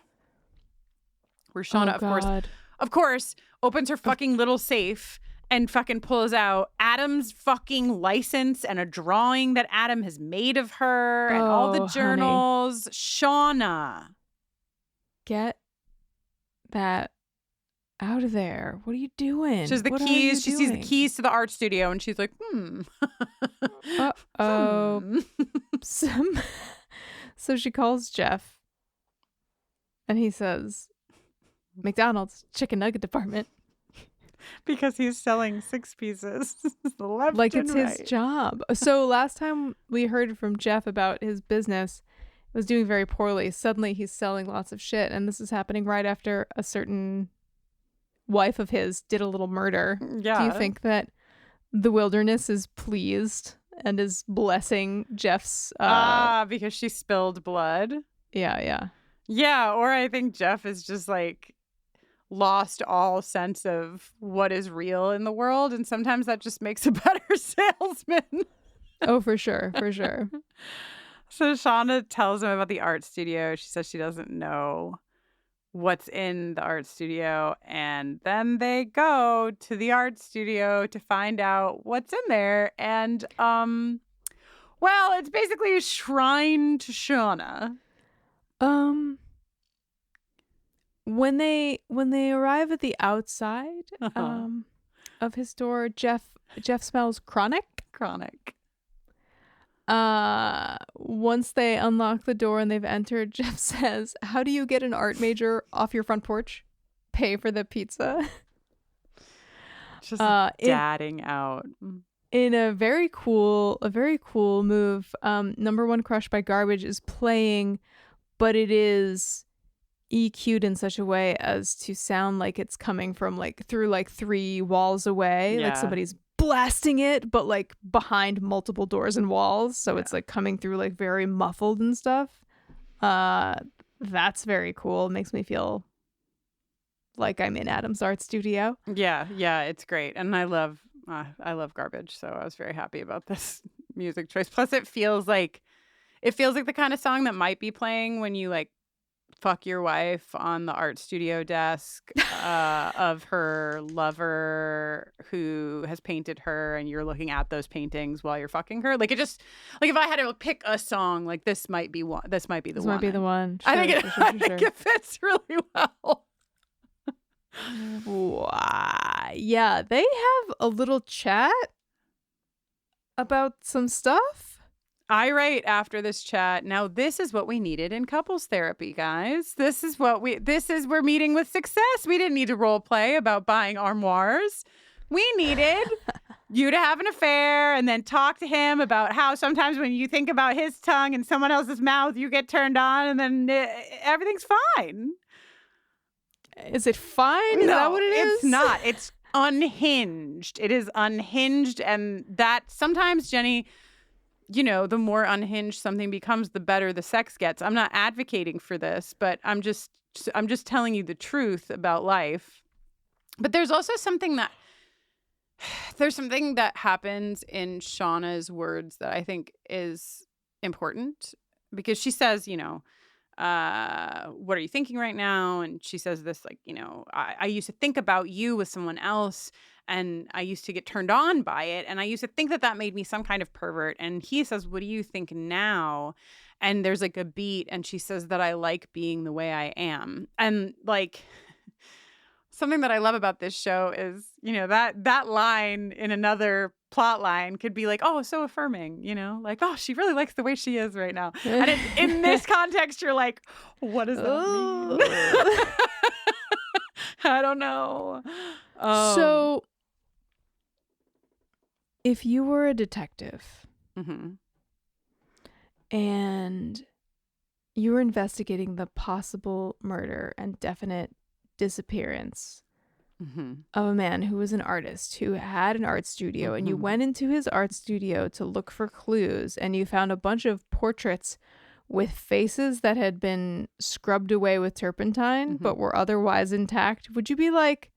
Speaker 4: where Shauna, of course, opens her fucking little safe and fucking pulls out Adam's fucking license and a drawing that Adam has made of her and all the journals. Honey. Shauna.
Speaker 3: Get that out of there. What are you doing?
Speaker 4: She has the keys. She sees the keys to the art studio, and she's like,
Speaker 3: Uh-oh. So she calls Jeff, and he says, McDonald's chicken nugget department.
Speaker 4: Because he's selling 6 pieces left
Speaker 3: like it's
Speaker 4: and
Speaker 3: his
Speaker 4: right.
Speaker 3: job. So last time we heard from Jeff about his business, it was doing very poorly. Suddenly he's selling lots of shit, and this is happening right after a certain wife of his did a little murder.
Speaker 4: Yeah.
Speaker 3: Do you think that the wilderness is pleased and is blessing Jeff's
Speaker 4: because she spilled blood?
Speaker 3: Yeah.
Speaker 4: Yeah, or I think Jeff is just like lost all sense of what is real in the world, and sometimes that just makes a better salesman.
Speaker 3: Oh, for sure.
Speaker 4: So Shauna tells him about the art studio. She says she doesn't know what's in the art studio, and then they go to the art studio to find out what's in there. And well, it's basically a shrine to Shauna.
Speaker 3: When they arrive at the outside of his door, Jeff smells chronic. once they unlock the door and they've entered, Jeff says, "How do you get an art major off your front porch? Pay for the pizza."
Speaker 4: Just dadding out.
Speaker 3: In a very cool move, Number One Crush by Garbage is playing, but it is EQ'd in such a way as to sound like it's coming from like through like 3 walls away. Like somebody's blasting it, but like behind multiple doors and walls. So it's like coming through like very muffled and stuff. That's very cool. It makes me feel like I'm in Adam's art studio.
Speaker 4: Yeah, it's great. And I love Garbage, so I was very happy about this music choice. Plus it feels like the kind of song that might be playing when you like fuck your wife on the art studio desk of her lover who has painted her, and you're looking at those paintings while you're fucking her. Like, it just, like, if I had to pick a song, like, this might be the one.
Speaker 3: This might be the one. Sure,
Speaker 4: I think it fits really well.
Speaker 3: Yeah, they have a little chat about some stuff.
Speaker 4: I write after this chat, now this is what we needed in couples therapy, guys. We're meeting with success. We didn't need to role play about buying armoires. We needed you to have an affair and then talk to him about how sometimes when you think about his tongue and someone else's mouth, you get turned on, and then everything's fine.
Speaker 3: Is it fine? Is that what it is?
Speaker 4: It's not. It's unhinged. It is unhinged. And that sometimes, Jenny, you know, the more unhinged something becomes, the better the sex gets. I'm not advocating for this, but I'm just telling you the truth about life. But there's also something that happens in Shauna's words that I think is important, because she says, you know, what are you thinking right now? And she says this, like, you know, I used to think about you with someone else, and I used to get turned on by it, and I used to think that made me some kind of pervert. And he says, what do you think now? And there's like a beat, and she says that I like being the way I am. And like, something that I love about this show is, you know, that line in another plot line could be like, oh, so affirming, you know, like, oh, she really likes the way she is right now. And in this context, you're like, what does that mean? I don't know.
Speaker 3: So if you were a detective and you were investigating the possible murder and definite disappearance of a man who was an artist, who had an art studio, and you went into his art studio to look for clues, and you found a bunch of portraits with faces that had been scrubbed away with turpentine but were otherwise intact, would you be like,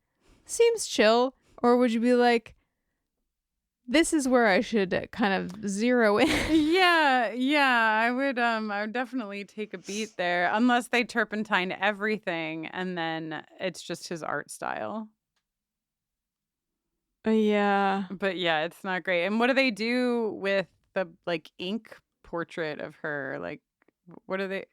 Speaker 3: seems chill? Or would you be like, this is where I should kind of zero in?
Speaker 4: Yeah, I would definitely take a beat there, unless they turpentine everything and then it's just his art style.
Speaker 3: Yeah.
Speaker 4: But yeah, it's not great. And what do they do with the like ink portrait of her? Like, what are they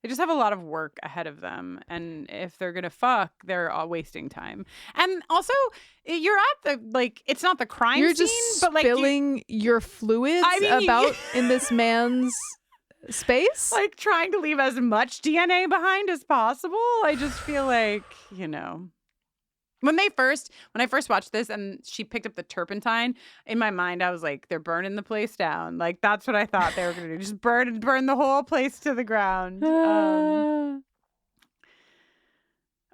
Speaker 4: just have a lot of work ahead of them, and if they're gonna fuck, they're all wasting time. And also, you're at the, like, it's not the crime
Speaker 3: you're
Speaker 4: scene,
Speaker 3: just
Speaker 4: but like
Speaker 3: spilling your fluids about in this man's space,
Speaker 4: like trying to leave as much DNA behind as possible. I just feel like, you know, when I first watched this and she picked up the turpentine, in my mind I was like, they're burning the place down. Like, that's what I thought they were gonna do, just burn the whole place to the ground.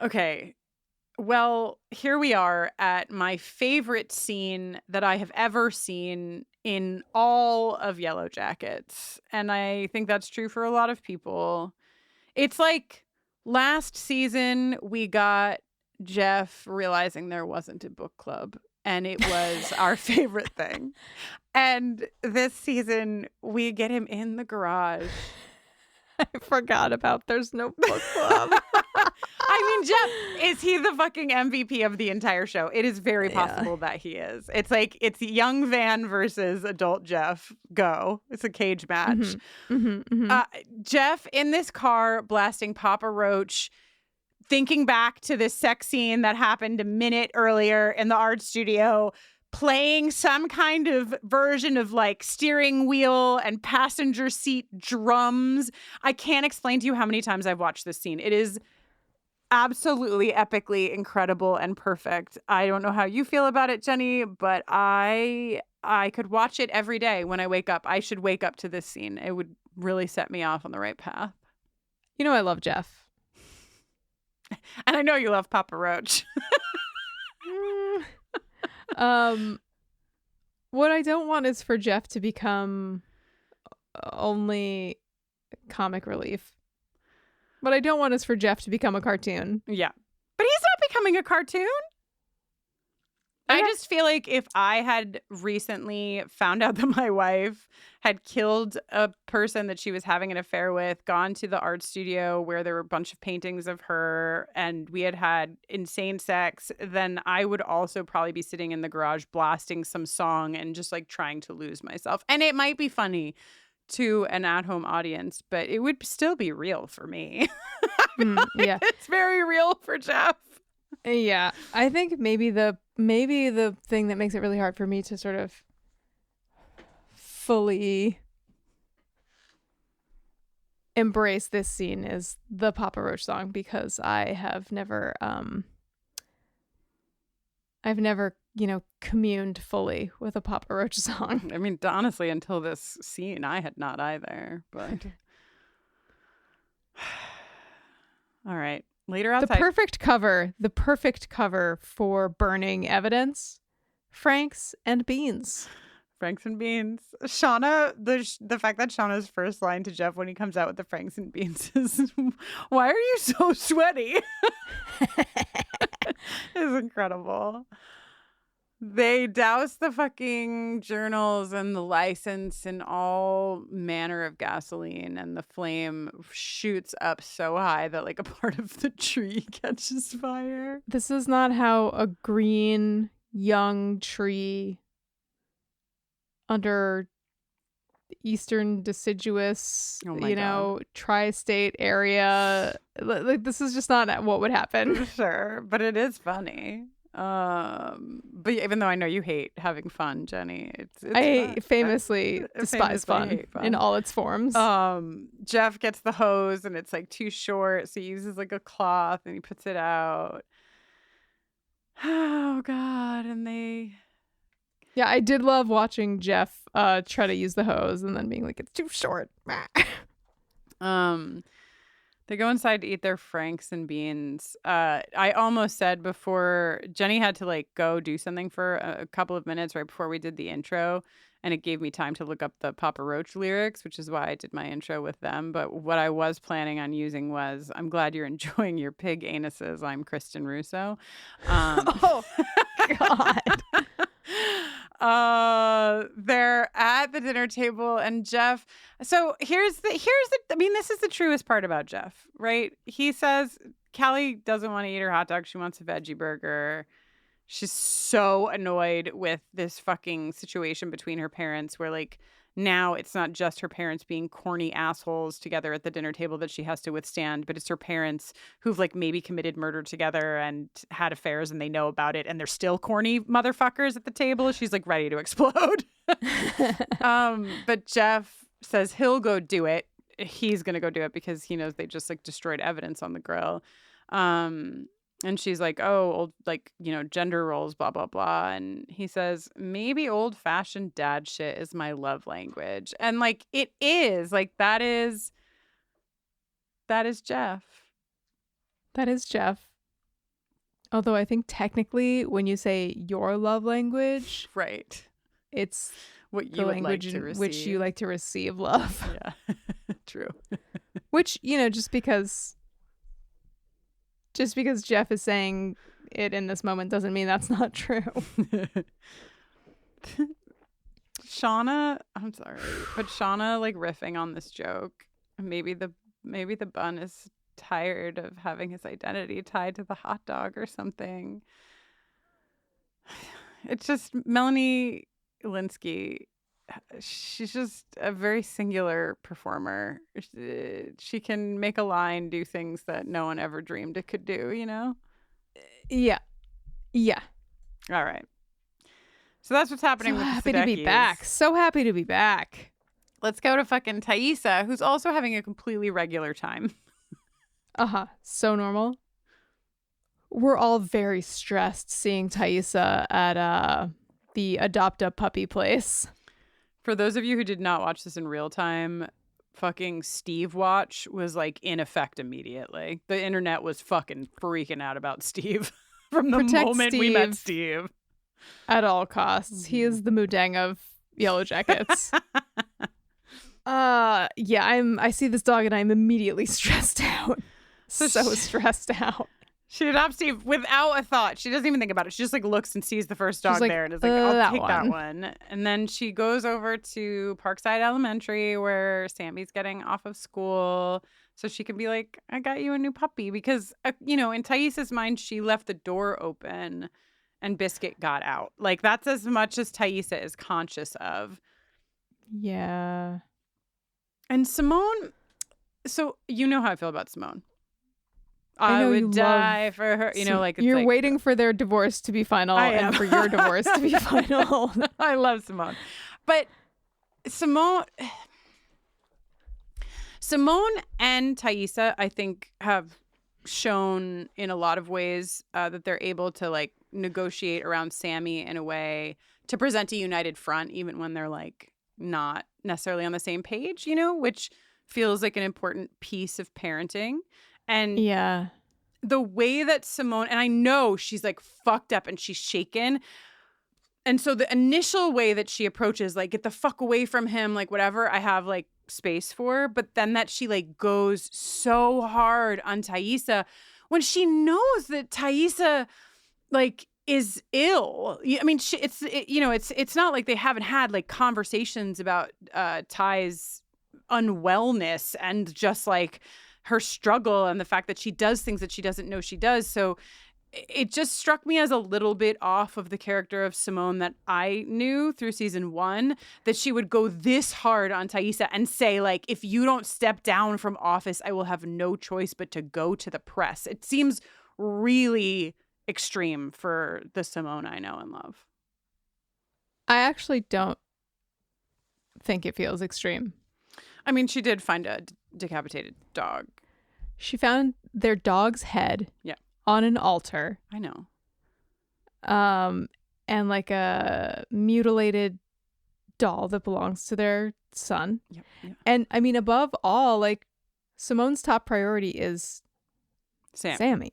Speaker 4: Okay, well, here we are at my favorite scene that I have ever seen in all of Yellowjackets, and I think that's true for a lot of people. It's like last season we got Jeff realizing there wasn't a book club, and it was our favorite thing. And this season we get him in the garage.
Speaker 3: I forgot about there's no book club.
Speaker 4: I mean, Jeff, is he the fucking MVP of the entire show? It is very possible that he is. It's like, it's young Van versus adult Jeff. Go. It's a cage match. Jeff in this car blasting Papa Roach, thinking back to this sex scene that happened a minute earlier in the art studio, playing some kind of version of like steering wheel and passenger seat drums. I can't explain to you how many times I've watched this scene. It is absolutely epically incredible and perfect. I don't know how you feel about it, Jenny, but I could watch it every day when I wake up. I should wake up to this scene. It would really set me off on the right path.
Speaker 3: You know I love Jeff.
Speaker 4: And I know you love Papa Roach.
Speaker 3: What I don't want is for Jeff to become only comic relief. What I don't want is for Jeff to become a cartoon.
Speaker 4: Yeah. But he's not becoming a cartoon. I just feel like if I had recently found out that my wife had killed a person that she was having an affair with, gone to the art studio where there were a bunch of paintings of her, and we had had insane sex, then I would also probably be sitting in the garage blasting some song and just like trying to lose myself. And it might be funny to an at-home audience, but it would still be real for me.
Speaker 3: Yeah.
Speaker 4: It's very real for Jeff.
Speaker 3: Yeah. I think maybe the thing that makes it really hard for me to sort of fully embrace this scene is the Papa Roach song, because I've never, communed fully with a Papa Roach song.
Speaker 4: I mean, honestly, until this scene, I had not either. But all right, later outside.
Speaker 3: The perfect cover for burning evidence. Franks and beans.
Speaker 4: Franks and beans. Shauna, the fact that Shauna's first line to Jeff when he comes out with the Franks and beans is, "Why are you so sweaty?" Is incredible. They douse the fucking journals and the license in all manner of gasoline, and the flame shoots up so high that like a part of the tree catches fire.
Speaker 3: This is not how a green young tree under eastern deciduous, tri-state area. Like, this is just not what would happen.
Speaker 4: Sure, but it is funny. But even though I know you hate having fun, Jenny,
Speaker 3: I famously despise fun in all its forms.
Speaker 4: Jeff gets the hose and it's like too short, so he uses like a cloth and he puts it out. Oh God! And
Speaker 3: yeah, I did love watching Jeff try to use the hose and then being like, it's too short.
Speaker 4: They go inside to eat their Franks and beans. I almost said before, Jenny had to like go do something for a couple of minutes right before we did the intro, and it gave me time to look up the Papa Roach lyrics, which is why I did my intro with them. But what I was planning on using was, "I'm glad you're enjoying your pig anuses. I'm Kristin Russo."
Speaker 3: Oh God.
Speaker 4: They're at the dinner table, and Jeff. So here's the. I mean, this is the truest part about Jeff, right? He says Callie doesn't want to eat her hot dog. She wants a veggie burger. She's so annoyed with this fucking situation between her parents, where like now it's not just her parents being corny assholes together at the dinner table that she has to withstand, but it's her parents who've like maybe committed murder together and had affairs and they know about it, and they're still corny motherfuckers at the table. She's like ready to explode. But Jeff says he'll go do it. He's going to go do it because he knows they just like destroyed evidence on the grill. And she's like, "Oh, old, like, gender roles, blah, blah, blah." And he says, "Maybe old-fashioned dad shit is my love language." And like, it is. Like, that is Jeff.
Speaker 3: That is Jeff. Although I think technically when you say your love language,
Speaker 4: right,
Speaker 3: it's
Speaker 4: what
Speaker 3: the
Speaker 4: you
Speaker 3: language
Speaker 4: like to
Speaker 3: in which you like to receive love.
Speaker 4: Yeah, true.
Speaker 3: Which, just because Jeff is saying it in this moment doesn't mean that's not true.
Speaker 4: Shauna, I'm sorry, but Shauna like riffing on this joke. Maybe the bun is tired of having his identity tied to the hot dog or something. It's just Melanie Linsky. She's just a very singular performer. She can make a line do things that no one ever dreamed it could do,
Speaker 3: Yeah.
Speaker 4: All right. So that's what's happening with the
Speaker 3: happy to be
Speaker 4: Sudeikis.
Speaker 3: back. So happy to be back.
Speaker 4: Let's go to fucking Thaisa, who's also having a completely regular time.
Speaker 3: So normal. We're all very stressed seeing Thaisa at the Adopt a Puppy place.
Speaker 4: For those of you who did not watch this in real time, fucking Steve Watch was like in effect immediately. The internet was fucking freaking out about Steve from the moment we met Steve.
Speaker 3: At all costs. He is the Mudang of Yellowjackets. I see this dog and I'm immediately stressed out. So stressed out.
Speaker 4: She adopts Steve without a thought. She doesn't even think about it. She just like looks and sees the first dog
Speaker 3: like,
Speaker 4: there and is like, I'll take that
Speaker 3: one.
Speaker 4: one. And then she goes over to Parkside Elementary where Sammy's getting off of school so she can be like, I got you a new puppy. Because, in Thaisa's mind, she left the door open and Biscuit got out. Like, that's as much as Thaisa is conscious of.
Speaker 3: Yeah.
Speaker 4: And Simone, so you know how I feel about Simone.
Speaker 3: I know
Speaker 4: would
Speaker 3: you
Speaker 4: die for her. It's
Speaker 3: you're
Speaker 4: like,
Speaker 3: waiting for their divorce to be final and for your divorce to be final.
Speaker 4: I love Simone. But Simone and Thaisa, I think, have shown in a lot of ways that they're able to like negotiate around Sammy in a way to present a united front, even when they're like not necessarily on the same page, which feels like an important piece of parenting. And the way that Simone, and I know she's like fucked up and she's shaken. And so the initial way that she approaches, like, get the fuck away from him, like, whatever, I have like space for. But then that she like goes so hard on Thaisa when she knows that Thaisa like is ill. I mean, it's not like they haven't had like conversations about Ty's unwellness and just like her struggle and the fact that she does things that she doesn't know she does. So it just struck me as a little bit off of the character of Simone that I knew through season 1, that she would go this hard on Thaisa and say, like, if you don't step down from office, I will have no choice but to go to the press. It seems really extreme for the Simone I know and love.
Speaker 3: I actually don't think it feels extreme.
Speaker 4: I mean, she did find a decapitated dog.
Speaker 3: She found their dog's head on an altar.
Speaker 4: I know.
Speaker 3: And like a mutilated doll that belongs to their son.
Speaker 4: Yep.
Speaker 3: And I mean, above all, like, Simone's top priority is Sammy.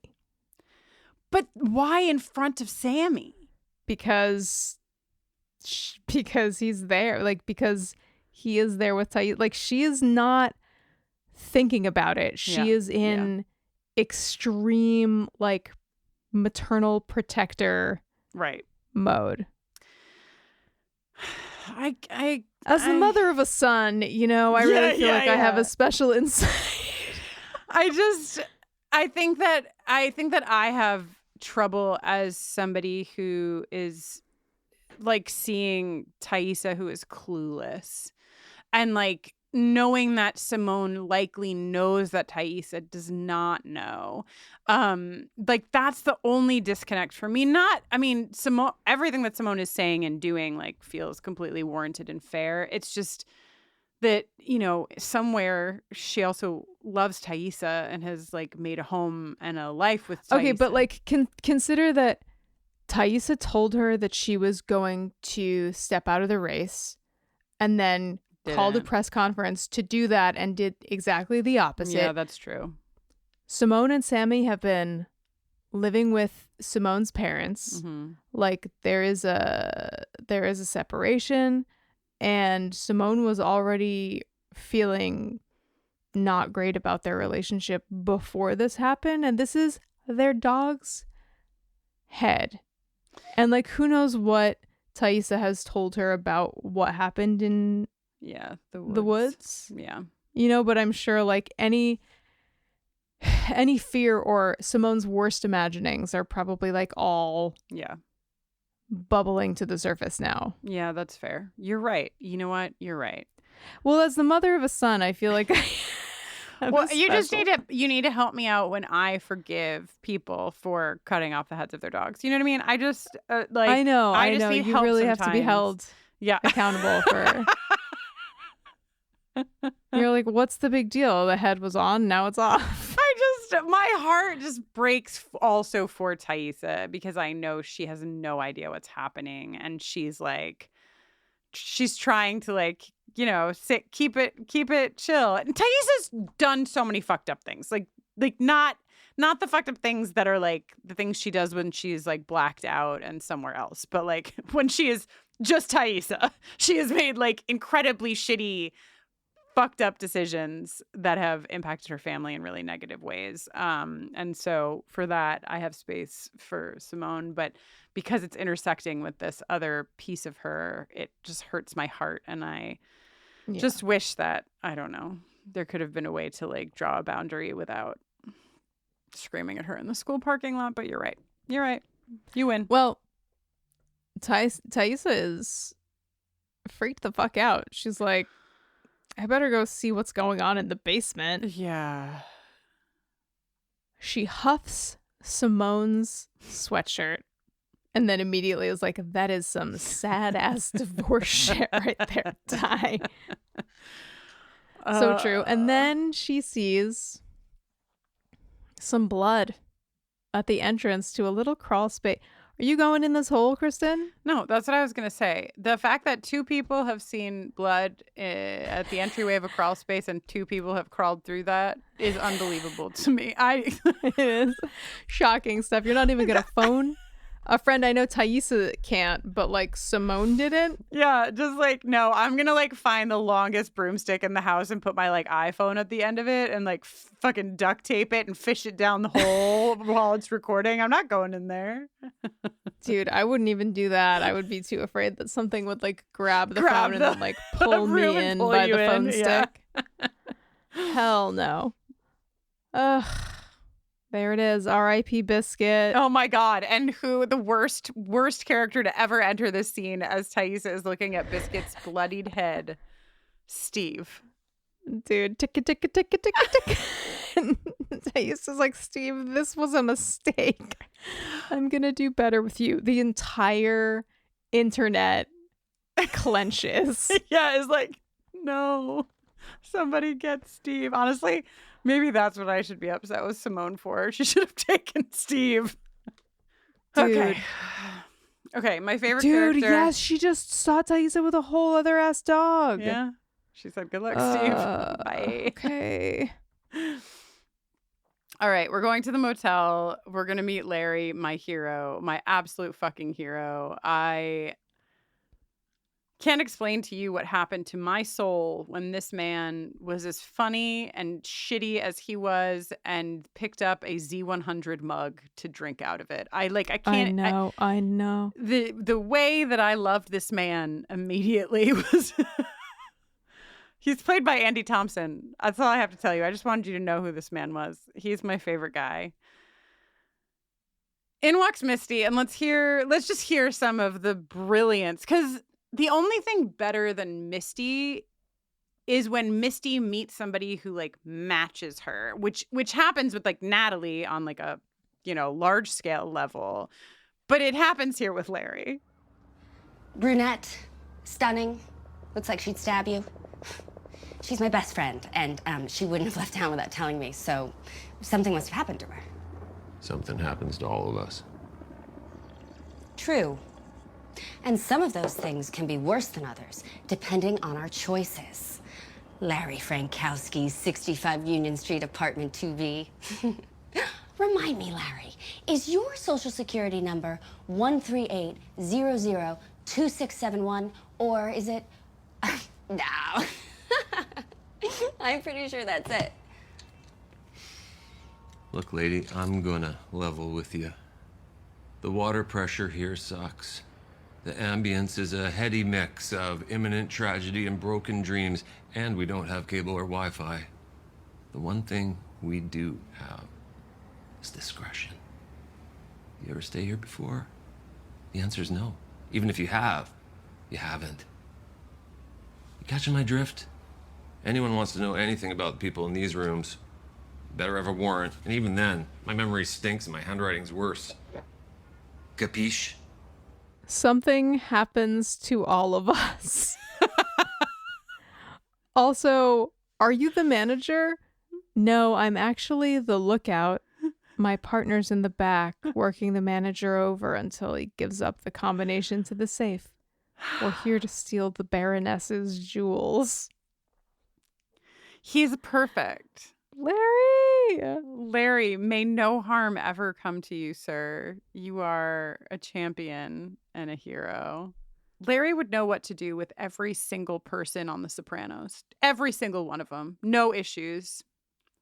Speaker 4: But why in front of Sammy?
Speaker 3: Because he's there. Like, because he is there with Thaisa. Like, she is not thinking about it. She is in extreme, like, maternal protector mode. As the mother of a son, I really feel like I have a special insight.
Speaker 4: I think that I have trouble as somebody who is like seeing Thaisa who is clueless and like knowing that Simone likely knows that Thaisa does not know. Like, that's the only disconnect for me. Simone, everything that Simone is saying and doing like feels completely warranted and fair. It's just that, somewhere she also loves Thaisa and has like made a home and a life with Thaisa.
Speaker 3: Okay, but like consider that Thaisa told her that she was going to step out of the race and then called a press conference to do that and did exactly the opposite.
Speaker 4: Yeah, that's true.
Speaker 3: Simone and Sammy have been living with Simone's parents.
Speaker 4: Mm-hmm.
Speaker 3: Like, there is a separation, and Simone was already feeling not great about their relationship before this happened, and this is their dog's head. And like, who knows what Thaisa has told her about what happened in the woods.
Speaker 4: Yeah.
Speaker 3: But I'm sure like any fear or Simone's worst imaginings are probably like all bubbling to the surface now.
Speaker 4: Yeah, that's fair. You're right. You know what? You're right.
Speaker 3: Well, as the mother of a son, I feel like
Speaker 4: Well, you need to help me out when I forgive people for cutting off the heads of their dogs. You know what I mean? I just
Speaker 3: I know.
Speaker 4: need
Speaker 3: You
Speaker 4: help
Speaker 3: really have to be
Speaker 4: sometimes.
Speaker 3: held accountable for. You're like, what's the big deal? The head was on, now it's off.
Speaker 4: My heart just breaks also for Thaisa because I know she has no idea what's happening, and she's trying to keep it chill. And Thaisa's done so many fucked up things, like not the fucked up things that are like the things she does when she's like blacked out and somewhere else, but like when she is just Thaisa, she has made like incredibly shitty, fucked up decisions that have impacted her family in really negative ways. And so for that, I have space for Simone, but because it's intersecting with this other piece of her, it just hurts my heart. And I just wish that, I don't know, there could have been a way to like draw a boundary without screaming at her in the school parking lot. But you're right. You win.
Speaker 3: Well, Thaisa is freaked the fuck out. She's like, I better go see what's going on in the basement.
Speaker 4: Yeah.
Speaker 3: She huffs Simone's sweatshirt and then immediately is like, that is some sad ass divorce shit right there. Die. So true. And then she sees some blood at the entrance to a little crawl space. Are you going in this hole, Kristin?
Speaker 4: No, that's what I was going to say. The fact that 2 people have seen blood at the entryway of a crawl space and 2 people have crawled through that is unbelievable to me.
Speaker 3: It is shocking stuff. You're not even going to phone a friend. I know Thaisa can't, but like Simone didn't.
Speaker 4: Yeah, just like, no, I'm going to like find the longest broomstick in the house and put my like iPhone at the end of it and like fucking duct tape it and fish it down the hole while it's recording. I'm not going in there.
Speaker 3: Dude, I wouldn't even do that. I would be too afraid that something would like grab the phone and then like pull me in by the phone stick. Hell no. Ugh. There it is. R.I.P. Biscuit.
Speaker 4: Oh my God. And who the worst character to ever enter this scene as Thaisa is looking at Biscuit's bloodied head? Steve.
Speaker 3: Dude, tick. Thaisa's like, Steve, this was a mistake. I'm gonna do better with you. The entire internet clenches.
Speaker 4: Yeah, it's like, no, somebody get Steve. Honestly, maybe that's what I should be upset with Simone for. She should have taken Steve.
Speaker 3: Dude.
Speaker 4: Okay, my favorite
Speaker 3: Dude,
Speaker 4: character.
Speaker 3: yes, she just saw Thaisa with a whole other ass dog.
Speaker 4: Yeah. She said, good luck, Steve. Bye.
Speaker 3: Okay.
Speaker 4: All right, we're going to the motel. We're going to meet Larry, my hero, my absolute fucking hero. I can't explain to you what happened to my soul when this man was as funny and shitty as he was and picked up a Z100 mug to drink out of it. I can't.
Speaker 3: I know.
Speaker 4: The way that I loved this man immediately was... He's played by Andy Thompson. That's all I have to tell you. I just wanted you to know who this man was. He's my favorite guy. In walks Misty, and let's just hear some of the brilliance. Because the only thing better than Misty is when Misty meets somebody who like matches her, which happens with like Natalie on like a, large scale level. But it happens here with Larry.
Speaker 9: Brunette, stunning, looks like she'd stab you. She's my best friend, and she wouldn't have left town without telling me, so something must have happened to her.
Speaker 10: Something happens to all of us.
Speaker 9: True. And some of those things can be worse than others, depending on our choices. Larry Frankowski's 65 Union Street, apartment 2B. Remind me, Larry, is your social security number 138002671, or is it... No. I'm pretty sure that's it.
Speaker 10: Look, lady, I'm gonna level with you. The water pressure here sucks. The ambience is a heady mix of imminent tragedy and broken dreams, and we don't have cable or Wi-Fi. The one thing we do have is discretion. You ever stay here before? The answer is no. Even if you have, you haven't. You catching my drift? Anyone wants to know anything about the people in these rooms, better have a warrant. And even then, my memory stinks and my handwriting's worse. Capiche?
Speaker 3: Something happens to all of us. Also, are you the manager? No, I'm actually the lookout. My partner's in the back, working the manager over until he gives up the combination to the safe. We're here to steal the Baroness's jewels.
Speaker 4: He's perfect. Larry, may no harm ever come to you, sir. You are a champion and a hero. Larry would know what to do with every single person on The Sopranos. Every single one of them. No issues.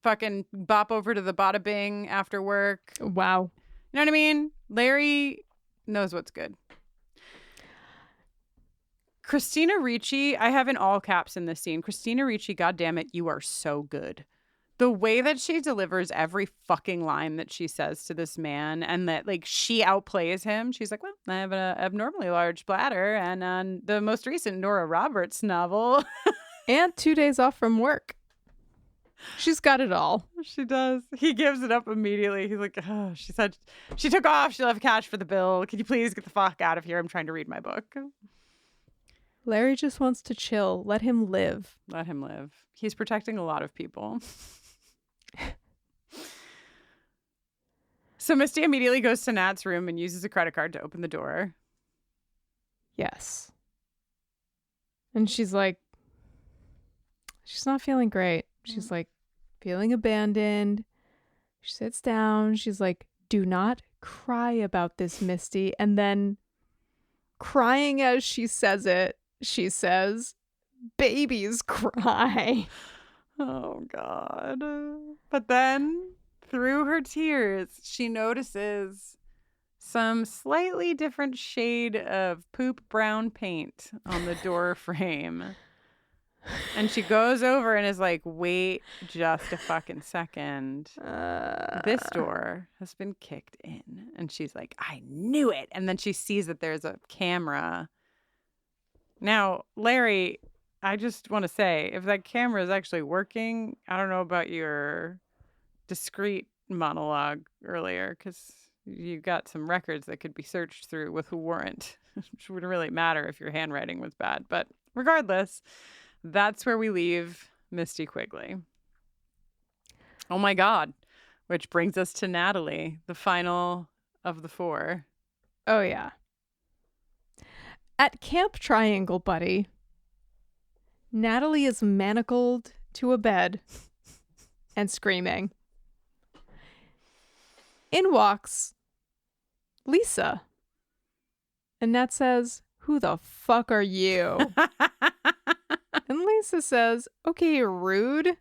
Speaker 4: Fucking bop over to the Bada Bing after work.
Speaker 3: Wow.
Speaker 4: You know what I mean? Larry knows what's good. Christina Ricci, I have in all caps in this scene. Christina Ricci, goddammit, you are so good. The way that she delivers every fucking line that she says to this man, and that like she outplays him. She's like, well, I have an abnormally large bladder, and on the most recent Nora Roberts novel.
Speaker 3: And 2 days off from work. She's got it all.
Speaker 4: She does. He gives it up immediately. He's like, oh, she said she took off. She left cash for the bill. Can you please get the fuck out of here? I'm trying to read my book.
Speaker 3: Larry just wants to chill. Let him live.
Speaker 4: Let him live. He's protecting a lot of people. So Misty immediately goes to Nat's room and uses a credit card to open the door.
Speaker 3: Yes. And she's like, she's not feeling great. She's like feeling abandoned. She sits down. She's like, do not cry about this, Misty. And then crying as she says it, she says, babies cry.
Speaker 4: Oh, God. But then through her tears, she notices some slightly different shade of poop brown paint on the door frame. And she goes over and is like, wait just a fucking second. This door has been kicked in. And she's like, I knew it. And then she sees that there's a camera. Now, Larry, I just want to say, if that camera is actually working, I don't know about your discreet monologue earlier, because you got some records that could be searched through with a warrant, which wouldn't really matter if your handwriting was bad. But regardless, that's where we leave Misty Quigley. Oh my God. Which brings us to Natalie, the final of the four.
Speaker 3: Oh, yeah. At Camp Triangle, buddy, Natalie is manacled to a bed and screaming. In walks Lisa. And Nat says, who the fuck are you? And Lisa says, okay, rude.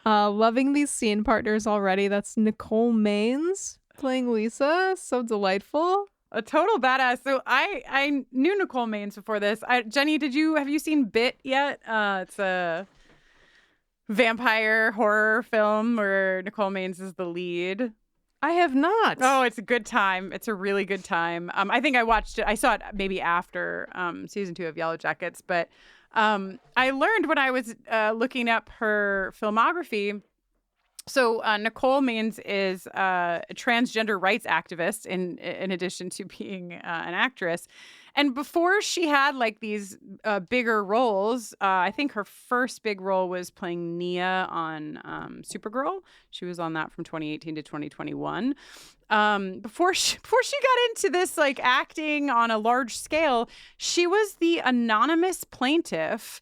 Speaker 3: Loving these scene partners already. That's Nicole Maines playing Lisa. So delightful.
Speaker 4: A total badass. So I knew Nicole Maines before this. Jenny, have you seen Bit yet? It's a vampire horror film where Nicole Maines is the lead.
Speaker 3: I have not.
Speaker 4: Oh, it's a good time. It's a really good time. I think I watched it. I saw it maybe after season 2 of Yellowjackets, but I learned when I was looking up her filmography. So Nicole Maines is a transgender rights activist in addition to being an actress. And before she had like these bigger roles, I think her first big role was playing Nia on Supergirl. She was on that from 2018 to 2021. Before she got into this like acting on a large scale, she was the anonymous plaintiff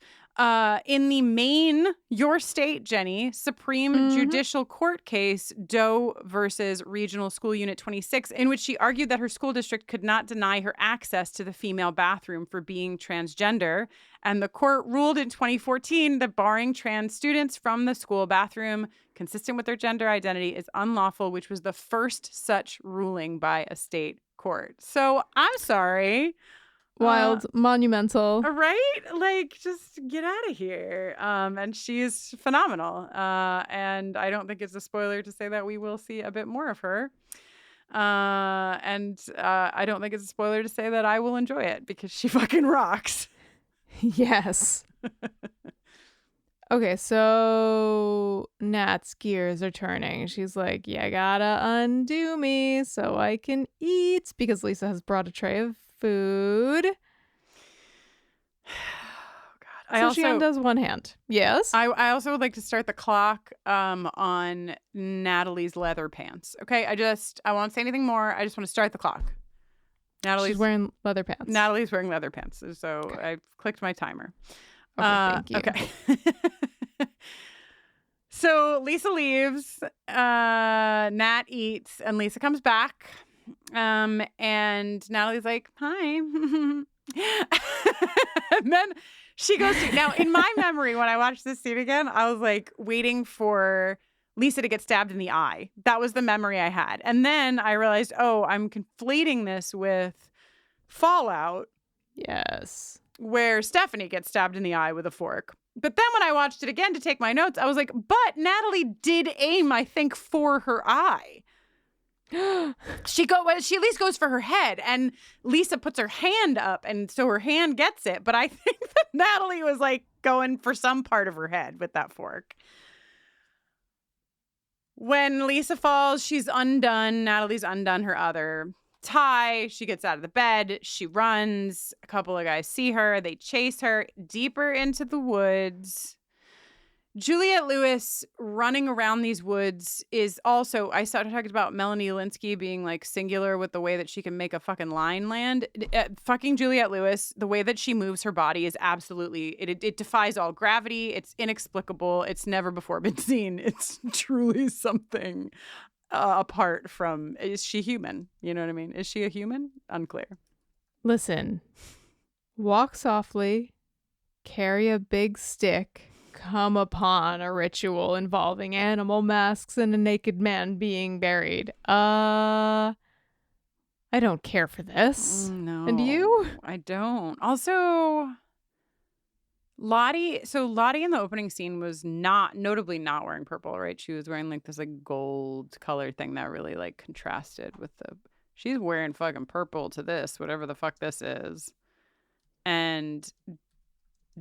Speaker 4: in the Maine, your state, Jenny, Supreme Judicial Court case, Doe versus Regional School Unit 26, in which she argued that her school district could not deny her access to the female bathroom for being transgender. And the court ruled in 2014 that barring trans students from the school bathroom consistent with their gender identity is unlawful, which was the first such ruling by a state court. So I'm sorry.
Speaker 3: Wild, monumental.
Speaker 4: Right? Like, just get out of here. And she's phenomenal. And I don't think it's a spoiler to say that we will see a bit more of her. And I don't think it's a spoiler to say that I will enjoy it because she fucking rocks.
Speaker 3: Yes. Okay, so Nat's gears are turning. She's like, you gotta undo me so I can eat, because Lisa has brought a tray of food. So she undoes one hand. Yes?
Speaker 4: I also would like to start the clock on Natalie's leather pants. Okay, I won't say anything more. I just want to start the clock.
Speaker 3: She's wearing leather pants.
Speaker 4: Natalie's wearing leather pants. So
Speaker 3: Okay.
Speaker 4: I've clicked my timer.
Speaker 3: Thank you.
Speaker 4: Okay. So Lisa leaves, Nat eats, and Lisa comes back. And Natalie's like, hi. And then she goes to, now in my memory, when I watched this scene again, I was like waiting for Lisa to get stabbed in the eye. That was the memory I had. And then I realized, oh, I'm conflating this with Fallout.
Speaker 3: Yes.
Speaker 4: Where Stephanie gets stabbed in the eye with a fork. But then when I watched it again to take my notes, I was like, but Natalie did aim, I think, for her eye. She at least goes for her head, and Lisa puts her hand up, and so her hand gets it. But I think that Natalie was like going for some part of her head with that fork. When Lisa falls, she's undone. Natalie's undone her other tie. She gets out of the bed. She runs. A couple of guys see her. They chase her deeper into the woods. Juliette Lewis running around these woods is also, I started talking about Melanie Linsky being like singular with the way that she can make a fucking line land. Fucking Juliette Lewis, the way that she moves her body is absolutely, it defies all gravity. It's inexplicable. It's never before been seen. It's truly something apart from, is she human? You know what I mean? Is she a human? Unclear.
Speaker 3: Listen, walk softly, carry a big stick, come upon a ritual involving animal masks and a naked man being buried. I don't care for this.
Speaker 4: No.
Speaker 3: And you?
Speaker 4: I don't. Also, Lottie in the opening scene was notably not wearing purple, right? She was wearing like this like gold colored thing that really like contrasted with she's wearing fucking purple to this, whatever the fuck this is. And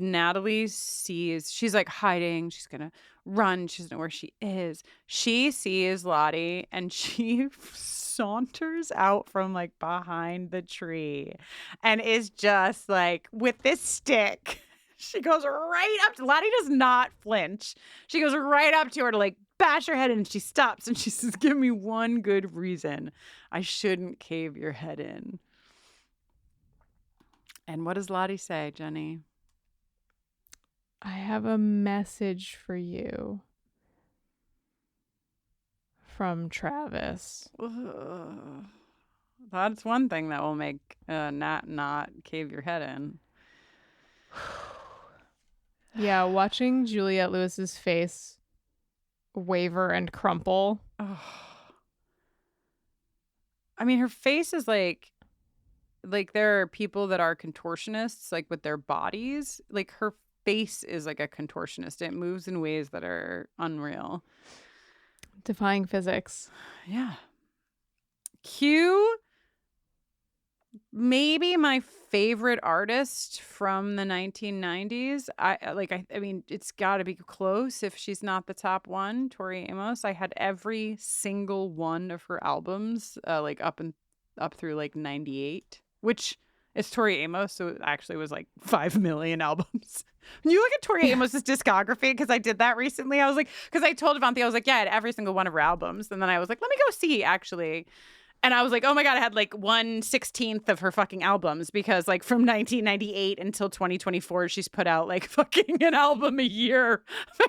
Speaker 4: Natalie sees, she's like hiding. She's going to run. She doesn't know where she is. She sees Lottie and she saunters out from like behind the tree and is just like with this stick. She goes right up to Lottie, does not flinch. She goes right up to her to like bash her head in, and she stops and she says, give me one good reason I shouldn't cave your head in. And what does Lottie say, Jenny?
Speaker 3: I have a message for you from Travis.
Speaker 4: Ugh. That's one thing that will make Nat not cave your head in.
Speaker 3: Yeah, watching Juliette Lewis's face waver and crumple.
Speaker 4: Oh. I mean, her face is like there are people that are contortionists, like with their bodies. Like her face is like a contortionist. It moves in ways that are unreal.
Speaker 3: Defying physics.
Speaker 4: Yeah. Q, maybe my favorite artist from the 1990s. I mean, it's got to be close if she's not the top one. Tori Amos. I had every single one of her albums, like up through like 98, which is Tori Amos, so it actually was like 5 million albums. When you look at Tori Amos's discography, because I did that recently, I was like, because I told Avanti, I was like, yeah, I had every single one of her albums, and then I was like, let me go see actually. And I was like, oh my God, I had like 1/16 of her fucking albums, because like from 1998 until 2024, she's put out like fucking an album a year.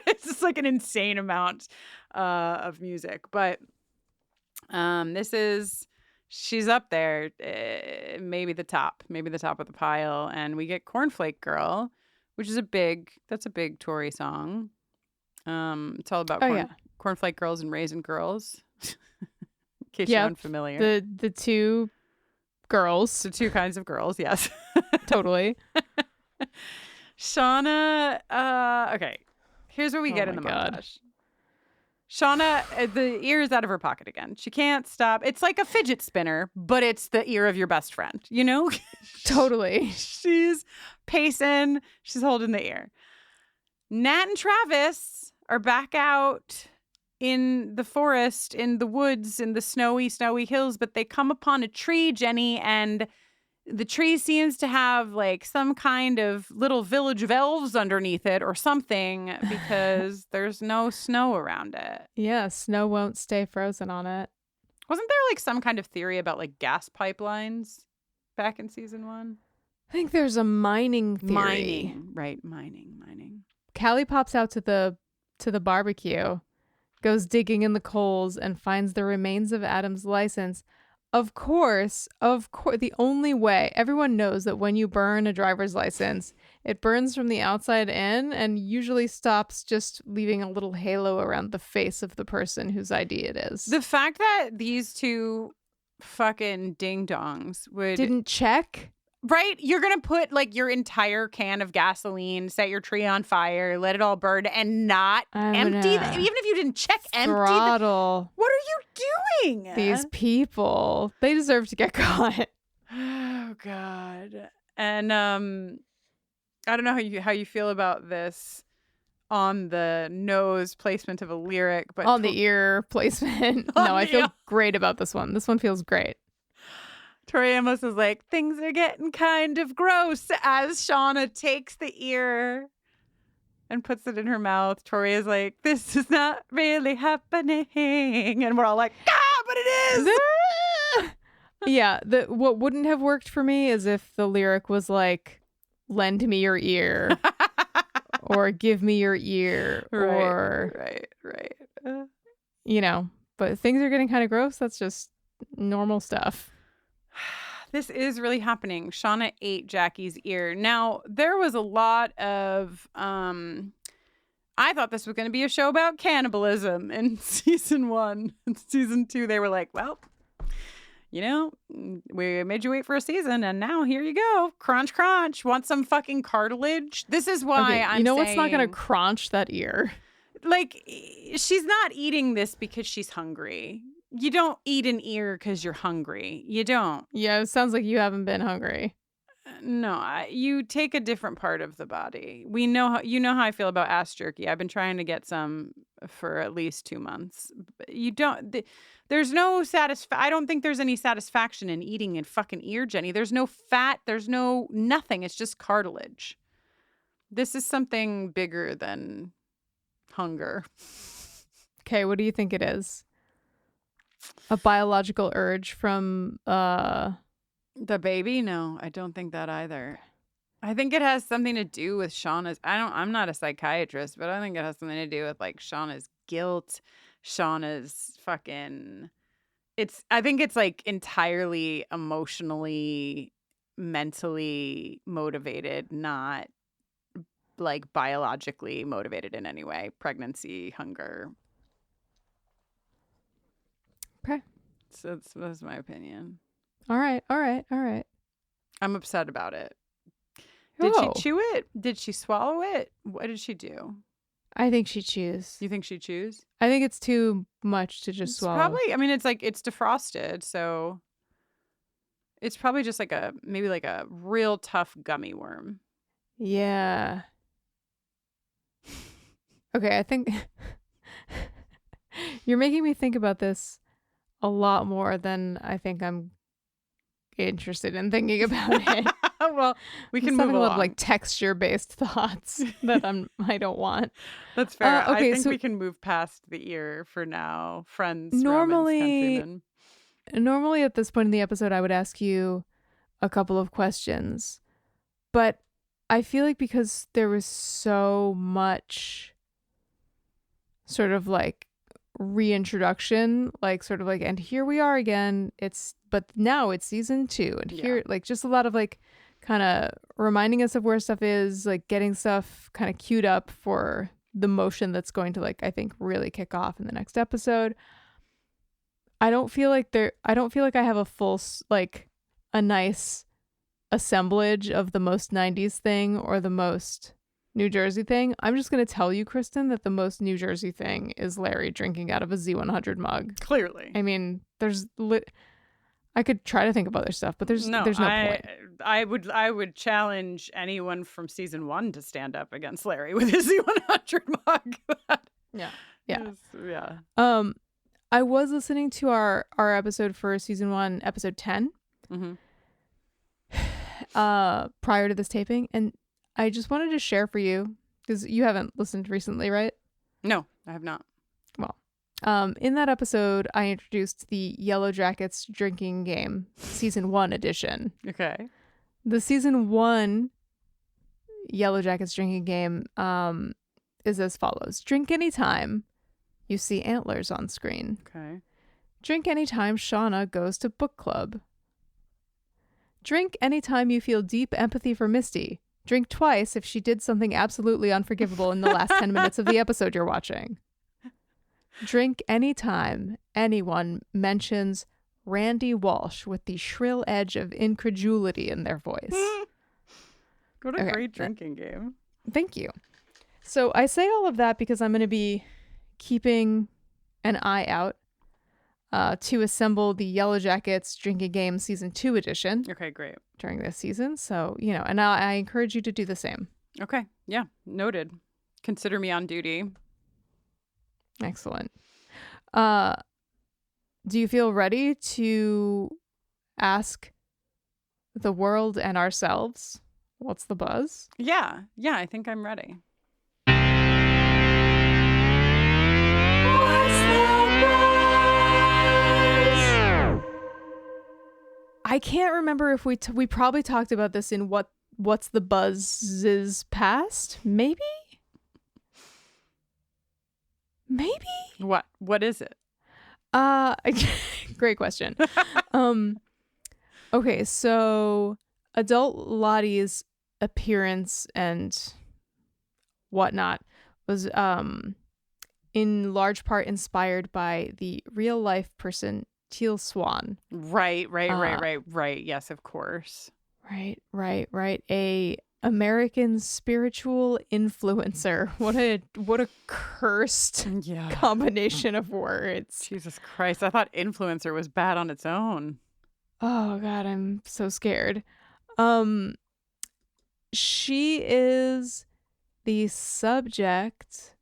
Speaker 4: It's just like an insane amount of music. But she's up there, maybe the top of the pile. And we get Cornflake Girl, which is a big Tory song. It's all about Cornflake Girls and Raisin Girls. In case you're unfamiliar.
Speaker 3: The two girls.
Speaker 4: The two kinds of girls, yes.
Speaker 3: Totally.
Speaker 4: Shauna, okay. Here's what we get in the montage. Shauna, the ear is out of her pocket again. She can't stop. It's like a fidget spinner, but it's the ear of your best friend, you know?
Speaker 3: Totally.
Speaker 4: She's pacing. She's holding the ear. Nat and Travis are back out in the forest, in the woods, in the snowy hills, but they come upon a tree, Jenny, and the tree seems to have like some kind of little village of elves underneath it or something because there's no snow around it.
Speaker 3: Yeah, snow won't stay frozen on it.
Speaker 4: Wasn't there like some kind of theory about like gas pipelines back in season 1?
Speaker 3: I think there's a mining theory.
Speaker 4: Mining.
Speaker 3: Callie pops out to the barbecue, goes digging in the coals, and finds the remains of Adam's license. Of course, the only way everyone knows that when you burn a driver's license, it burns from the outside in and usually stops just leaving a little halo around the face of the person whose ID it is.
Speaker 4: The fact that these two fucking ding-dongs
Speaker 3: didn't check.
Speaker 4: Right? You're going to put like your entire can of gasoline, set your tree on fire, let it all burn, and not empty even if you didn't check
Speaker 3: Throttle.
Speaker 4: What are you doing?
Speaker 3: These people, they deserve to get caught.
Speaker 4: Oh, God. And I don't know how you feel about this on the nose placement of a lyric, but
Speaker 3: on the ear placement. No, I feel great about this one. This one feels great.
Speaker 4: Tori Amos is like, things are getting kind of gross as Shauna takes the ear and puts it in her mouth. Tori is like, this is not really happening. And we're all like, but it is.
Speaker 3: Yeah. What wouldn't have worked for me is if the lyric was like, lend me your ear or give me your ear or,
Speaker 4: right.
Speaker 3: You know, but things are getting kind of gross. That's just normal stuff.
Speaker 4: This is really happening. Shauna ate Jackie's ear. Now, there was a lot of, I thought this was going to be a show about cannibalism in season 1. In season 2, they were like, well, you know, we made you wait for a season, and now here you go. Crunch, crunch. Want some fucking cartilage? This is why I'm saying...
Speaker 3: what's not going to crunch that ear?
Speaker 4: Like, she's not eating this because she's hungry. You don't eat an ear because you're hungry. You don't.
Speaker 3: Yeah, it sounds like you haven't been hungry.
Speaker 4: No, you take a different part of the body. You know how I feel about ass jerky. I've been trying to get some for at least 2 months. You don't. There's no I don't think there's any satisfaction in eating a fucking ear, Jenny. There's no fat. There's no nothing. It's just cartilage. This is something bigger than hunger.
Speaker 3: Okay, what do you think it is? A biological urge from
Speaker 4: the baby? No, I don't think that either. I think it has something to do with Shauna's. I'm not a psychiatrist, but I think it has something to do with like Shauna's guilt, Shauna's fucking. I think it's like entirely emotionally, mentally motivated, not like biologically motivated in any way. Pregnancy, hunger.
Speaker 3: Okay.
Speaker 4: So that's my opinion.
Speaker 3: All right.
Speaker 4: I'm upset about it. Did she chew it? Did she swallow it? What did she do?
Speaker 3: I think she chews.
Speaker 4: You think she chews?
Speaker 3: I think it's too much to just swallow.
Speaker 4: Probably. I mean, it's defrosted, so it's probably just like maybe like a real tough gummy worm.
Speaker 3: Yeah. Okay, I think you're making me think about this a lot more than I think I'm interested in thinking about it.
Speaker 4: Well, we can move along.
Speaker 3: Like texture-based thoughts that I don't want.
Speaker 4: That's fair.
Speaker 3: Okay,
Speaker 4: I think we can move past the ear for now. Friends,
Speaker 3: normally
Speaker 4: Countrymen.
Speaker 3: At this point in the episode, I would ask you a couple of questions, but I feel like because there was so much sort of like reintroduction, like sort of like, and here we are again. But now it's season 2, and here like just a lot of like kind of reminding us of where stuff is, like getting stuff kind of queued up for the motion that's going to like I think really kick off in the next episode. I don't feel like I have a full like a nice assemblage of the most 90s thing or the most New Jersey thing. I'm just going to tell you, Kristin, that the most New Jersey thing is Larry drinking out of a Z100 mug.
Speaker 4: Clearly.
Speaker 3: I mean, I could try to think of other stuff, but there's no point.
Speaker 4: I would challenge anyone from season 1 to stand up against Larry with his Z100 mug.
Speaker 3: Yeah. I was listening to our episode for season 1, episode 10, prior to this taping, and I just wanted to share for you, because you haven't listened recently, right?
Speaker 4: No, I have not.
Speaker 3: Well, in that episode, I introduced the Yellowjackets drinking game, season 1 edition.
Speaker 4: Okay.
Speaker 3: The season 1 Yellowjackets drinking game is as follows. Drink anytime you see antlers on screen.
Speaker 4: Okay.
Speaker 3: Drink anytime Shauna goes to book club. Drink anytime you feel deep empathy for Misty. Drink twice if she did something absolutely unforgivable in the last 10 minutes of the episode you're watching. Drink anytime anyone mentions Randy Walsh with the shrill edge of incredulity in their voice.
Speaker 4: What a great drinking game.
Speaker 3: Thank you. So I say all of that because I'm going to be keeping an eye out to assemble the Yellowjackets drinking game season 2 edition.
Speaker 4: Okay, great.
Speaker 3: During this season. So, and I encourage you to do the same.
Speaker 4: Okay. Yeah. Noted. Consider me on duty.
Speaker 3: Excellent. Do you feel ready to ask the world and ourselves, what's the buzz?
Speaker 4: Yeah. Yeah, I think I'm ready.
Speaker 3: I can't remember if we probably talked about this in what's the buzz's past. Maybe.
Speaker 4: What is it?
Speaker 3: Great question. Okay, so adult Lottie's appearance and whatnot was in large part inspired by the real life person Teal Swan.
Speaker 4: Right. Yes, of course.
Speaker 3: Right. A American spiritual influencer. What a cursed combination of words.
Speaker 4: Jesus Christ. I thought influencer was bad on its own.
Speaker 3: Oh God, I'm so scared. She is the subject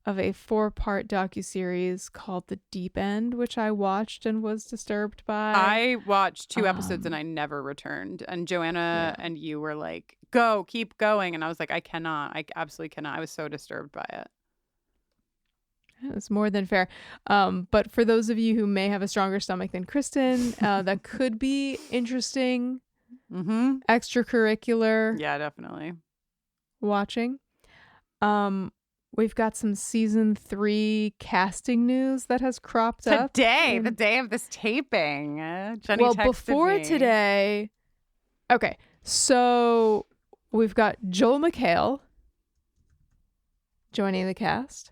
Speaker 3: of a 4-part docuseries called The Deep End, which I watched and was disturbed by.
Speaker 4: I watched 2 episodes and I never returned. And Joanna and you were like, go, keep going. And I was like, I cannot. I absolutely cannot. I was so disturbed by it.
Speaker 3: It's more than fair. But for those of you who may have a stronger stomach than Kristin, that could be interesting. Extracurricular.
Speaker 4: Yeah, definitely.
Speaker 3: Watching. We've got some season 3 casting news that has cropped up.
Speaker 4: Today, the day of this taping. Jenny texted
Speaker 3: before
Speaker 4: me.
Speaker 3: Today. Okay, so we've got Joel McHale joining the cast.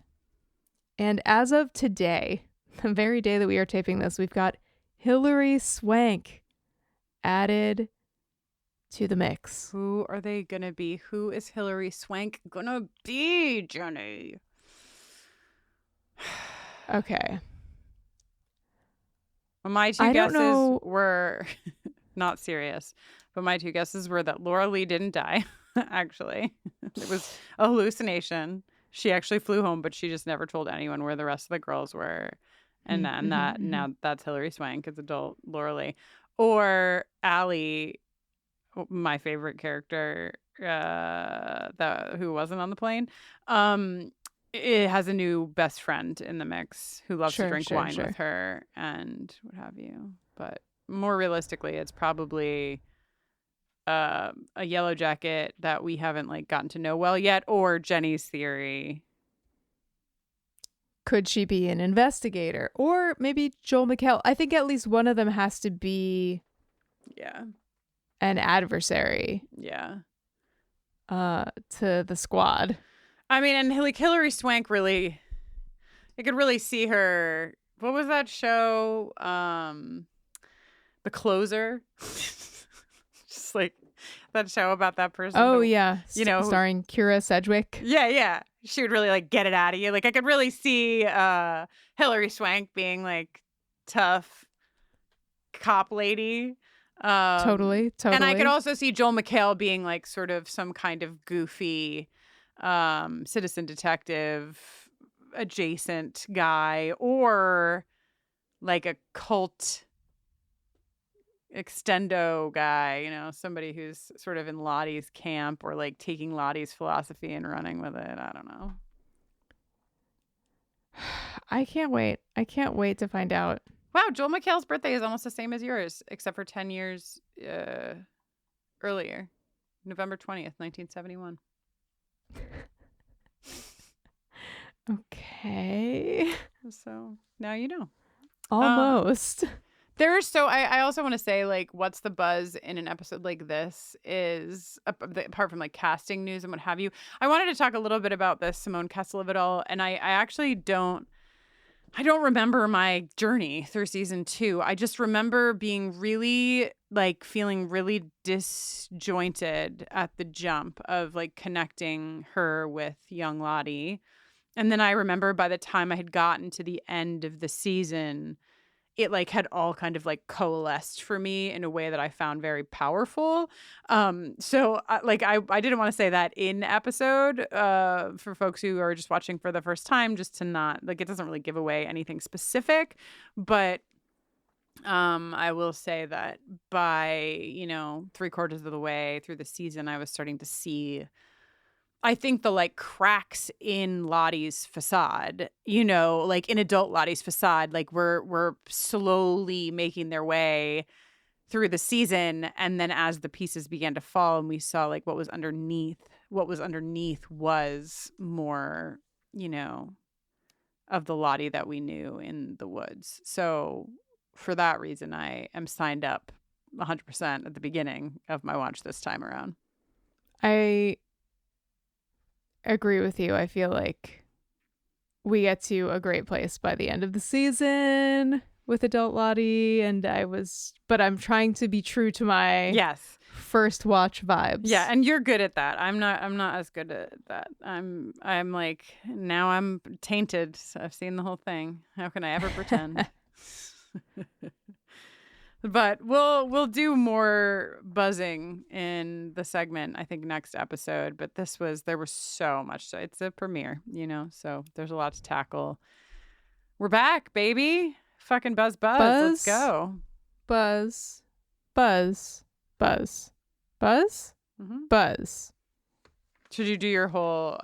Speaker 3: And as of today, the very day that we are taping this, we've got Hilary Swank added to the mix.
Speaker 4: Who are they gonna be? Who is Hilary Swank gonna be, Jenny?
Speaker 3: Okay.
Speaker 4: Well, my 2 guesses were not serious, but my 2 guesses were that Laura Lee didn't die. Actually, it was a hallucination. She actually flew home, but she just never told anyone where the rest of the girls were. And then now that's Hilary Swank as adult Laura Lee, or Allie, my favorite character, who wasn't on the plane. It has a new best friend in the mix who loves to drink wine with her and what have you. But more realistically, it's probably a Yellowjacket that we haven't gotten to know well yet, or Jenny's theory.
Speaker 3: Could she be an investigator, or maybe Joel McHale? I think at least one of them has to be an adversary to the squad.
Speaker 4: I mean, and Hilary Swank really, I could really see her. What was that show? The Closer. Just that show about that person.
Speaker 3: Oh, yeah. Starring Kira Sedgwick.
Speaker 4: Yeah. She would really get it out of you. I could really see Hilary Swank being tough, like cop lady.
Speaker 3: Totally.
Speaker 4: And I could also see Joel McHale being like sort of some kind of goofy citizen detective adjacent guy, or like a cult extendo guy, you know, somebody who's sort of in Lottie's camp, or like taking Lottie's philosophy and running with it. I don't know.
Speaker 3: I can't wait. I can't wait to find out.
Speaker 4: Wow, Joel McHale's birthday is almost the same as yours, except for 10 years earlier. November 20th, 1971.
Speaker 3: Okay.
Speaker 4: So now you know.
Speaker 3: Almost.
Speaker 4: I also want to say, like, what's the buzz in an episode like this is, apart from like casting news and what have you, I wanted to talk a little bit about the Simone Kessel of it all. And I actually don't remember my journey through season 2. I just remember being really, like, feeling really disjointed at the jump of like connecting her with young Lottie. And then I remember by the time I had gotten to the end of the season, it like had all kind of like coalesced for me in a way that I found very powerful. So I didn't want to say that in episode for folks who are just watching for the first time, just to not, like, it doesn't really give away anything specific, but I will say that by, 3/4 of the way through the season, I was starting to see, I think, the like cracks in Lottie's facade, like in adult Lottie's facade, like we're slowly making their way through the season. And then as the pieces began to fall and we saw like what was underneath was more, of the Lottie that we knew in the woods. So for that reason, I am signed up 100% at the beginning of my watch this time around.
Speaker 3: I agree with you. I feel like we get to a great place by the end of the season with adult Lottie, but I'm trying to be true to my first watch vibes.
Speaker 4: Yeah, and you're good at that. I'm not as good at that. I'm like, now I'm tainted. So I've seen the whole thing. How can I ever pretend? But we'll do more buzzing in the segment, I think, next episode. But there was so much. It's a premiere, so there's a lot to tackle. We're back, baby. Fucking buzz. Let's go.
Speaker 3: Buzz.
Speaker 4: Mm-hmm.
Speaker 3: Buzz.
Speaker 4: Should you do your whole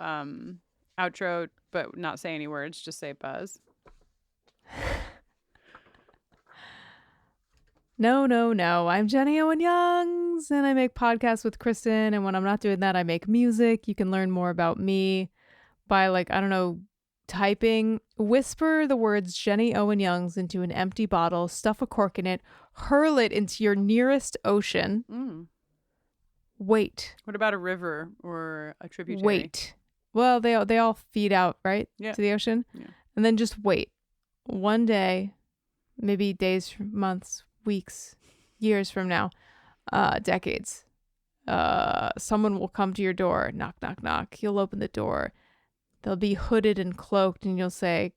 Speaker 4: outro, but not say any words? Just say buzz.
Speaker 3: No. I'm Jenny Owen Youngs, and I make podcasts with Kristin. And when I'm not doing that, I make music. You can learn more about me by, whisper the words Jenny Owen Youngs into an empty bottle, stuff a cork in it, hurl it into your nearest ocean. Wait.
Speaker 4: What about a river or a tributary?
Speaker 3: Wait. Well, they all feed out, right?
Speaker 4: Yeah.
Speaker 3: To the ocean. Yeah. And then just wait. One day, maybe days, months, weeks, years from now, decades, someone will come to your door, knock, knock, knock. You'll open the door. They'll be hooded and cloaked, and you'll say,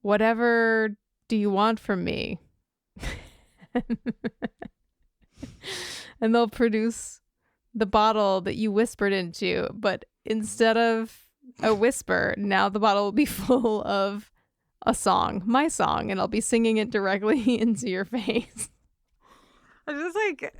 Speaker 3: "Whatever do you want from me?" And they'll produce the bottle that you whispered into, but instead of a whisper, now the bottle will be full of a song, my song, and I'll be singing it directly into your face.
Speaker 4: I just like,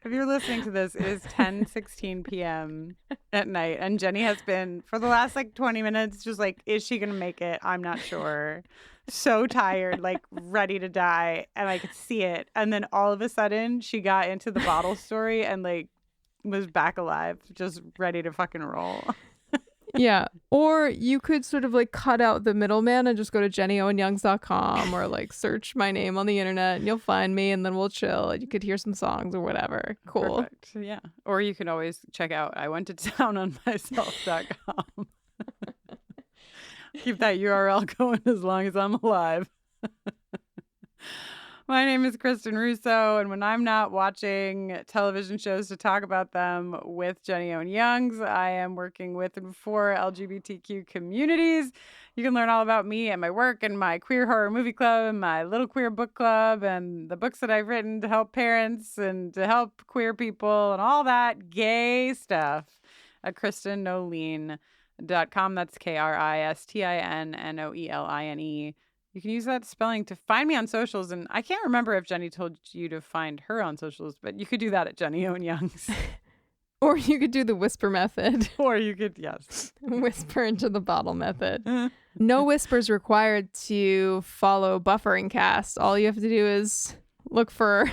Speaker 4: if you're listening to this, it is 10:16 p.m. at night, and Jenny has been, for the last 20 minutes, just like, is she gonna make it? I'm not sure. So tired, ready to die, and I could see it. And then all of a sudden, she got into the bottle story and was back alive, just ready to fucking roll.
Speaker 3: Yeah. Or you could sort of cut out the middleman and just go to jennyowenyoungs.com or search my name on the internet and you'll find me, and then we'll chill and you could hear some songs or whatever. Cool.
Speaker 4: Perfect. Yeah. Or you can always check out I went to town on myself.com. Keep that URL going as long as I'm alive. My name is Kristin Russo, and when I'm not watching television shows to talk about them with Jenny Owen Youngs, I am working with and for LGBTQ communities. You can learn all about me and my work and my queer horror movie club and my little queer book club and the books that I've written to help parents and to help queer people and all that gay stuff at KristinNoeline.com. That's KristinNoeline. You can use that spelling to find me on socials. And I can't remember if Jenny told you to find her on socials, but you could do that at Jenny Owen Youngs.
Speaker 3: Or you could do the whisper method.
Speaker 4: Or you could, yes.
Speaker 3: Whisper into the bottle method. No whispers required to follow Buffering Cast. All you have to do is look for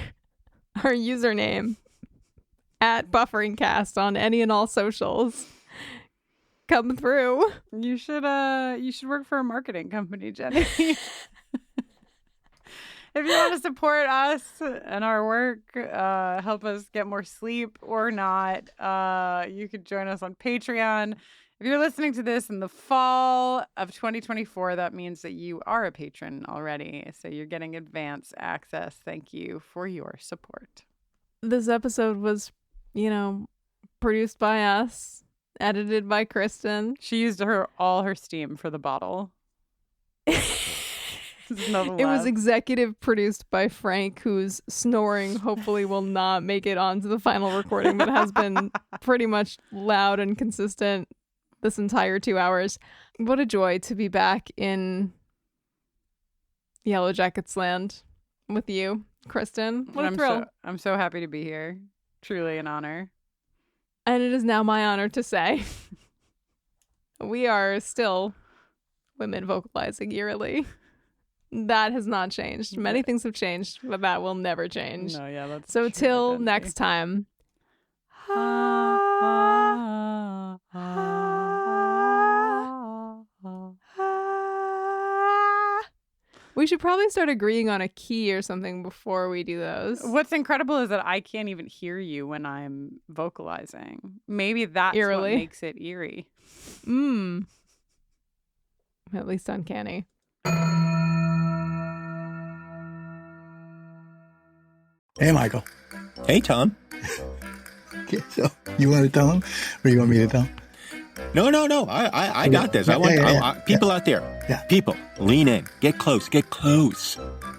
Speaker 3: our username at Buffering Cast on any and all socials. Come through.
Speaker 4: You should work for a marketing company, Jenny. If you want to support us and our work, help us get more sleep or not, you could join us on Patreon. If you're listening to this in the fall of 2024, that means that you are a patron already. So you're getting advance access. Thank you for your support.
Speaker 3: This episode was, produced by us. Edited by Kristin.
Speaker 4: She used all her steam for the bottle.
Speaker 3: It was executive produced by Frank, whose snoring hopefully will not make it onto the final recording, but has been pretty much loud and consistent this entire 2 hours. What a joy to be back in Yellowjackets land with you, Kristin. What a thrill.
Speaker 4: I'm so happy to be here. Truly an honor.
Speaker 3: And it is now my honor to say we are still women vocalizing eerily. That has not changed. Many things have changed, but that will never change.
Speaker 4: No, yeah, that's
Speaker 3: so till next time. We should probably start agreeing on a key or something before we do those.
Speaker 4: What's incredible is that I can't even hear you when I'm vocalizing. Maybe that's
Speaker 3: Eerily.
Speaker 4: What makes it eerie.
Speaker 3: At least uncanny.
Speaker 11: Hey, Michael.
Speaker 12: Hey, Tom.
Speaker 11: Okay, so you want to tell him, or you want me to tell him?
Speaker 12: No. I got this. People out there.
Speaker 11: Yeah.
Speaker 12: People, lean in. Get close.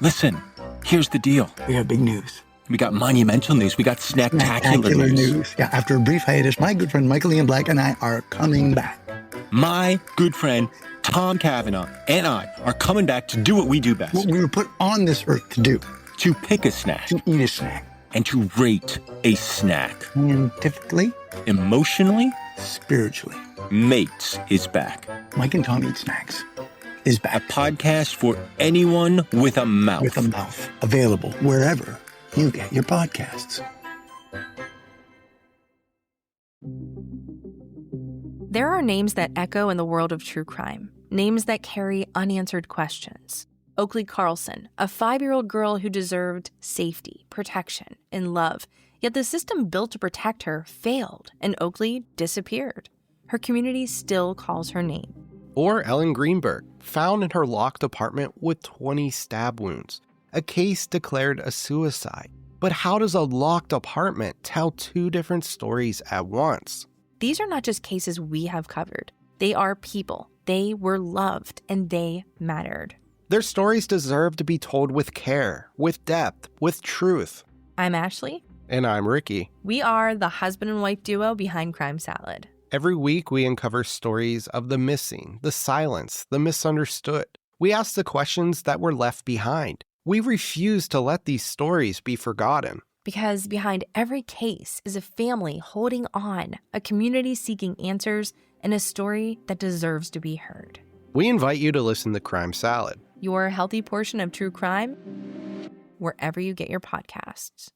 Speaker 12: Listen, here's the deal.
Speaker 11: We got big news.
Speaker 12: We got monumental news. We got snacktacular news.
Speaker 11: Yeah, after a brief hiatus, my good friend Michael Ian Black and I are coming back.
Speaker 12: My good friend Tom Cavanaugh and I are coming back to do what we do best.
Speaker 11: What we were put on this earth to do.
Speaker 12: To pick a snack.
Speaker 11: To eat a snack.
Speaker 12: And to rate a snack.
Speaker 11: Scientifically.
Speaker 12: Emotionally.
Speaker 11: Spiritually.
Speaker 12: Mates is back.
Speaker 11: Mike and Tom Eat Snacks is back.
Speaker 12: A podcast for anyone with a mouth.
Speaker 11: With a mouth. Available wherever you get your podcasts.
Speaker 5: There are names that echo in the world of true crime. Names that carry unanswered questions. Oakley Carlson, a 5-year-old girl who deserved safety, protection, and love. Yet the system built to protect her failed, and Oakley disappeared. Her community still calls her name.
Speaker 13: Or Ellen Greenberg, found in her locked apartment with 20 stab wounds. A case declared a suicide. But how does a locked apartment tell two different stories at once?
Speaker 5: These are not just cases we have covered. They are people. They were loved, and they mattered.
Speaker 13: Their stories deserve to be told with care, with depth, with truth.
Speaker 5: I'm Ashley.
Speaker 13: And I'm Ricky.
Speaker 5: We are the husband and wife duo behind Crime Salad.
Speaker 13: Every week we uncover stories of the missing, the silence, the misunderstood. We ask the questions that were left behind. We refuse to let these stories be forgotten.
Speaker 5: Because behind every case is a family holding on, a community seeking answers, and a story that deserves to be heard.
Speaker 13: We invite you to listen to Crime Salad,
Speaker 5: your healthy portion of true crime, wherever you get your podcasts.